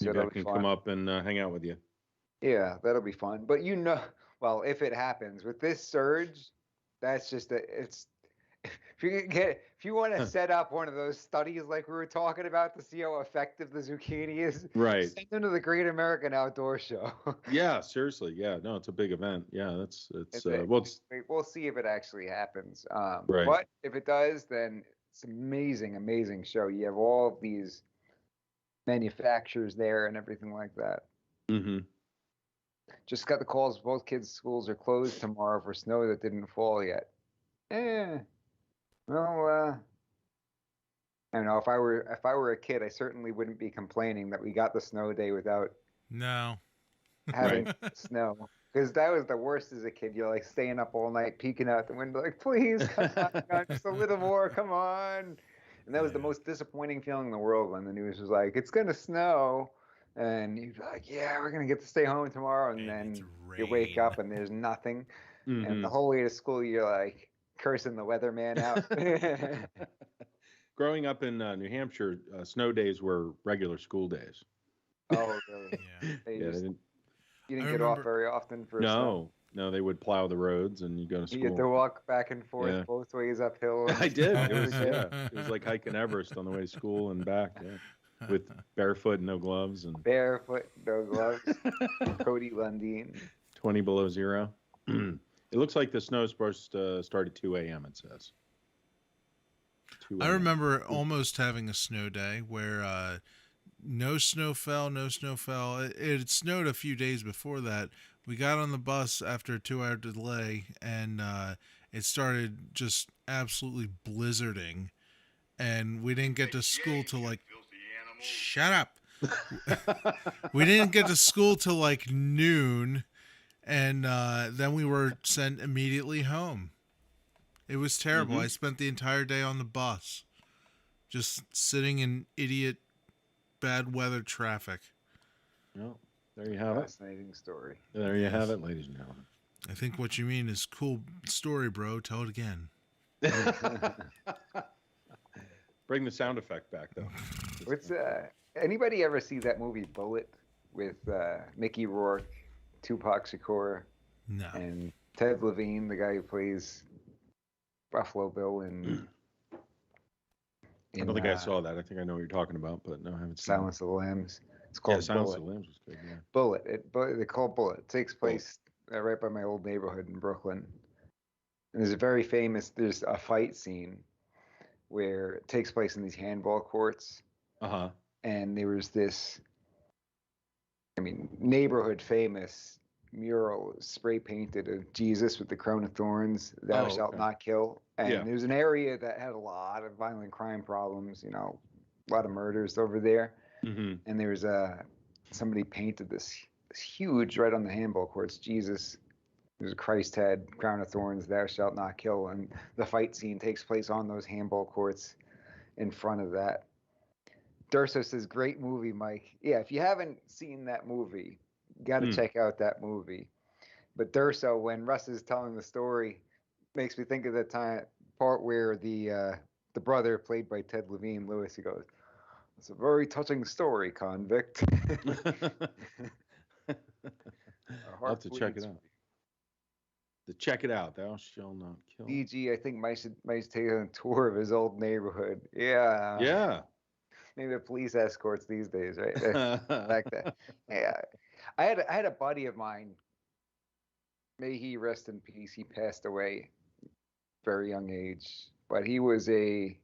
So I can come up and hang out with you. Yeah, that'll be fun. But if it happens with this surge, that's just if you want to set up one of those studies like we were talking about to see how effective the zucchini is, right? Send them to the Great American Outdoor Show. Yeah, seriously. Yeah, no, it's a big event. Yeah, we'll see if it actually happens. Right. But if it does, then it's an amazing show. You have all of these manufacturers there and everything like that. Mm-hmm. Just got the calls. Both kids' schools are closed tomorrow for snow that didn't fall yet. Well, I don't know. If I were a kid, I certainly wouldn't be complaining that we got the snow day without having snow. Because that was the worst as a kid. You're like staying up all night, peeking out the window, like, please, come on, just a little more, come on. And that was the most disappointing feeling in the world when the news was like, it's going to snow. And you'd be like, yeah, we're going to get to stay home tomorrow. And then you wake up and there's nothing. Mm-hmm. And the whole way to school, you're like cursing the weatherman out. Growing up in New Hampshire, snow days were regular school days. Oh, really? You didn't get off very often for snow? No, they would plow the roads and you go to school. You had to walk back and forth both ways uphill. I did. It was like hiking Everest on the way to school and back. Yeah. With barefoot, no gloves, and barefoot, no gloves. Cody Lundeen. 20 below zero. It looks like the snow is supposed to start at 2 a.m. It says. I remember almost having a snow day where no snow fell. It had snowed a few days before that. We got on the bus after a 2-hour delay, and it started just absolutely blizzarding, and we didn't get to school till like. Shut up. We didn't get to school till like noon, and then we were sent immediately home. It was terrible. I spent the entire day on the bus, just sitting in idiot bad weather traffic. Well, there you have it. Fascinating story. There you have it, ladies and gentlemen. I think what you mean is cool story, bro. Tell it again. Bring the sound effect back, though. What's anybody ever see that movie Bullet with Mickey Rourke, Tupac Shakur, and Ted Levine, the guy who plays Buffalo Bill in I don't think I saw that. I think I know what you're talking about, but no, I haven't seen Silence of the Lambs. It's called Silence Bullet. of the Lambs was good. Yeah. Bullet. They call it Bullet. It takes place right by my old neighborhood in Brooklyn. And there's a fight scene where it takes place in these handball courts. Uh-huh. And there was this, neighborhood famous mural spray painted of Jesus with the crown of thorns, thou shalt not kill. And there's an area that had a lot of violent crime problems, a lot of murders over there. Mm-hmm. And there's somebody painted this huge, right on the handball courts, Jesus. There's a Christ head, crown of thorns, thou shalt not kill. And the fight scene takes place on those handball courts in front of that. Durso says, great movie, Mike. Yeah, if you haven't seen that movie, you got to check out that movie. But Durso, when Russ is telling the story, makes me think of the part where the brother, played by Ted Levine, Lewis, he goes, it's a very touching story, convict. I'll have to check it out. Check it out. Thou shalt not kill. DG, I think might take a tour of his old neighborhood. Yeah. Yeah. Maybe the police escorts these days, right? Back then. Yeah. I had a buddy of mine. May he rest in peace. He passed away very young age, but he was a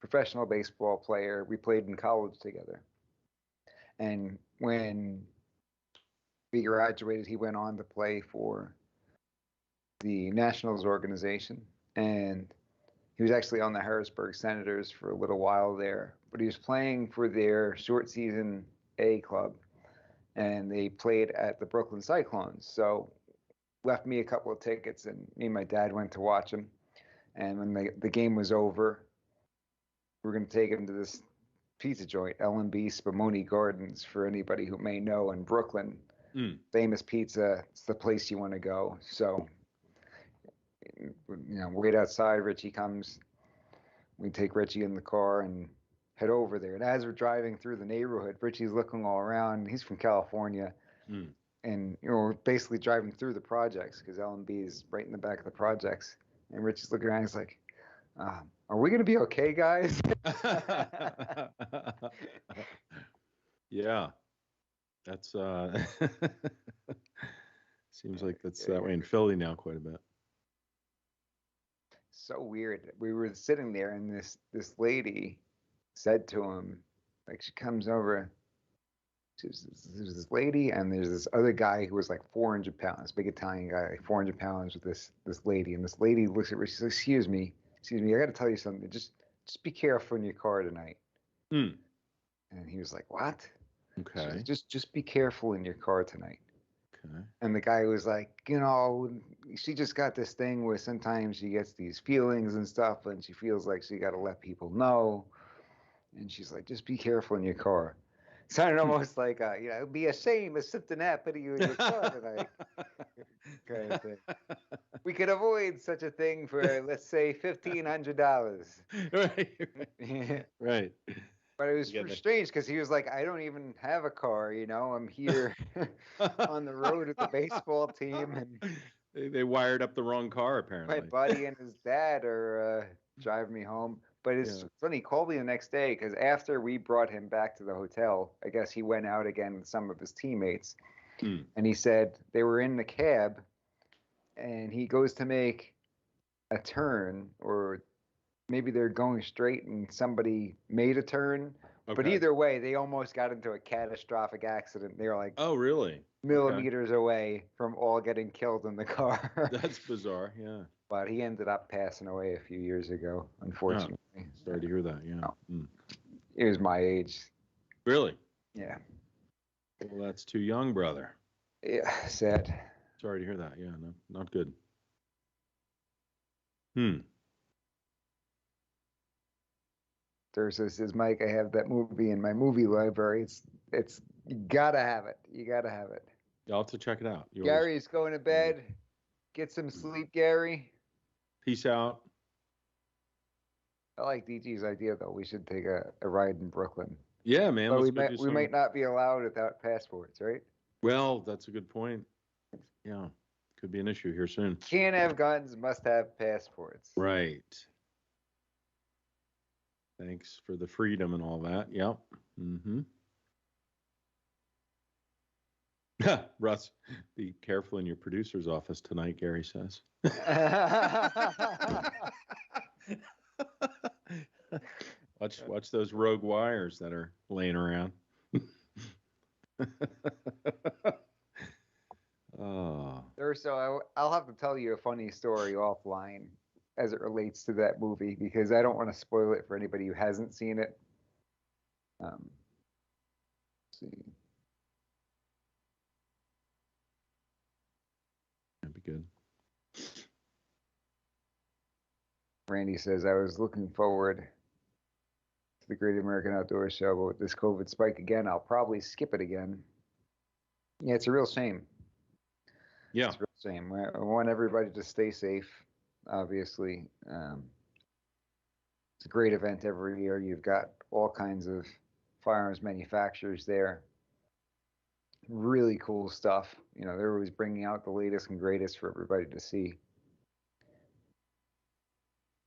professional baseball player. We played in college together. And when we graduated, he went on to play for the Nationals organization, and he was actually on the Harrisburg Senators for a little while there, but he was playing for their short season A club, and they played at the Brooklyn Cyclones. So left me a couple of tickets, and me and my dad went to watch him. And when the game was over, we were going to take him to this pizza joint, L&B Spumoni Gardens, for anybody who may know, in Brooklyn. Famous pizza. It's the place you want to go. So wait outside. Richie comes. We take Richie in the car and head over there. And as we're driving through the neighborhood, Richie's looking all around. He's from California. And we're basically driving through the projects because L&B is right in the back of the projects. And Richie's looking around. He's like, are we going to be okay, guys? Yeah. That's seems like that's that way in Philly now quite a bit. So weird. We were sitting there, and this lady said to him, like, she comes over. There's this lady, and there's this other guy who was like 400 pounds, big Italian guy, like 400 pounds, with this lady. And this lady looks at her. She says, excuse me, I got to tell you something. Just be careful in your car tonight. And he was like, what? Okay. Says, just be careful in your car tonight. Okay. And the guy was like, she just got this thing where sometimes she gets these feelings and stuff, and she feels like she got to let people know. And she's like, just be careful in your car. Sounded almost like, it'd be a shame if something happened to you in your car tonight. Kind of thing. We could avoid such a thing for, let's say, $1,500. Right. But it was strange because he was like, I don't even have a car, I'm here on the road with the baseball team. And they wired up the wrong car, apparently. My buddy and his dad are driving me home. But it's funny, he called me the next day because after we brought him back to the hotel, I guess he went out again with some of his teammates. And he said they were in the cab, and he goes to make a turn, or maybe they're going straight and somebody made a turn. Okay. But either way, they almost got into a catastrophic accident. They were like, oh, really? Millimeters away from all getting killed in the car. That's bizarre, yeah. But he ended up passing away a few years ago, unfortunately. Oh, sorry to hear that, yeah. No. He was my age. Really? Yeah. Well, that's too young, brother. Yeah, sad. Sorry to hear that, yeah, no, not good. Durso says, Mike, I have that movie in my movie library. It's you gotta have it. You gotta have it. You'll have to check it out. Gary's going to bed. Get some sleep, Gary. Peace out. I like DG's idea, though. We should take a ride in Brooklyn. Yeah, man. But we might not be allowed without passports, right? Well, that's a good point. Yeah, could be an issue here soon. Can't have guns, must have passports. Right. Thanks for the freedom and all that. Yep. Russ, be careful in your producer's office tonight, Gary says. Watch those rogue wires that are laying around. Oh. So I'll have to tell you a funny story offline as it relates to that movie because I don't want to spoil it for anybody who hasn't seen it. Let's see. That'd be good. Randy says, I was looking forward to the Great American Outdoor Show, but with this COVID spike again, I'll probably skip it again. Yeah, it's a real shame. Yeah. It's a real shame. I want everybody to stay safe, obviously. It's a great event every year. You've got all kinds of firearms manufacturers there. Really cool stuff. They're always bringing out the latest and greatest for everybody to see.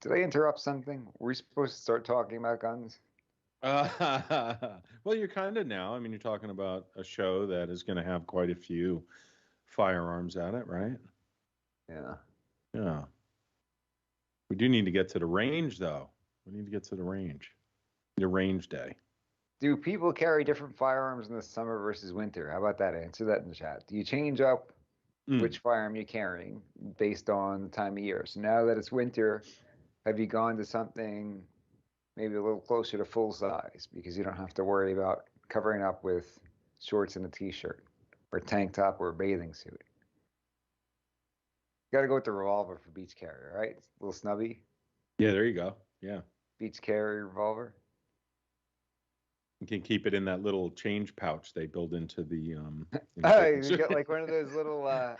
Did I interrupt something? Were we supposed to start talking about guns? Well, you're kind of now. I mean, you're talking about a show that is going to have quite a few firearms at it, right? Yeah. Yeah. We do need to get to the range, though. We need to get to the range. The range day. Do people carry different firearms in the summer versus winter? How about that? Answer that in the chat. Do you change up which firearm you're carrying based on the time of year? So now that it's winter, have you gone to something maybe a little closer to full size because you don't have to worry about covering up with shorts and a t-shirt or tank top or a bathing suit? You got to go with the revolver for beach carrier, right? It's a little snubby. Yeah, there you go. Yeah. Beach carrier revolver. You can keep it in that little change pouch they build into the. You get like one of those little. I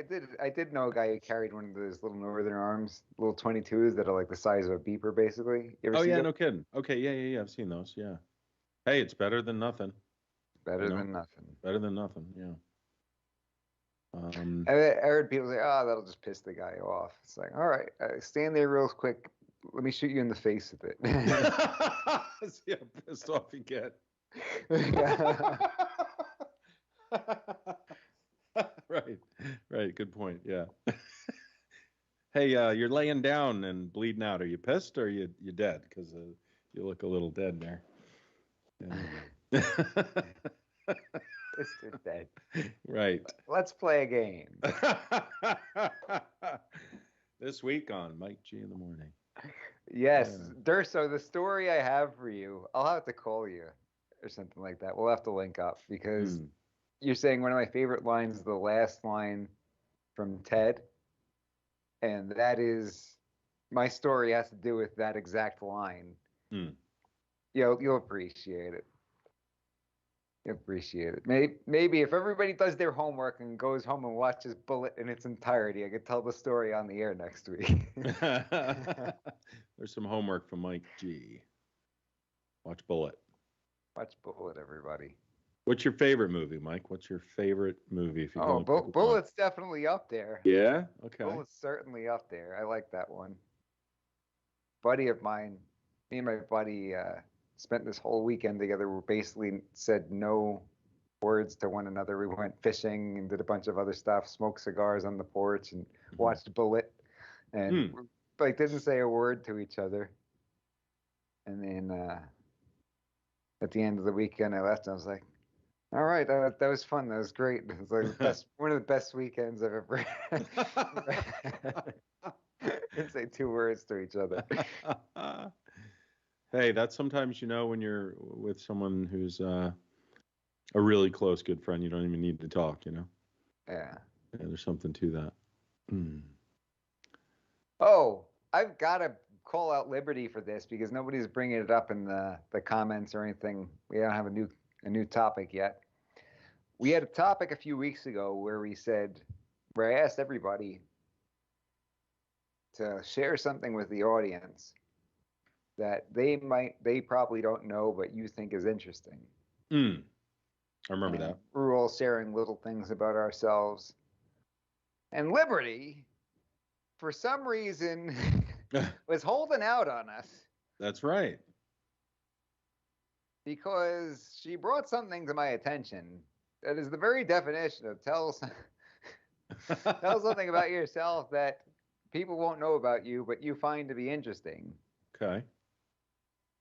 did know a guy who carried one of those little Northern Arms, little 22s that are like the size of a beeper, basically. You ever Oh see yeah, them? no kidding. Okay, yeah. I've seen those. Yeah. Hey, it's better than nothing. Better than nothing. Better than nothing. Yeah. I heard people say, "Oh, that'll just piss the guy off." It's like, all right, stand there real quick. Let me shoot you in the face with it. See how pissed off you get. Right. Good point. Yeah. Hey, you're laying down and bleeding out. Are you pissed or you dead? Because you look a little dead there. Yeah. Mr. Dead. Right. Let's play a game. This week on Mike G in the Morning. Yes, Durso, the story I have for you, I'll have to call you or something like that. We'll have to link up because you're saying one of my favorite lines is the last line from Ted. And that is, my story has to do with that exact line. You'll appreciate it. You'll appreciate it. Maybe if everybody does their homework and goes home and watches Bullet in its entirety, I could tell the story on the air next week. There's some homework from Mike G. Watch Bullet. Watch Bullet, everybody. What's your favorite movie, Mike? What's your favorite movie? If you Bullet's definitely up there. Yeah? Okay. Bullet's certainly up there. I like that one. Buddy of mine, me and my buddy spent this whole weekend together. We basically said no words to one another. We went fishing and did a bunch of other stuff, smoked cigars on the porch and watched Bullet. And didn't say a word to each other. And then at the end of the weekend, I left. And I was like, "All right, that was fun. That was great. It was like one of the best weekends I've ever." Didn't say two words to each other. Hey, that's sometimes when you're with someone who's a really close good friend, you don't even need to talk. Yeah. There's something to that. Oh, I've got to call out Liberty for this because nobody's bringing it up in the comments or anything. We don't have a new topic yet. We had a topic a few weeks ago where I asked everybody to share something with the audience that they probably don't know, but you think is interesting. I remember that. We're all sharing little things about ourselves. And Liberty, for some reason, was holding out on us. That's right. because she brought something to my attention that is the very definition of tell something about yourself that people won't know about you, but you find to be interesting. Okay.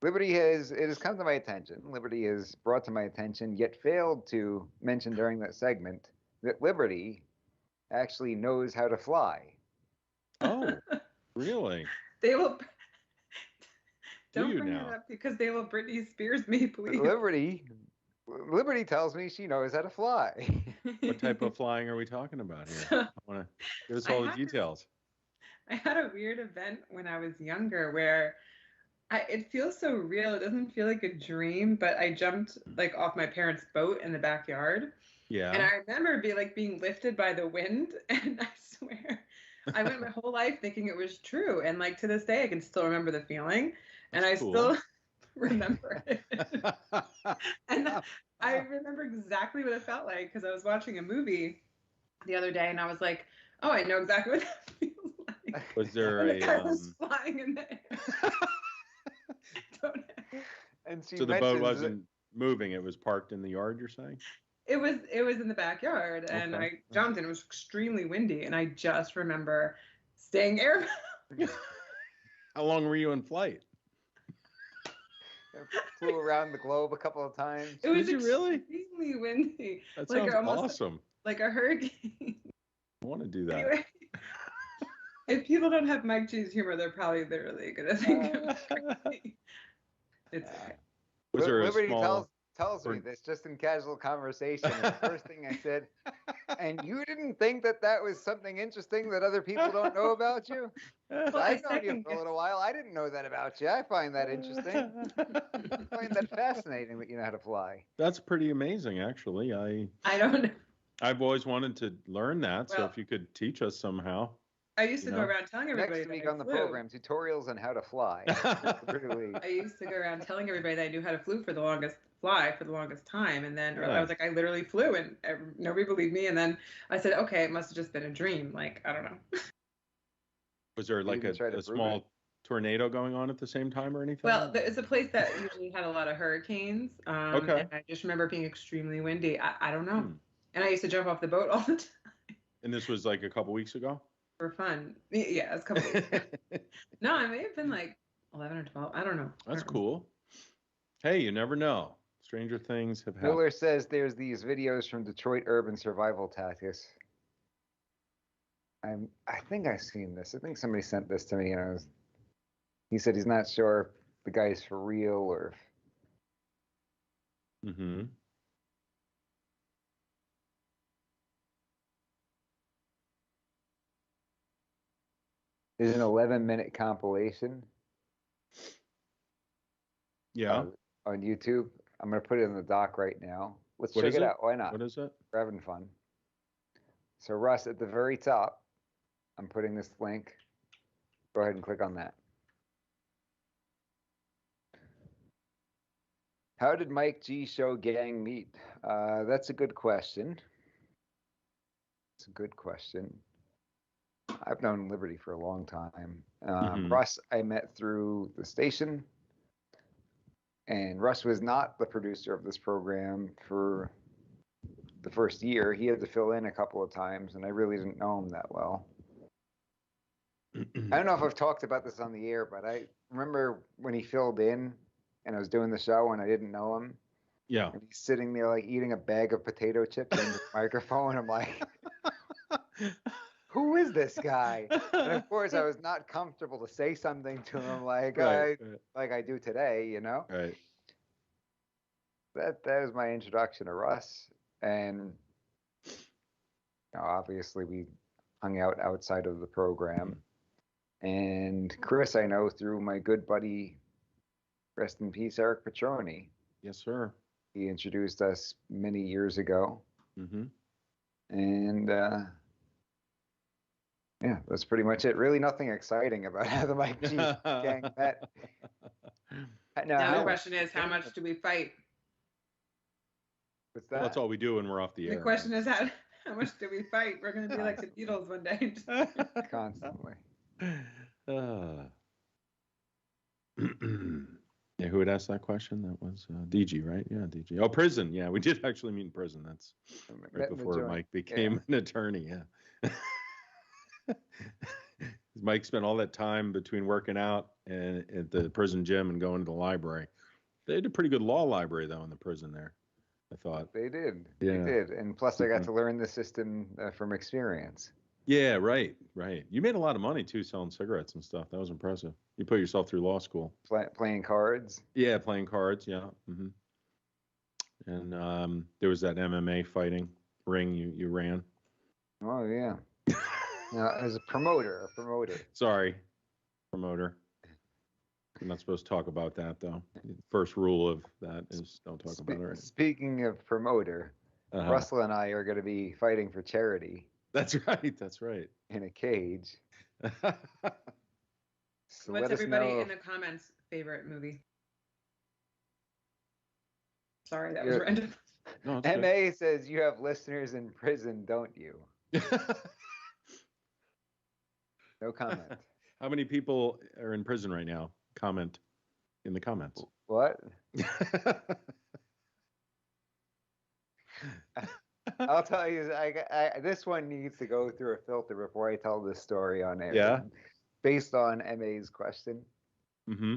It has come to my attention. Liberty has brought to my attention, yet failed to mention during that segment, that Liberty actually knows how to fly. Oh, really? They will. Do Don't you bring now? it up because they will Britney Spears me, please. Liberty tells me she knows how to fly. What type of flying are we talking about here? I want to give us all the details. I had a weird event when I was younger where it feels so real. It doesn't feel like a dream, but I jumped like off my parents' boat in the backyard. Yeah. And I remember being lifted by the wind, and I swear I went my whole life thinking it was true. And like to this day, I can still remember the feeling, and I still remember it. And I remember exactly what it felt like because I was watching a movie the other day, and I was like, "Oh, I know exactly what that feels like." Was there I was flying in the air. And so the boat wasn't moving; it was parked in the yard. You're saying? It was in the backyard, and I jumped, and it was extremely windy, and I just remember staying airbound. How long were you in flight? Flew around the globe a couple of times. It was really extremely windy. That like sounds awesome. Like a hurricane. I want to do that. Anyway, if people don't have Mike G's humor, they're probably literally gonna think I'm crazy. It's okay. Was there Liberty tells me this just in casual conversation. And the first thing I said, and you didn't think that was something interesting that other people don't know about you? I've known you for a little while. I didn't know that about you. I find that interesting. I find that fascinating that you know how to fly. That's pretty amazing, actually. I don't know. I've always wanted to learn that, so if you could teach us somehow. I used to go around telling everybody next week on the program, tutorials on how to fly. I used to go around telling everybody that I knew how to fly for the longest time, and then I was like, I literally flew, and nobody believed me. And then I said, okay, it must have just been a dream. Like, I don't know. Was there like a small tornado going on at the same time or anything? Well, it's a place that usually had a lot of hurricanes. And I just remember being extremely windy. I don't know. And I used to jump off the boat all the time. And this was like a couple weeks ago? For fun. Yeah, it's a couple weeks ago. No, it may have been like 11 or 12. I don't know. That's cool. Hey, you never know. Stranger things have happened. Miller says there's these videos from Detroit Urban Survival Tactics. I think I've seen this. I think somebody sent this to me, and he said he's not sure if the guy's for real or if... Mm-hmm. There's an 11-minute compilation. Yeah. On YouTube. I'm going to put it in the doc right now. Let's check it out. Why not? What is it? We're having fun. So, Russ, at the very top, I'm putting this link. Go ahead and click on that. How did Mike G show gang meet? That's a good question. It's a good question. I've known Liberty for a long time. Russ, I met through the station. And Russ was not the producer of this program for the first year. He had to fill in a couple of times, and I really didn't know him that well. I don't know if I've talked about this on the air, but I remember when he filled in and I was doing the show and I didn't know him. Yeah. And he's sitting there like eating a bag of potato chips in the microphone. I'm like, who is this guy? And of course, I was not comfortable to say something to him like I do today, you know? Right. That was my introduction to Russ. And obviously we hung out outside of the program. And Chris, I know through my good buddy, rest in peace, Eric Petroni. Yes, sir. He introduced us many years ago. Mm-hmm. And yeah, that's pretty much it. Really nothing exciting about how the Mike G gang met. Now the question is, how much do we fight? What's that? That's all we do when we're off the air. The question is, how much do we fight? We're going to be like the Beatles one day. Constantly. Yeah, who had asked that question? That was DG, right? Yeah, DG. Oh, prison. Yeah, we did actually meet in prison. That's right before Mike became an attorney. Yeah. Mike spent all that time between working out and at the prison gym and going to the library. They had a pretty good law library though in the prison there, I thought. They did. Yeah. They did. And plus, I got to learn the system from experience. Yeah, right. You made a lot of money too selling cigarettes and stuff. That was impressive. You put yourself through law school. Playing cards. Yeah, playing cards. Yeah. Mm-hmm. And there was that MMA fighting ring you ran. Oh yeah. No, as a promoter. Sorry, promoter. We're not supposed to talk about that though. First rule of that is don't talk about it. Speaking of promoter, Russell and I are going to be fighting for charity. That's right. In a cage. So what's everybody in the comments' favorite movie? Sorry, that was random. No, MA says you have listeners in prison, don't you? No comment. How many people are in prison right now? Comment in the comments. What? I'll tell you, this one needs to go through a filter before I tell this story on air. Yeah. Based on MA's question. Mm-hmm.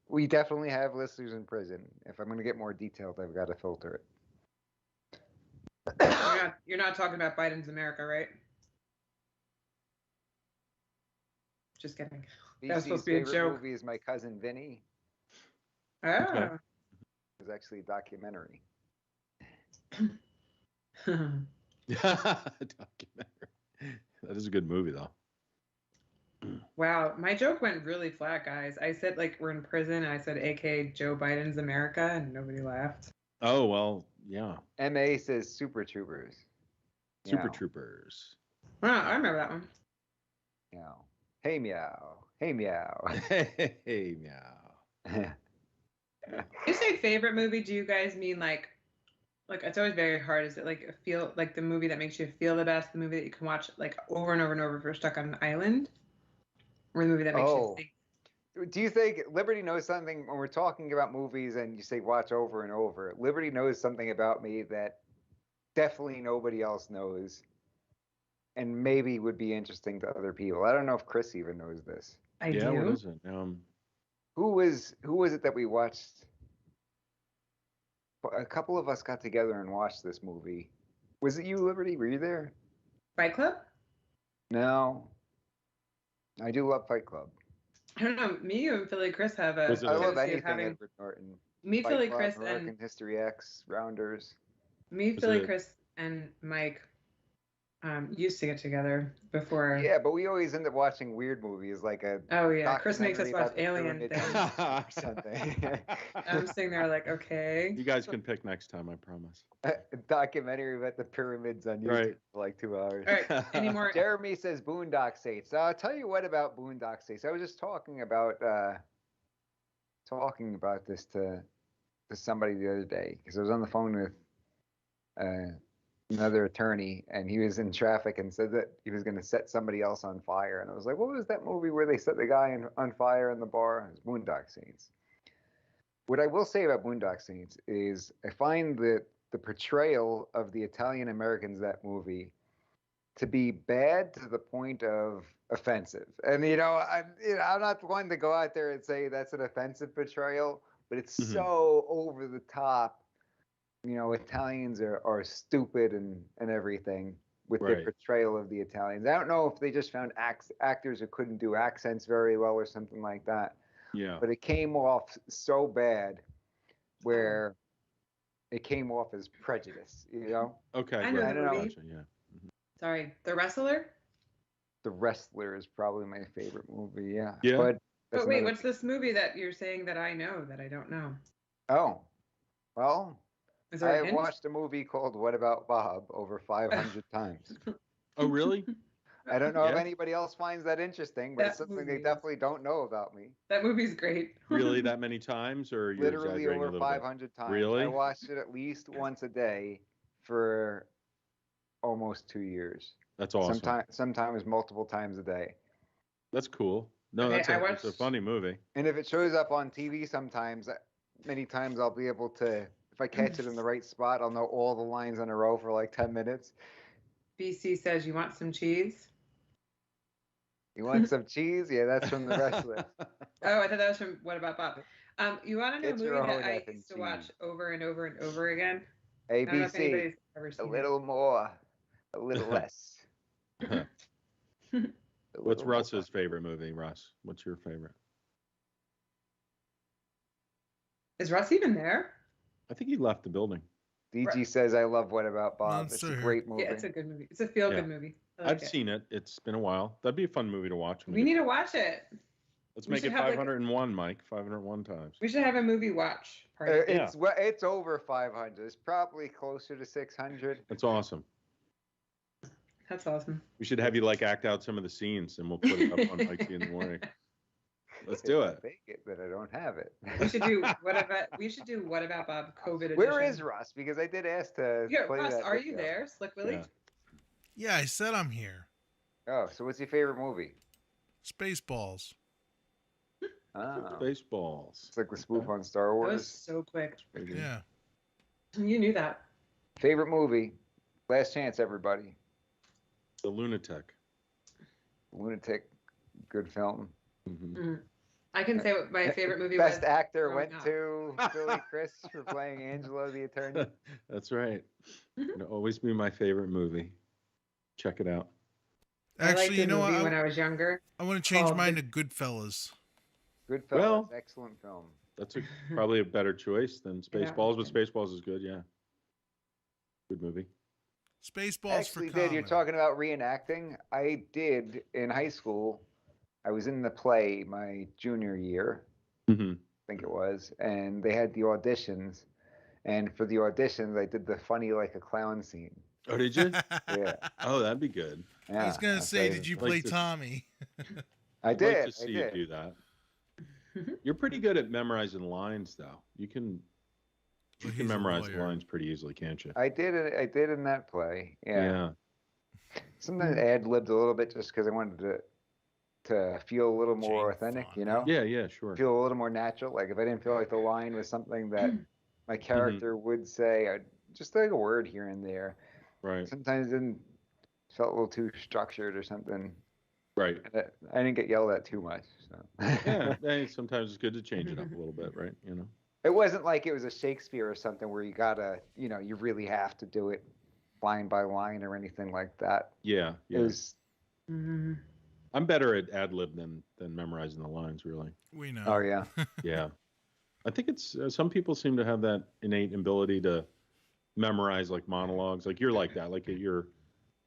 We definitely have listeners in prison. If I'm going to get more detailed, I've got to filter it. You're not talking about Biden's America, right? Just kidding. That was supposed to be a joke. Movie is My Cousin Vinny. Oh. Okay. It was actually a documentary. Documentary. That is a good movie, though. Wow, my joke went really flat, guys. I said like we're in prison, and I said AK Joe Biden's America, and nobody laughed. Oh well, yeah. MA says Super Troopers. Super Troopers. Oh, I remember that one. Meow. Hey meow. Hey meow. Hey meow. You say favorite movie? Do you guys mean like it's always very hard? Is it like feel like the movie that makes you feel the best, the movie that you can watch like over and over and over if you're stuck on an island, or the movie that makes you think? Do you think Liberty knows something when we're talking about movies and you say watch over and over? Liberty knows something about me that definitely nobody else knows, and maybe would be interesting to other people. I don't know if Chris even knows this. I do. What is it? Who was it that we watched? A couple of us got together and watched this movie. Was it you, Liberty? Were you there? Fight Club? No. I do love Fight Club. I don't know. Me, you, and Philly Chris have a. I love anything Edward Norton. Me, Fight Philly Club, Chris, American and History X, Rounders. Me, Philly Chris, and Mike used to get together before. Yeah, but we always end up watching weird movies like a. Oh yeah, Chris makes us watch documentary Alien about things. or something. I'm sitting there like, okay. You guys can pick next time, I promise. A documentary about the pyramids on YouTube for like 2 hours. All right, any more? Jeremy says Boondock Saints. I'll tell you what about Boondock Saints. I was just talking about this to somebody the other day because I was on the phone with another attorney, and he was in traffic and said that he was going to set somebody else on fire. And I was like, what was that movie where they set the guy on fire in the bar? It was Boondock Saints. What I will say about Boondock Saints is I find that the portrayal of the Italian Americans in that movie to be bad to the point of offensive. And, I'm not one to go out there and say that's an offensive portrayal, but it's so over the top. Italians are stupid and everything with their portrayal of the Italians. I don't know if they just found actors who couldn't do accents very well or something like that. Yeah. But it came off so bad where it came off as prejudice, Okay. I know right. the movie. Gotcha, yeah. Sorry, The Wrestler? The Wrestler is probably my favorite movie, yeah. Yeah. But wait, what's this movie that you're saying that I know that I don't know? Oh, well, Is there I a have hint? watched a movie called What About Bob over 500 times. Oh, really? I don't know if anybody else finds that interesting, but it's That something they movie definitely don't know about me. That movie's great. Really, that many times, or you're Literally exaggerating a over little 500 times. Really? I watched it at least once a day for almost 2 years. That's awesome. Sometimes multiple times a day. That's cool. No, Okay, it's a funny movie. And if it shows up on TV sometimes, many times I'll be able to, if I catch it in the right spot, I'll know all the lines in a row for like 10 minutes. BC says, you want some cheese? You want some cheese? Yeah, that's from the wrestler. Oh, I thought that was from What About Bob? You want to know Get a your movie own that I effing used to watch cheese. over and over and over again? I don't know if ABC, anybody's ever a seen little more, a little less. What's Russ's favorite movie, Russ? What's your favorite? Is Russ even there? I think he left the building. DG says, I love What About Bob. No, It's still a here. great movie. Yeah, it's a good movie. It's a feel-good movie. I like I've it. seen it. It's been a while. That'd be a fun movie to watch. We need to watch it. Let's we make should it have, like, 501, Mike. 501 times. We should have a movie watch party. It's over 500. It's probably closer to 600. That's awesome. That's awesome. We should have you like act out some of the scenes, and we'll put it up on Mike in the morning. Let's do it. Make it, but I don't have it. We should do What About Bob COVID edition. Where is Russ? Because I did ask to play Russ, that are video. you there, Slick Willie? Yeah, I said I'm here. Oh, so what's your favorite movie? Spaceballs. Oh. Spaceballs. It's like the spoof on Star That Wars. was so quick. Yeah. You knew that. Favorite movie? Last Chance, everybody. The Lunatic. Lunatic, good film. I can say what my favorite movie Best was. actor growing went up. to Billy Chris for playing Angelo the Attorney. That's right. It'll always be my favorite movie. Check it out. I liked Actually, the you know movie what? when I was younger. I want to change Oh, mine to Goodfellas. Goodfellas, Well, excellent film. That's probably a better choice than Yeah. Spaceballs, but Spaceballs is good, yeah. Good movie. Spaceballs Actually, for did you're comedy. talking about reenacting? I did in high school. I was in the play my junior year, Mm-hmm. I think it was, and they had the auditions. And for the auditions, I did the funny like a clown scene. Oh, did you? Yeah. Oh, that'd be good. Yeah, I was gonna say, did you I'd like play to- Tommy? I I'd did. like to see you I did. do that. You're pretty good at memorizing lines, though. You can He's a memorize lawyer. lines pretty easily, can't you? I did it. I did in that play. Yeah. Sometimes I ad-libbed a little bit just because I wanted to feel a little more authentic, you know? Yeah, yeah, sure. Feel a little more natural. Like if I didn't feel like the line was something that my character would say, I'd just like a word here and there. Right. Sometimes it felt a little too structured or something. Right. I didn't get yelled at too much. So. Yeah, hey, sometimes it's good to change it up a little bit, right? You know. It wasn't like it was a Shakespeare or something where you gotta, you really have to do it line by line or anything like that. Yeah, yeah. It was. I'm better at ad lib than memorizing the lines, really. We know. Oh yeah. Yeah. I think it's some people seem to have that innate ability to memorize like monologues. Like you're like that. Like at your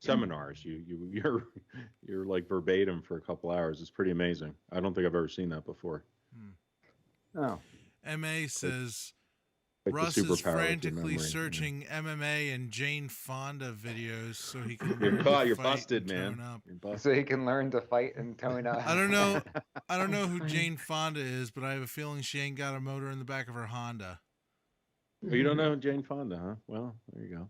seminars, you're like verbatim for a couple hours. It's pretty amazing. I don't think I've ever seen that before. Oh. MA says Like the Russ is superpower of your frantically memory, searching MMA and Jane Fonda videos so he can. You're learn to caught. You're fight busted, and man. tone up. You're busted. So he can learn to fight and tone up. I don't know who Jane Fonda is, but I have a feeling she ain't got a motor in the back of her Honda. Oh, you don't know Jane Fonda, huh? Well, there you go.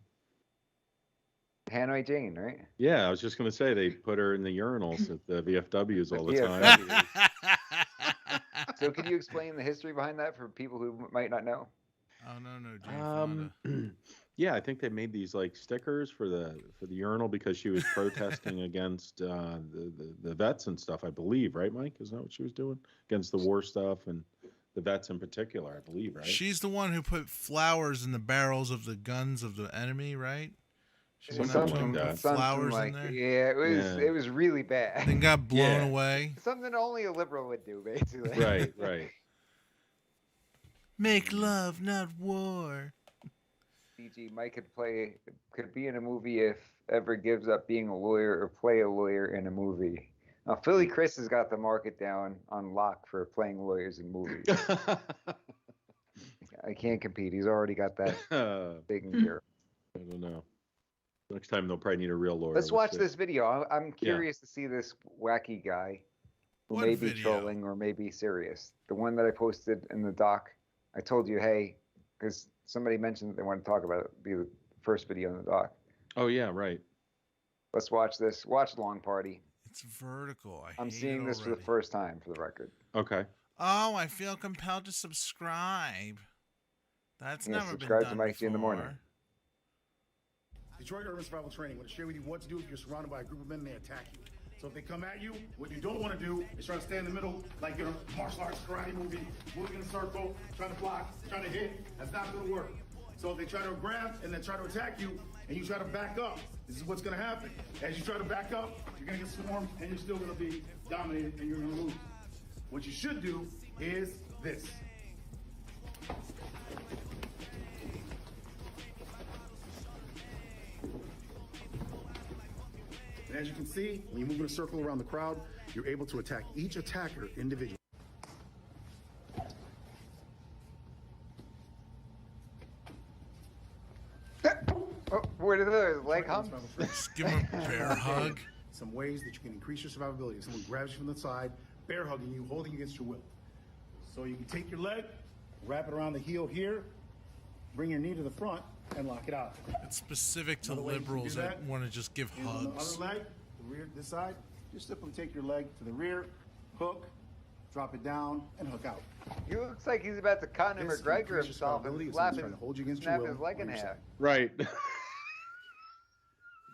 Hanoi Jane, right? Yeah, I was just gonna say they put her in the urinals at the VFWs all the time. VFWs. So could you explain the history behind that for people who might not know? Oh no, Jane Fonda. Yeah, I think they made these like stickers for the urinal because she was protesting against the vets and stuff. I believe, right, Mike? Isn't that what she was doing against the war stuff and the vets in particular? I believe, right? She's the one who put flowers in the barrels of the guns of the enemy, right? She went up Something to him, like put that. flowers like, in there. Yeah, it was really bad. Then got blown away. Something only a liberal would do, basically. Right, right. Make love, not war. CG Mike could be in a movie if ever gives up being a lawyer or play a lawyer in a movie. Now Philly Chris has got the market down on lock for playing lawyers in movies. I can't compete. He's already got that taken care of. I don't know. Next time they'll probably need a real lawyer. Let's We'll watch see. this video. I'm curious to see this wacky guy who What may be video? trolling or may be serious. The one that I posted in the doc. I told you, hey, because somebody mentioned that they want to talk about it. It'll be the first video in the doc. Oh yeah, right. Let's watch this. Watch Long Party. It's vertical. I'm seeing this for the first time, for the record. Okay. Oh, I feel compelled to subscribe. That's never been subscribe done to Mikey in the morning. Detroit Urban Survival Training. I'm going to share with you what to do if you're surrounded by a group of men and they attack you. So if they come at you, what you don't want to do is try to stay in the middle like you're a martial arts karate movie, moving in a circle, trying to block, trying to hit. That's not going to work. So if they try to grab and then try to attack you, and you try to back up, this is what's going to happen. As you try to back up, you're going to get swarmed, and you're still going to be dominated, and you're going to lose. What you should do is this. And as you can see, when you move in a circle around the crowd, you're able to attack each attacker individually. Where did the leg hump? Just give him a bear hug. Some ways that you can increase your survivability. If someone grabs you from the side, bear hugging you, holding you against your will. So you can take your leg, wrap it around the heel here, bring your knee to the front, and lock it out. It's specific to liberals that want to just give hugs. On the other leg, the rear, this side, just simply take your leg to the rear, hook, drop it down, and hook out. He looks like he's about to Conor McGregor himself and snap his leg in half. Right.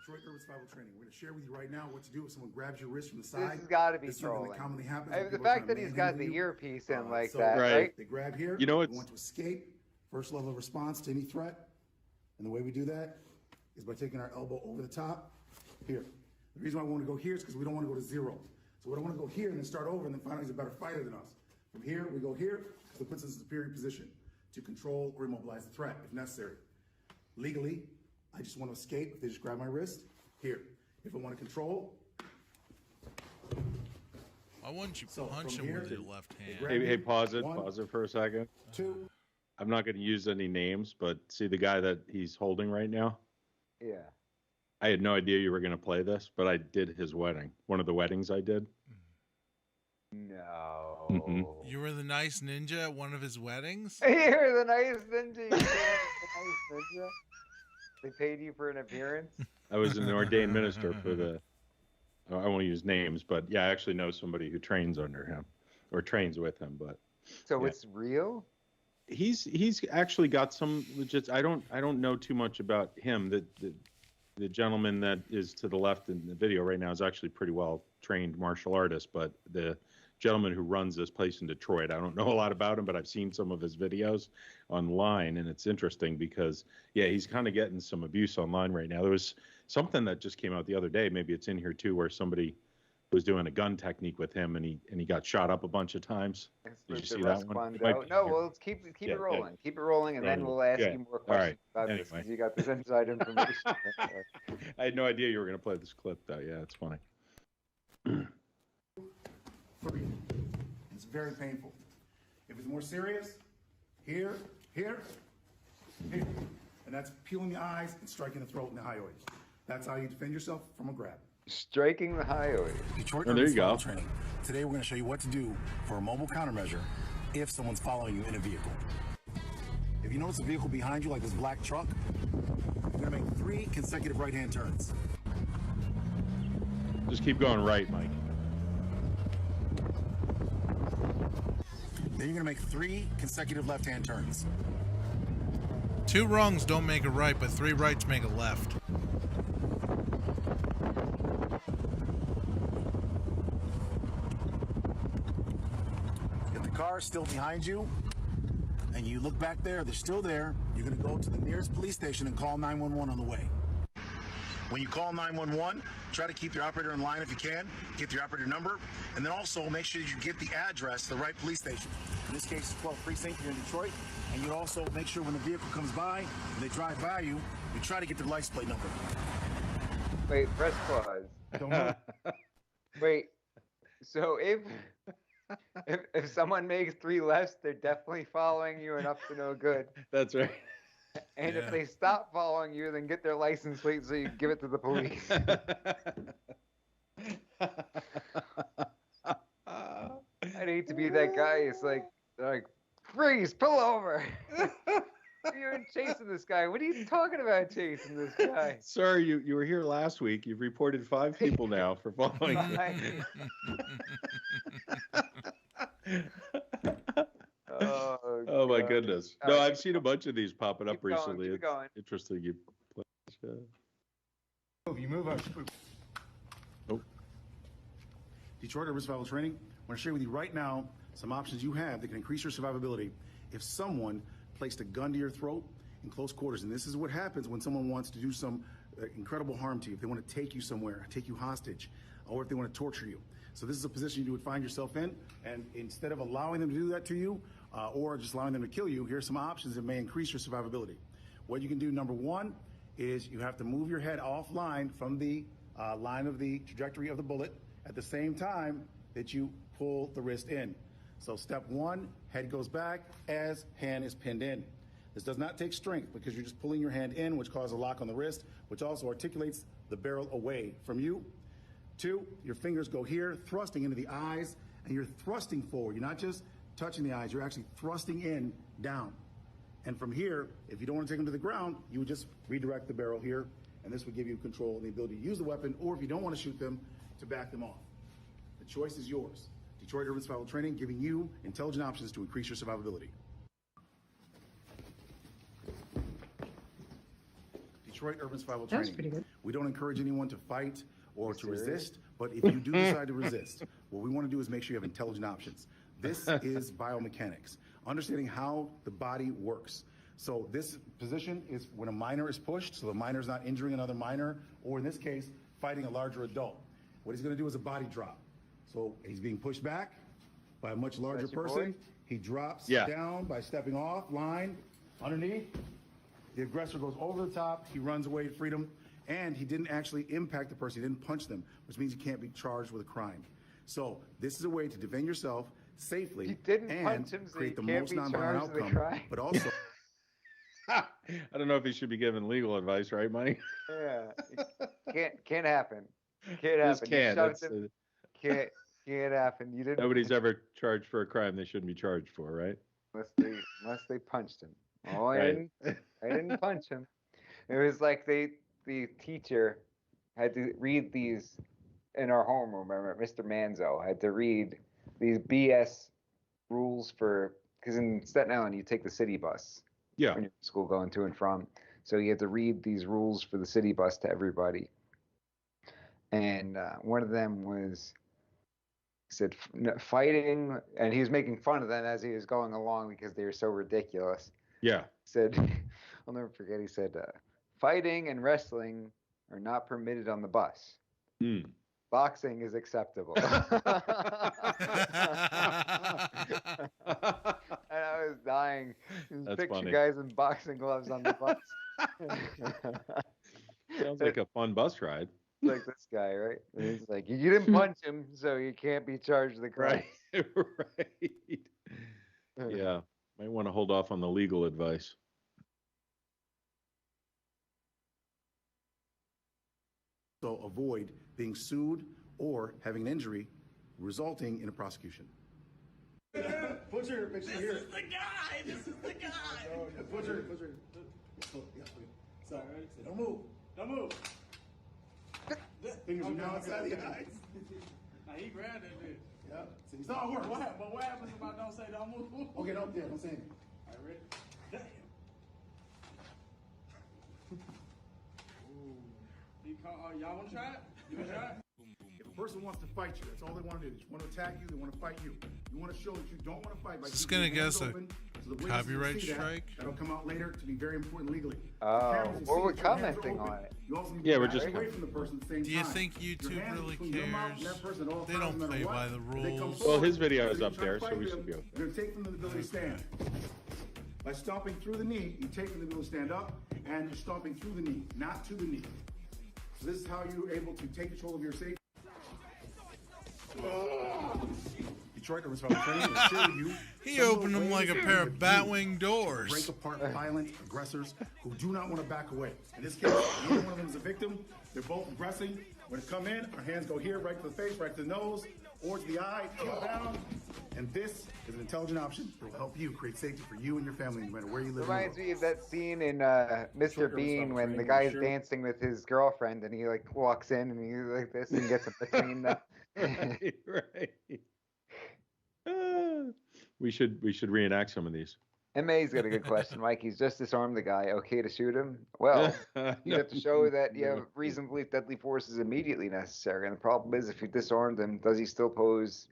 Detroit Urban Survival Training. We're going to share with you right now what to do if someone grabs your wrist from the side. This has got to be This is something trolling. that commonly happens. The fact that he's got the earpiece in like So that, right? They grab here. You know, we want to escape. First level of response to any threat. And the way we do that is by taking our elbow over the top here. The reason why we want to go here is because we don't want to go to zero. So we don't want to go here and then start over and then find out he's a better fighter than us. From here, we go here, so it puts us in a superior position to control or immobilize the threat if necessary. Legally, I just want to escape if they just grab my wrist. Here. If I want to control. Why wouldn't you punch him with your left hand? Hey, pause it for a second. 2. I'm not going to use any names, but see the guy that he's holding right now? Yeah. I had no idea you were going to play this, but I did his wedding. One of the weddings I did. No. Mm-hmm. You were the nice ninja at one of his weddings? You're the nice ninja. You're the nice ninja. They paid you for an appearance? I was an ordained minister for the, I won't use names, but yeah, I actually know somebody who trains under him or trains with him, but. So yeah. it's real? He's actually got some legit, I don't know too much about him. The gentleman that is to the left in the video right now is actually pretty well trained martial artist, but the gentleman who runs this place in Detroit, I don't know a lot about him, but I've seen some of his videos online, and it's interesting because, yeah, he's kind of getting some abuse online right now. There was something that just came out the other day, maybe it's in here too, where somebody was doing a gun technique with him, and he got shot up a bunch of times. Did you see that one? No, well, let's keep it rolling. Yeah. Keep it rolling, and then we'll ask you more questions about this, because you got this inside information. I had no idea you were going to play this clip, though. Yeah, it's funny. It's very painful. If it's more serious, here, here, here. And that's peeling the eyes and striking the throat and the hyoids. That's how you defend yourself from a grab. Striking the hyoid. Detroit there you go. Training. Today we're going to show you what to do for a mobile countermeasure if someone's following you in a vehicle. If you notice a vehicle behind you, like this black truck, you're going to make 3 consecutive right-hand turns. Just keep going right, Mike. Then you're going to make 3 consecutive left-hand turns. 2 wrongs don't make a right, but 3 rights make a left. If the car is still behind you, and you look back there, they're still there, you're going to go to the nearest police station and call 911 on the way. When you call 911, try to keep your operator in line if you can, get your operator number, and then also make sure you get the address to the right police station. In this case, it's 12th Precinct here in Detroit, and you also make sure when the vehicle comes by, when they drive by you, you try to get their license plate number. Wait, press pause. Don't move. Wait, so if someone makes 3 lefts, they're definitely following you and up to no good. That's right. And if they stop following you, then get their license plate so you give it to the police. I'd hate to be that guy. It's like freeze, pull over. You're chasing this guy. What are you talking about chasing this guy? Sir, you were here last week. You've reported 5 people now for following you. Oh my goodness. No, I've seen a bunch of these popping up recently. Keep going. It's interesting. You move up. Oh. Detroit Urban Survival Training. I want to share with you right now some options you have that can increase your survivability if someone placed a gun to your throat in close quarters. And this is what happens when someone wants to do some incredible harm to you. If they want to take you somewhere, take you hostage, or if they want to torture you. So this is a position you would find yourself in. And instead of allowing them to do that to you, or just allowing them to kill you, here's some options that may increase your survivability. What you can do, number one, is you have to move your head offline from the line of the trajectory of the bullet at the same time that you pull the wrist in. So step one, head goes back as hand is pinned in. This does not take strength because you're just pulling your hand in, which causes a lock on the wrist, which also articulates the barrel away from you. 2, your fingers go here, thrusting into the eyes, and you're thrusting forward. You're not just touching the eyes, you're actually thrusting in, down. And from here, if you don't want to take them to the ground, you would just redirect the barrel here, and this would give you control and the ability to use the weapon, or if you don't want to shoot them, to back them off. The choice is yours. Detroit Urban Survival Training, giving you intelligent options to increase your survivability. Detroit Urban Survival Training. That's pretty good. We don't encourage anyone to fight or to resist, but if you do decide to resist, what we want to do is make sure you have intelligent options. This is biomechanics, understanding how the body works. So this position is when a minor is pushed, so the minor is not injuring another minor, or in this case, fighting a larger adult. What he's going to do is a body drop. So he's being pushed back by a much larger person. He drops down by stepping off, line, underneath. The aggressor goes over the top. He runs away to freedom. And he didn't actually impact the person. He didn't punch them, which means you can't be charged with a crime. So this is a way to defend yourself safely and create the most nonviolent outcome. But also, I don't know if he should be given legal advice, right, Mike? Yeah, can't happen. Can't Just happen. can't. Can't happen. You didn't. Nobody's ever charged for a crime they shouldn't be charged for, right? Unless they punched him. Oh, I didn't punch him. It was like the teacher had to read these in our homeroom. I remember Mr. Manzo had to read these BS rules because in Staten Island you take the city bus. Yeah. When you're in school going to and from. So you had to read these rules for the city bus to everybody. And one of them was, he said, fighting, and he was making fun of them as he was going along because they were so ridiculous. Yeah. He said, I'll never forget, he said, fighting and wrestling are not permitted on the bus. Boxing is acceptable. And I was dying. That's picture funny. guys in boxing gloves on the bus. Sounds like a fun bus ride. Like this guy, right? And he's like, you didn't punch him, so you can't be charged with the crime. Right. Yeah. Might want to hold off on the legal advice. so avoid being sued or having an injury resulting in a prosecution. Put your picture here. This is the guy. This is the guy. Put your. So, don't move. Don't move. Fingers are down inside the eyes. Now he grabbed that bitch. Yeah. See, So what happens if I don't say don't move? Okay, don't say anything. All right, ready? Damn. Y'all want to try it? You want to try it? If a person wants to fight you, that's all they want to do. They just want to attack you. They want to fight you. You want to show that you don't want to fight. By Is this gonna get us a copyright that. strike? That'll come out later to be very important legally. Oh, well, we're commenting on it. Yeah, we're just away from the person at the same Do you time. think YouTube really Your mouth and cares? that person at all They times, don't no matter play what. by the If they come rules. Well, his forward, video if is you up try to there, so fight we them, should be okay. You're going to take from them the ability to stand. By stomping through the knee, you take from the ability to stand up, and you're stomping through the knee, not to the knee. So this is how you're able to take control of your safety. Detroit, was from training to share with you. He opened them like a pair of Batwing doors. Break apart violent aggressors who do not want to back away. In this case, neither one of them is a victim. They're both aggressing. When it come in, our hands go here, right to the face, right to the nose, or to the eye, kill down. And this is an intelligent option that will help you create safety for you and your family, no matter where you live. Reminds me of that scene in Mr. Bean when the guy's dancing with his girlfriend and he like walks in and he's like this and gets him between them. Right. We should reenact some of these. MA's got a good question, Mike. He's just disarmed the guy. Okay to shoot him? Well, you have to show that you have reason to believe deadly force is immediately necessary. And the problem is, if you disarmed him, does he still pose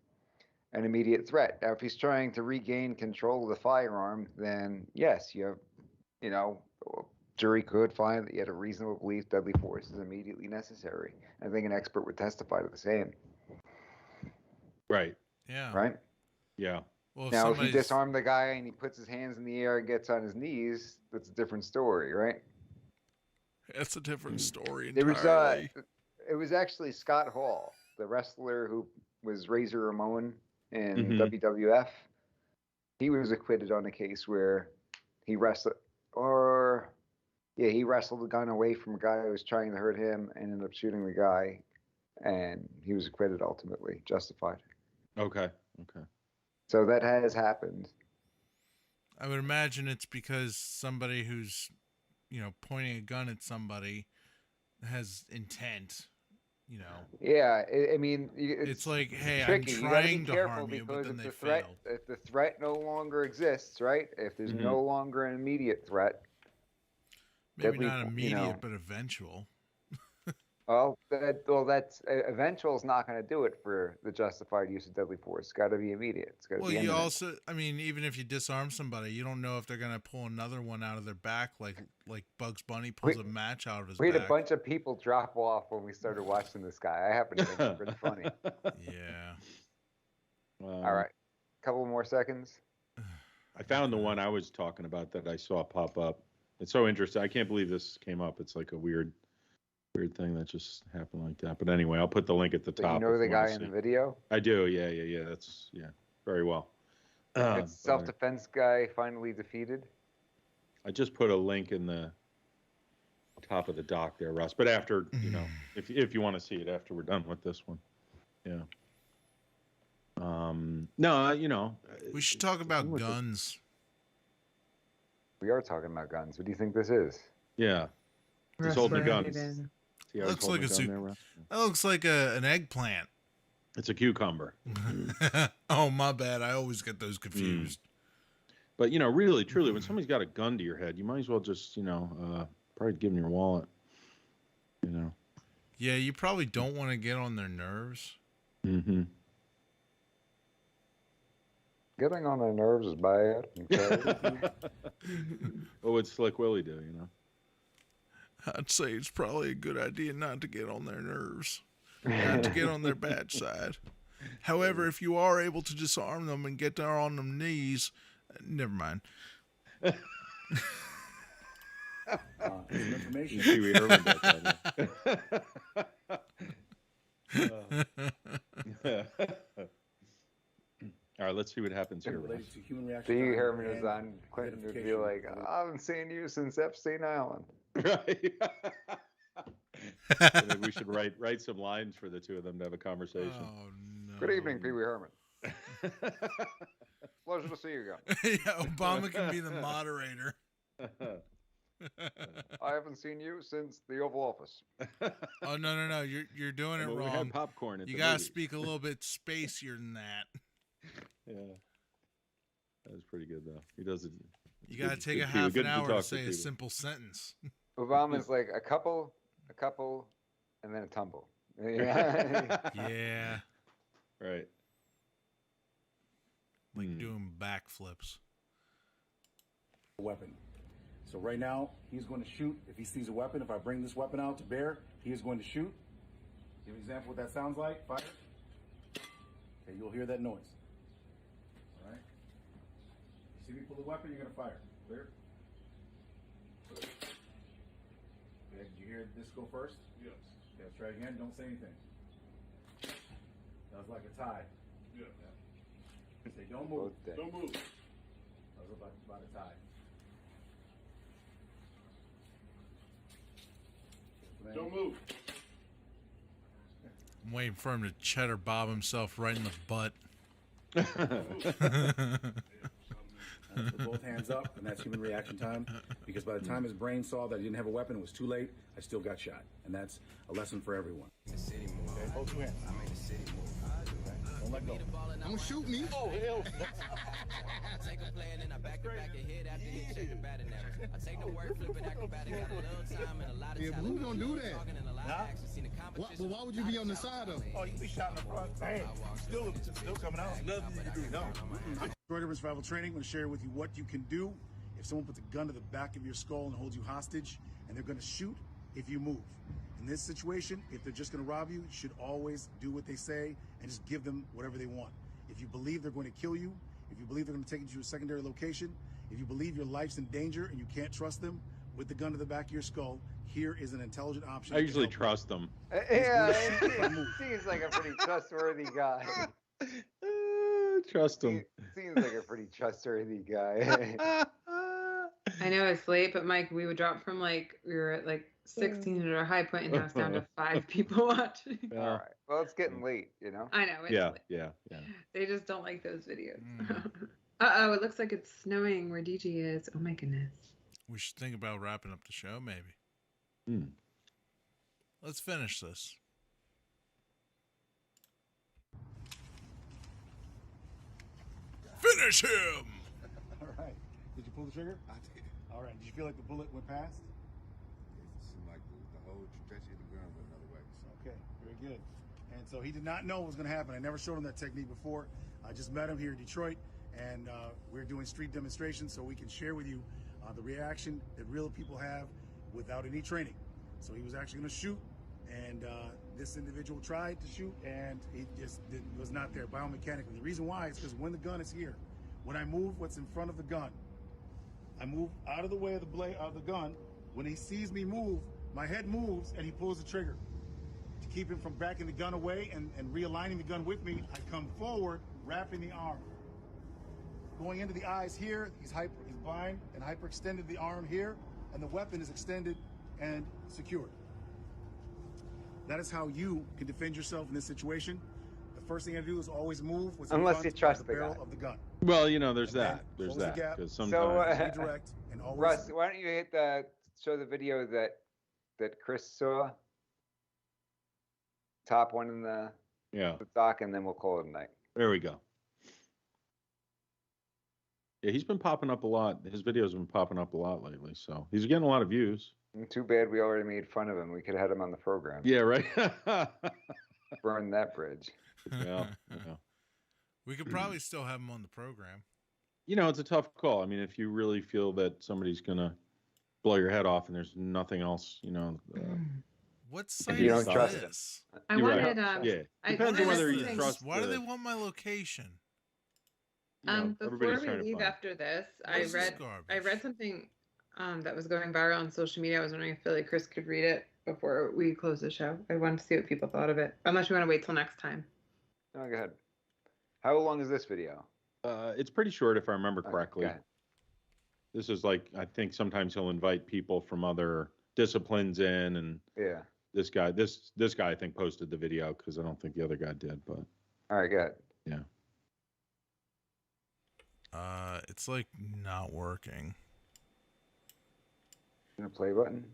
an immediate threat? Now, if he's trying to regain control of the firearm, then yes, you have, jury could find that you had a reasonable belief deadly force is immediately necessary. I think an expert would testify to the same. Right. Yeah. Right? Yeah. Well, now, if you disarm the guy and he puts his hands in the air and gets on his knees, that's a different story, right? That's a different story It entirely. was actually Scott Hall, the wrestler who was Razor Ramon in WWF. He was acquitted on a case where he wrestled the gun away from a guy who was trying to hurt him and ended up shooting the guy, and he was acquitted ultimately, justified. Okay. So that has happened. I would imagine it's because somebody who's, pointing a gun at somebody has intent, Yeah, I mean, it's like, hey, tricky. I'm You gotta be trying to careful harm you, but because then they threat, failed. if the threat no longer exists, right? If there's no longer an immediate threat, Maybe not immediate, but eventual. That's eventual is not going to do it for the justified use of deadly force. It's got to be immediate. It's got to be imminent. Also, even if you disarm somebody, you don't know if they're going to pull another one out of their back, like Bugs Bunny pulls a match out of his back. We had a bunch of people drop off when we started watching this guy. I happen to think it's pretty funny. Yeah. All right, couple more seconds. I found the one I was talking about that I saw pop up. It's so interesting. I can't believe this came up. It's like a weird thing that just happened like that. But anyway, I'll put the link at the top. You know the guy in the video? I do. Yeah. That's very well. It's self-defense guy finally defeated. I just put a link in the top of the doc there, Russ. But after, if you want to see it after we're done with this one, yeah. No, we should talk about guns. We are talking about guns. What do you think this is? Yeah. He's holding guns. Looks like that looks like an eggplant. It's a cucumber. Oh, my bad. I always get those confused. But, really, truly, when somebody's got a gun to your head, you might as well just, probably give them your wallet. Yeah, you probably don't want to get on their nerves. Mm-hmm. Getting on their nerves is bad. What would Slick Willie do, I'd say it's probably a good idea not to get on their nerves, not to get on their bad side. However, if you are able to disarm them and get down on them knees, never mind. Information. You see, we heard All right, let's see what happens here. See, Herman is on Clinton would be like, I haven't seen you since Epstein Island. Right. I think we should write some lines for the two of them to have a conversation. Oh, no. Good evening, Pee Wee Herman. Pleasure to see you again. Yeah, Obama can be the moderator. I haven't seen you since the Oval Office. Oh, no. You're doing it wrong. We had popcorn at you the got to movies. speak a little bit spacier than that. Yeah. That was pretty good, though. He does it. You got to take a half an hour to say a simple sentence. Obama's like a couple, and then a tumble. Yeah. Yeah. Right. Like doing backflips. Weapon. So right now, he's going to shoot. If he sees a weapon, if I bring this weapon out to bear, he is going to shoot. Give an example what that sounds like. Fire. Okay, you'll hear that noise. All right. You see me pull the weapon, you're going to fire. Clear? Okay, did you hear this go first? Yes. Okay, let's try it again. Don't say anything. That was like a tie. Yeah. Say, don't move. Don't move. I was about to tie. Don't move. I'm waiting for him to cheddar bob himself right in the butt. Put both hands up, and that's human reaction time. Because by the time his brain saw that he didn't have a weapon, it was too late. I still got shot, and that's a lesson for everyone. Okay, hold two hands. Don't let go. Don't shoot me. Oh hell! Take a play and then I back it back and hit after hit, check the batting average. I take the work, flip it acrobatic, got a little time and a lot of Yeah, but who gonna do that? But why would you be on the side of him? Oh, you be shot in the front. Bam. Still coming out. Nothing you can do. No. Short-term survival training. I'm going to share with you what you can do if someone puts a gun to the back of your skull and holds you hostage, and they're going to shoot if you move. In this situation, if they're just going to rob you, you should always do what they say and just give them whatever they want. If you believe they're going to kill you, if you believe they're going to take you to a secondary location, if you believe your life's in danger and you can't trust them with the gun to the back of your skull, here is an intelligent option. I usually trust them. Yeah, he seems like a pretty trustworthy guy. Trust him. Seems like a pretty trustworthy guy. I know it's late, but Mike, we would drop from we were at 16 at our high point, and now it's down to 5 people watching. All right. Well, it's getting late, you know? I know. It's late. Yeah. They just don't like those videos. Uh-oh, it looks like it's snowing where DG is. Oh, my goodness. We should think about wrapping up the show, maybe. Let's finish this. Finish him! All right. Did you pull the trigger? I did. All right. Did you feel like the bullet went past? It seemed like the whole trajectory of the gun went another way. So. Okay, very good. And so he did not know what was going to happen. I never showed him that technique before. I just met him here in Detroit, and we're doing street demonstrations so we can share with you the reaction that real people have without any training. So he was actually going to shoot, and this individual tried to shoot, and he just was not there biomechanically. The reason why is because when the gun is here, when I move what's in front of the gun, I move out of the way of the blade of the gun. When he sees me move, my head moves, and he pulls the trigger. To keep him from backing the gun away and realigning the gun with me, I come forward, wrapping the arm. Going into the eyes here, he's blind and hyperextended the arm here, and the weapon is extended and secured. That is how you can defend yourself in this situation. The first thing I do is always move what's in front of the barrel of the gun. Well, there's that. There's that. Because sometimes. Russ, why don't you show the video that Chris saw? Top one in the doc, and then we'll call it a night. There we go. Yeah, he's been popping up a lot. His videos have been popping up a lot lately, so he's getting a lot of views. Too bad we already made fun of him. We could have had him on the program. Yeah, right. Burn that bridge. Yeah. We could probably still have him on the program. It's a tough call. I mean, if you really feel that somebody's gonna blow your head off and there's nothing else, What site you don't is trust this? I wanted. Depends on whether you trust. Why do they want my location? Before we leave after this, I read something that was going viral on social media. I was wondering if Philly Chris could read it before we close the show. I wanted to see what people thought of it. Unless you want to wait till next time. No, go ahead. How long is this video? It's pretty short, if I remember correctly. Okay. This is I think sometimes he'll invite people from other disciplines in, and this guy, I think posted the video because I don't think the other guy did. But all right, good. Yeah. It's not working. The play button.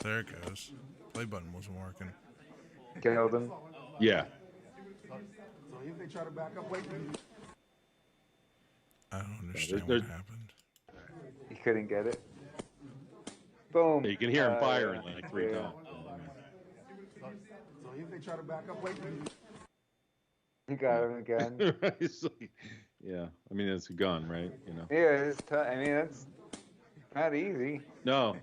There it goes. Play button wasn't working. Killed him. Yeah. So if they try to back up, wait. I don't understand what happened. He couldn't get it. Boom. You can hear him firing 3 times. So if they try to back up, wait. You got him again. Yeah, I mean it's a gun, right? Yeah, it's tough. I mean it's not easy. No.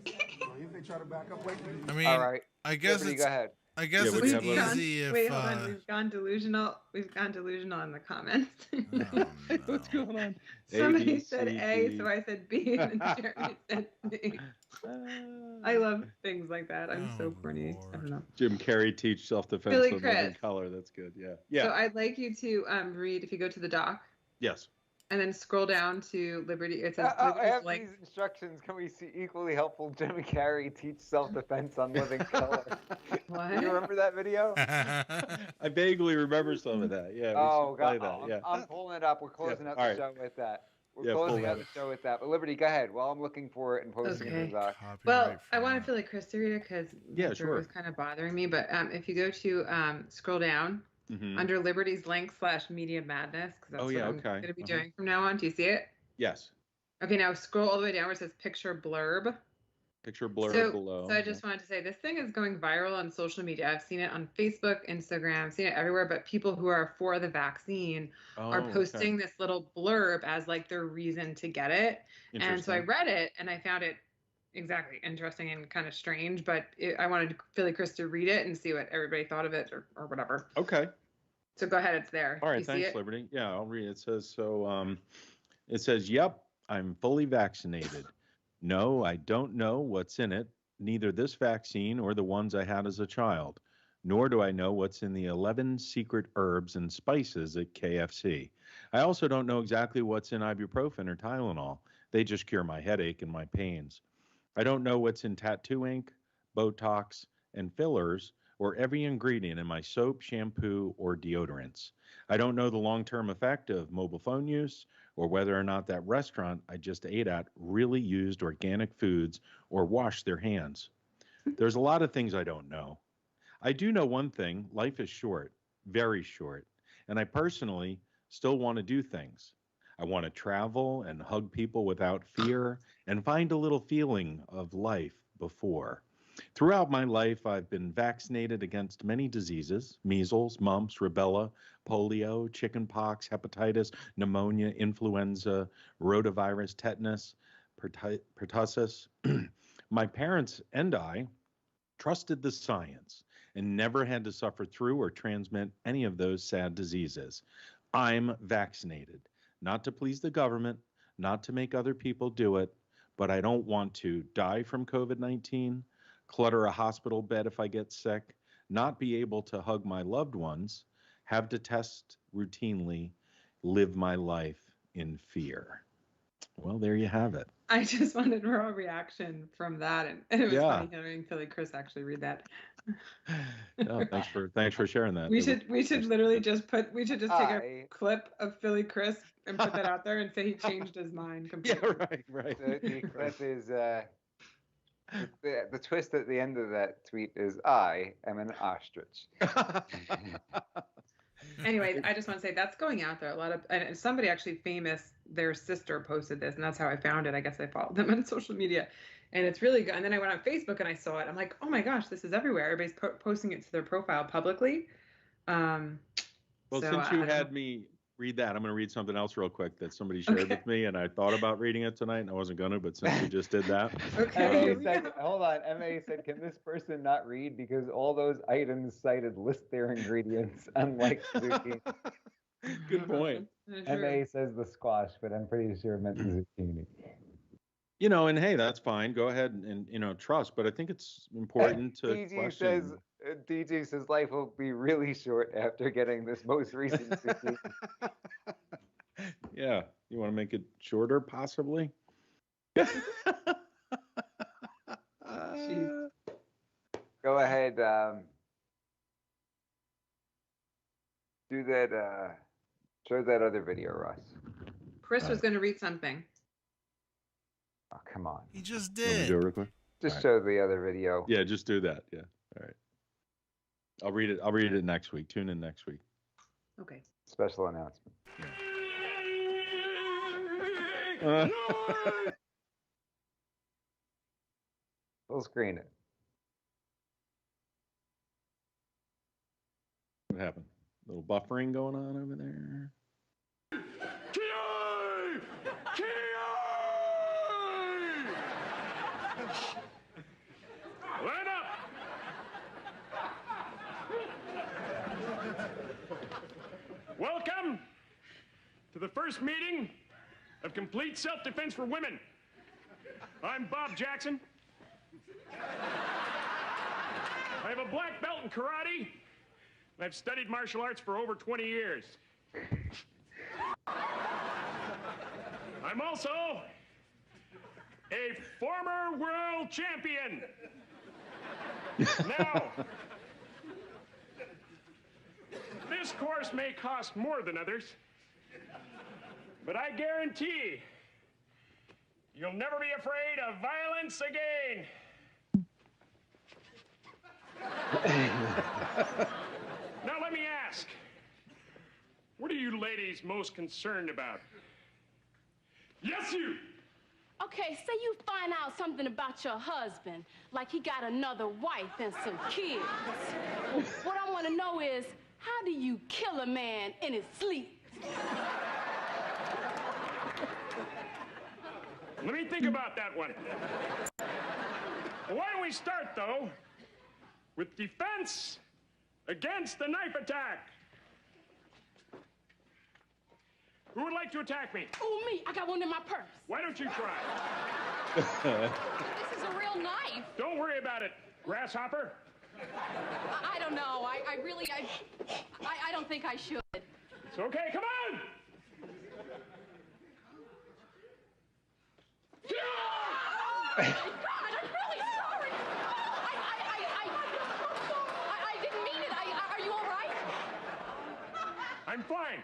If they try to back up, wait. I mean, all right. I guess Go ahead. I guess it's easy if. Wait, hold on. We've gone delusional. We've gone delusional in the comments. Oh, no. What's going on? Somebody said A, so I said B, and then Jeremy said B. I love things like that. I'm so corny. I don't know. Jim Carrey teach self-defense Billy on Chris. Living Color. That's good. Yeah. Yeah. So I'd like you to read, if you go to the doc, Yes. and then scroll down to Liberty. It says I Liberty's have like. these instructions. Can we see equally helpful Jim Carrey teach self-defense on Living Color? What? You remember that video? I vaguely remember some of that. Yeah. Oh, we should play God. that. Yeah. I'm pulling it up. We're closing out all the right. show with that. We're Yeah, pull closing that out the up. show with that. But Liberty, go ahead. While I'm looking for it and posting it in the doc. Well, I want Philly Chris to read it because Yeah, it sure. was kind of bothering me. But if you go to scroll down under Liberty's link / Media Madness, because that's what I'm going to be doing from now on. Do you see it? Yes. Okay, now scroll all the way down where it says picture blurb. Picture blurb below. So I just wanted to say this thing is going viral on social media. I've seen it on Facebook, Instagram, seen it everywhere. But people who are for the vaccine are posting this little blurb as like their reason to get it. And so I read it and I found it exactly interesting and kind of strange. But I wanted Philly Chris to read it and see what everybody thought of it or whatever. Okay. So go ahead, it's there. All right, you see thanks, it? Liberty. Yeah, I'll read it. It says, it says, yep, I'm fully vaccinated. No, I don't know what's in it, neither this vaccine or the ones I had as a child, nor do I know what's in the 11 secret herbs and spices at KFC. I also don't know exactly what's in ibuprofen or Tylenol. They just cure my headache and my pains. I don't know what's in tattoo ink, Botox, and fillers, or every ingredient in my soap, shampoo, or deodorants. I don't know the long-term effect of mobile phone use or whether or not that restaurant I just ate at really used organic foods or washed their hands. There's a lot of things I don't know. I do know one thing: life is short, very short, and I personally still want to do things. I want to travel and hug people without fear and find a little feeling of life before. Throughout my life, I've been vaccinated against many diseases: measles, mumps, rubella, polio, chickenpox, hepatitis, pneumonia, influenza, rotavirus, tetanus, pertussis. My parents and I trusted the science and never had to suffer through or transmit any of those sad diseases. I'm vaccinated, not to please the government, not to make other people do it, but I don't want to die from COVID-19, clutter a hospital bed if I get sick, not be able to hug my loved ones, have to test routinely, live my life in fear. Well, there you have it. I just wanted a raw reaction from that, and it was funny hearing Philly Chris actually read that. No, thanks for sharing that. We should literally just take a clip of Philly Chris and put that out there and say he changed his mind completely. Yeah, right. The clip is the twist at the end of that tweet is I am an ostrich. Anyway, I just want to say that's going out there. And somebody actually famous, their sister posted this, and that's how I found it. I guess I followed them on social media, and it's really good. And then I went on Facebook and I saw it. I'm like, oh my gosh, this is everywhere. Everybody's posting it to their profile publicly. Well, so, since you had me read that, I'm going to read something else real quick that somebody shared with me, and I thought about reading it tonight, and I wasn't going to, but since you just did that. Hold on. MA said, can this person not read because all those items cited list their ingredients, unlike zucchini? Good point. MA says the squash, but I'm pretty sure it meant the zucchini. And hey, that's fine. Go ahead and, trust, but I think it's important to question. DG says life will be really short after getting this most recent zucchini. Yeah. You want to make it shorter, possibly? Go ahead. Do that. Show that other video, Russ. Chris was going to read something. Oh, come on. He just Do it did. real quick? Just show the other video. Yeah, just do that. Yeah. All right. I'll read it next week. Tune in next week. Okay. Special announcement. We'll screen it. What happened? A little buffering going on over there. Line up! Welcome to the first meeting of Complete Self-Defense for Women. I'm Bob Jackson, I have a black belt in karate, and I've studied martial arts for over 20 years. I'm also a former world champion. Now, this course may cost more than others, but I guarantee you'll never be afraid of violence again. Now let me ask, what are you ladies most concerned about? Yes, you! Okay, say you find out something about your husband, like he got another wife and some kids. What I want to know is, how do you kill a man in his sleep? Let me think about that one. Why don't we start, though, with defense against the knife attack? Who would like to attack me? Oh, me. I got one in my purse. Why don't you try? This is a real knife. Don't worry about it, grasshopper. I don't know. I don't think I should. It's okay. Come on. Oh, my God, I'm really sorry. I didn't mean it. Are you all right? I'm fine.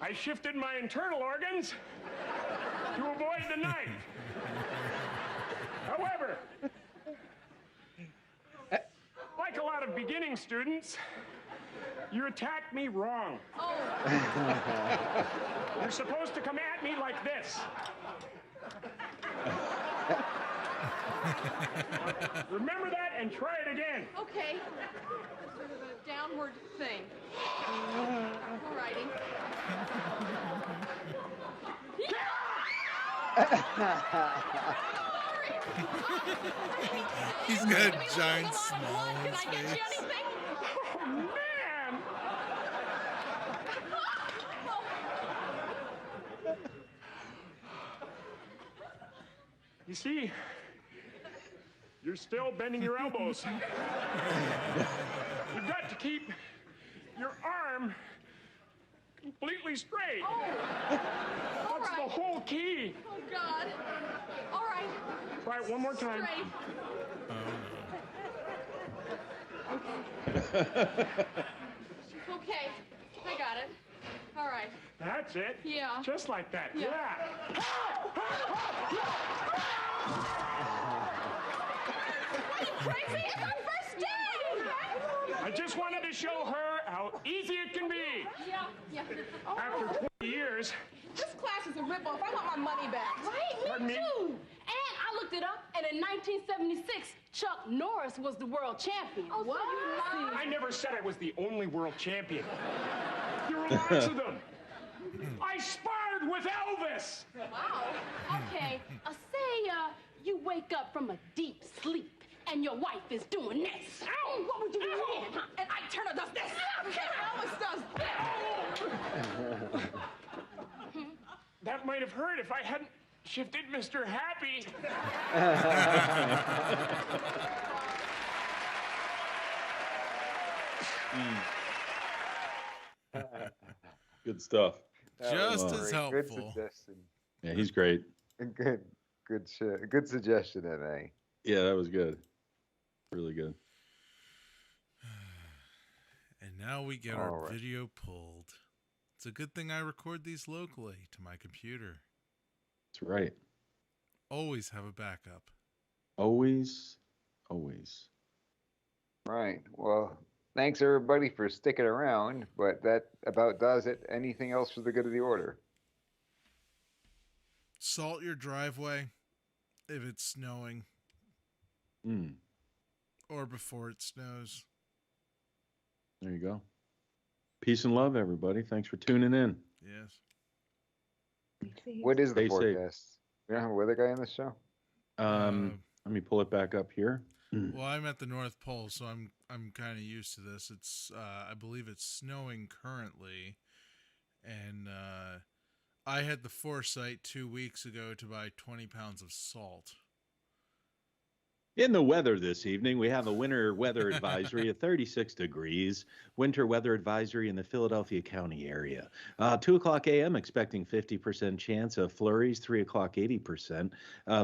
I shifted my internal organs to avoid the knife. However, like a lot of beginning students, you attacked me wrong. Oh. You're supposed to come at me like this. Remember that and try it again. Okay. Sort of a downward thing. All righty. He's got a giant smile on Can his I get you face. anything? Oh, man! You see, you're still bending your elbows. You've got to keep your arm completely straight. Oh. All That's right. the whole key. Oh, God. All right. Try it one more time. Straight. Okay. I got it. All right. That's it. Yeah. Just like that. Yeah. Are you crazy? It's our first day! I just wanted to show her how easy it can be. Yeah. After 20 years, This class is a ripoff. I want my money back. Right? Pardon me? Too. And I looked it up, and in 1976, Chuck Norris was the world champion. Oh, what? I never said I was the only world champion. There were lots of them. I sparred with Elvis. Wow. Okay. Say, you wake up from a deep sleep, and your wife is doing this. Ow! What would you do then? And Ike Turner does this. And Elvis does this. That might have hurt if I hadn't shifted Mr. Happy. Good stuff. Just as helpful. Good suggestion. Yeah, he's great. Good suggestion, MA. Yeah, that was good. Really good. And now we get our video pulled. It's a good thing I record these locally to my computer. That's right. Always have a backup. Always. Right. Well, thanks everybody for sticking around, but that about does it. Anything else for the good of the order? Salt your driveway if it's snowing. Or before it snows. There you go. Peace and love, everybody. Thanks for tuning in. Yes. What is the Stay safe. forecast? We don't have a weather guy on this show? Let me pull it back up here. Well, I'm at the North Pole, so I'm kind of used to this. It's I believe it's snowing currently, and I had the foresight 2 weeks ago to buy 20 pounds of salt. In the weather this evening, we have a winter weather advisory at 36 degrees. Winter weather advisory in the Philadelphia County area. 2 o'clock a.m. expecting 50% chance of flurries. 3 o'clock, 80%.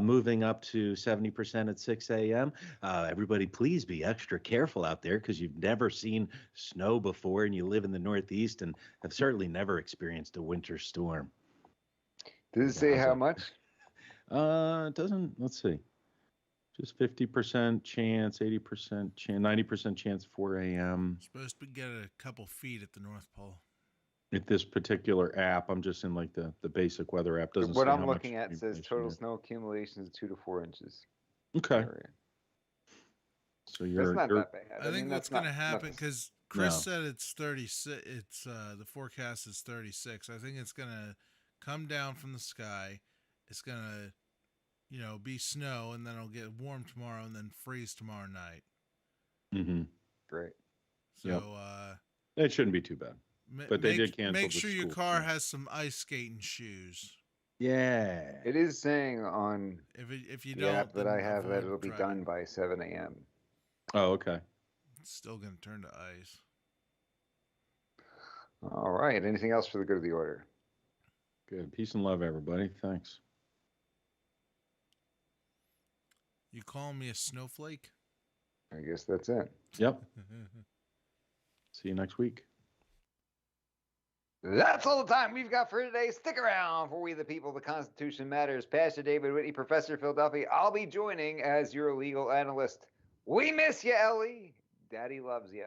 Moving up to 70% at 6 a.m. Everybody, please be extra careful out there because you've never seen snow before and you live in the Northeast and have certainly never experienced a winter storm. Does it say how much? It doesn't. Let's see. Just 50% chance, 80% chance, 90% chance, 4 a.m. Supposed to get a couple feet at the North Pole. At this particular app, I'm just in like the basic weather app. Doesn't What say I'm how looking much at says total snow accumulation is 2 to 4 inches. Okay. So you're that's not that bad. I think what's going to happen, because Chris said it's 36. It's the forecast is 36. I think it's going to come down from the sky. It's going to, be snow, and then it'll get warm tomorrow, and then freeze tomorrow night. Mm-hmm. Great. So it shouldn't be too bad. But they did cancel. Make sure your car has some ice skating shoes. Yeah. It is saying on if you the don't, app that I have that it'll be done by 7 a.m. Oh, okay. It's still going to turn to ice. All right. Anything else for the good of the order? Good. Peace and love, everybody. Thanks. You calling me a snowflake? I guess that's it. Yep. See you next week. That's all the time we've got for today. Stick around for We the People, the Constitution Matters. Pastor David Whitney, Professor Philadelphia. I'll be joining as your legal analyst. We miss you, Ellie. Daddy loves you.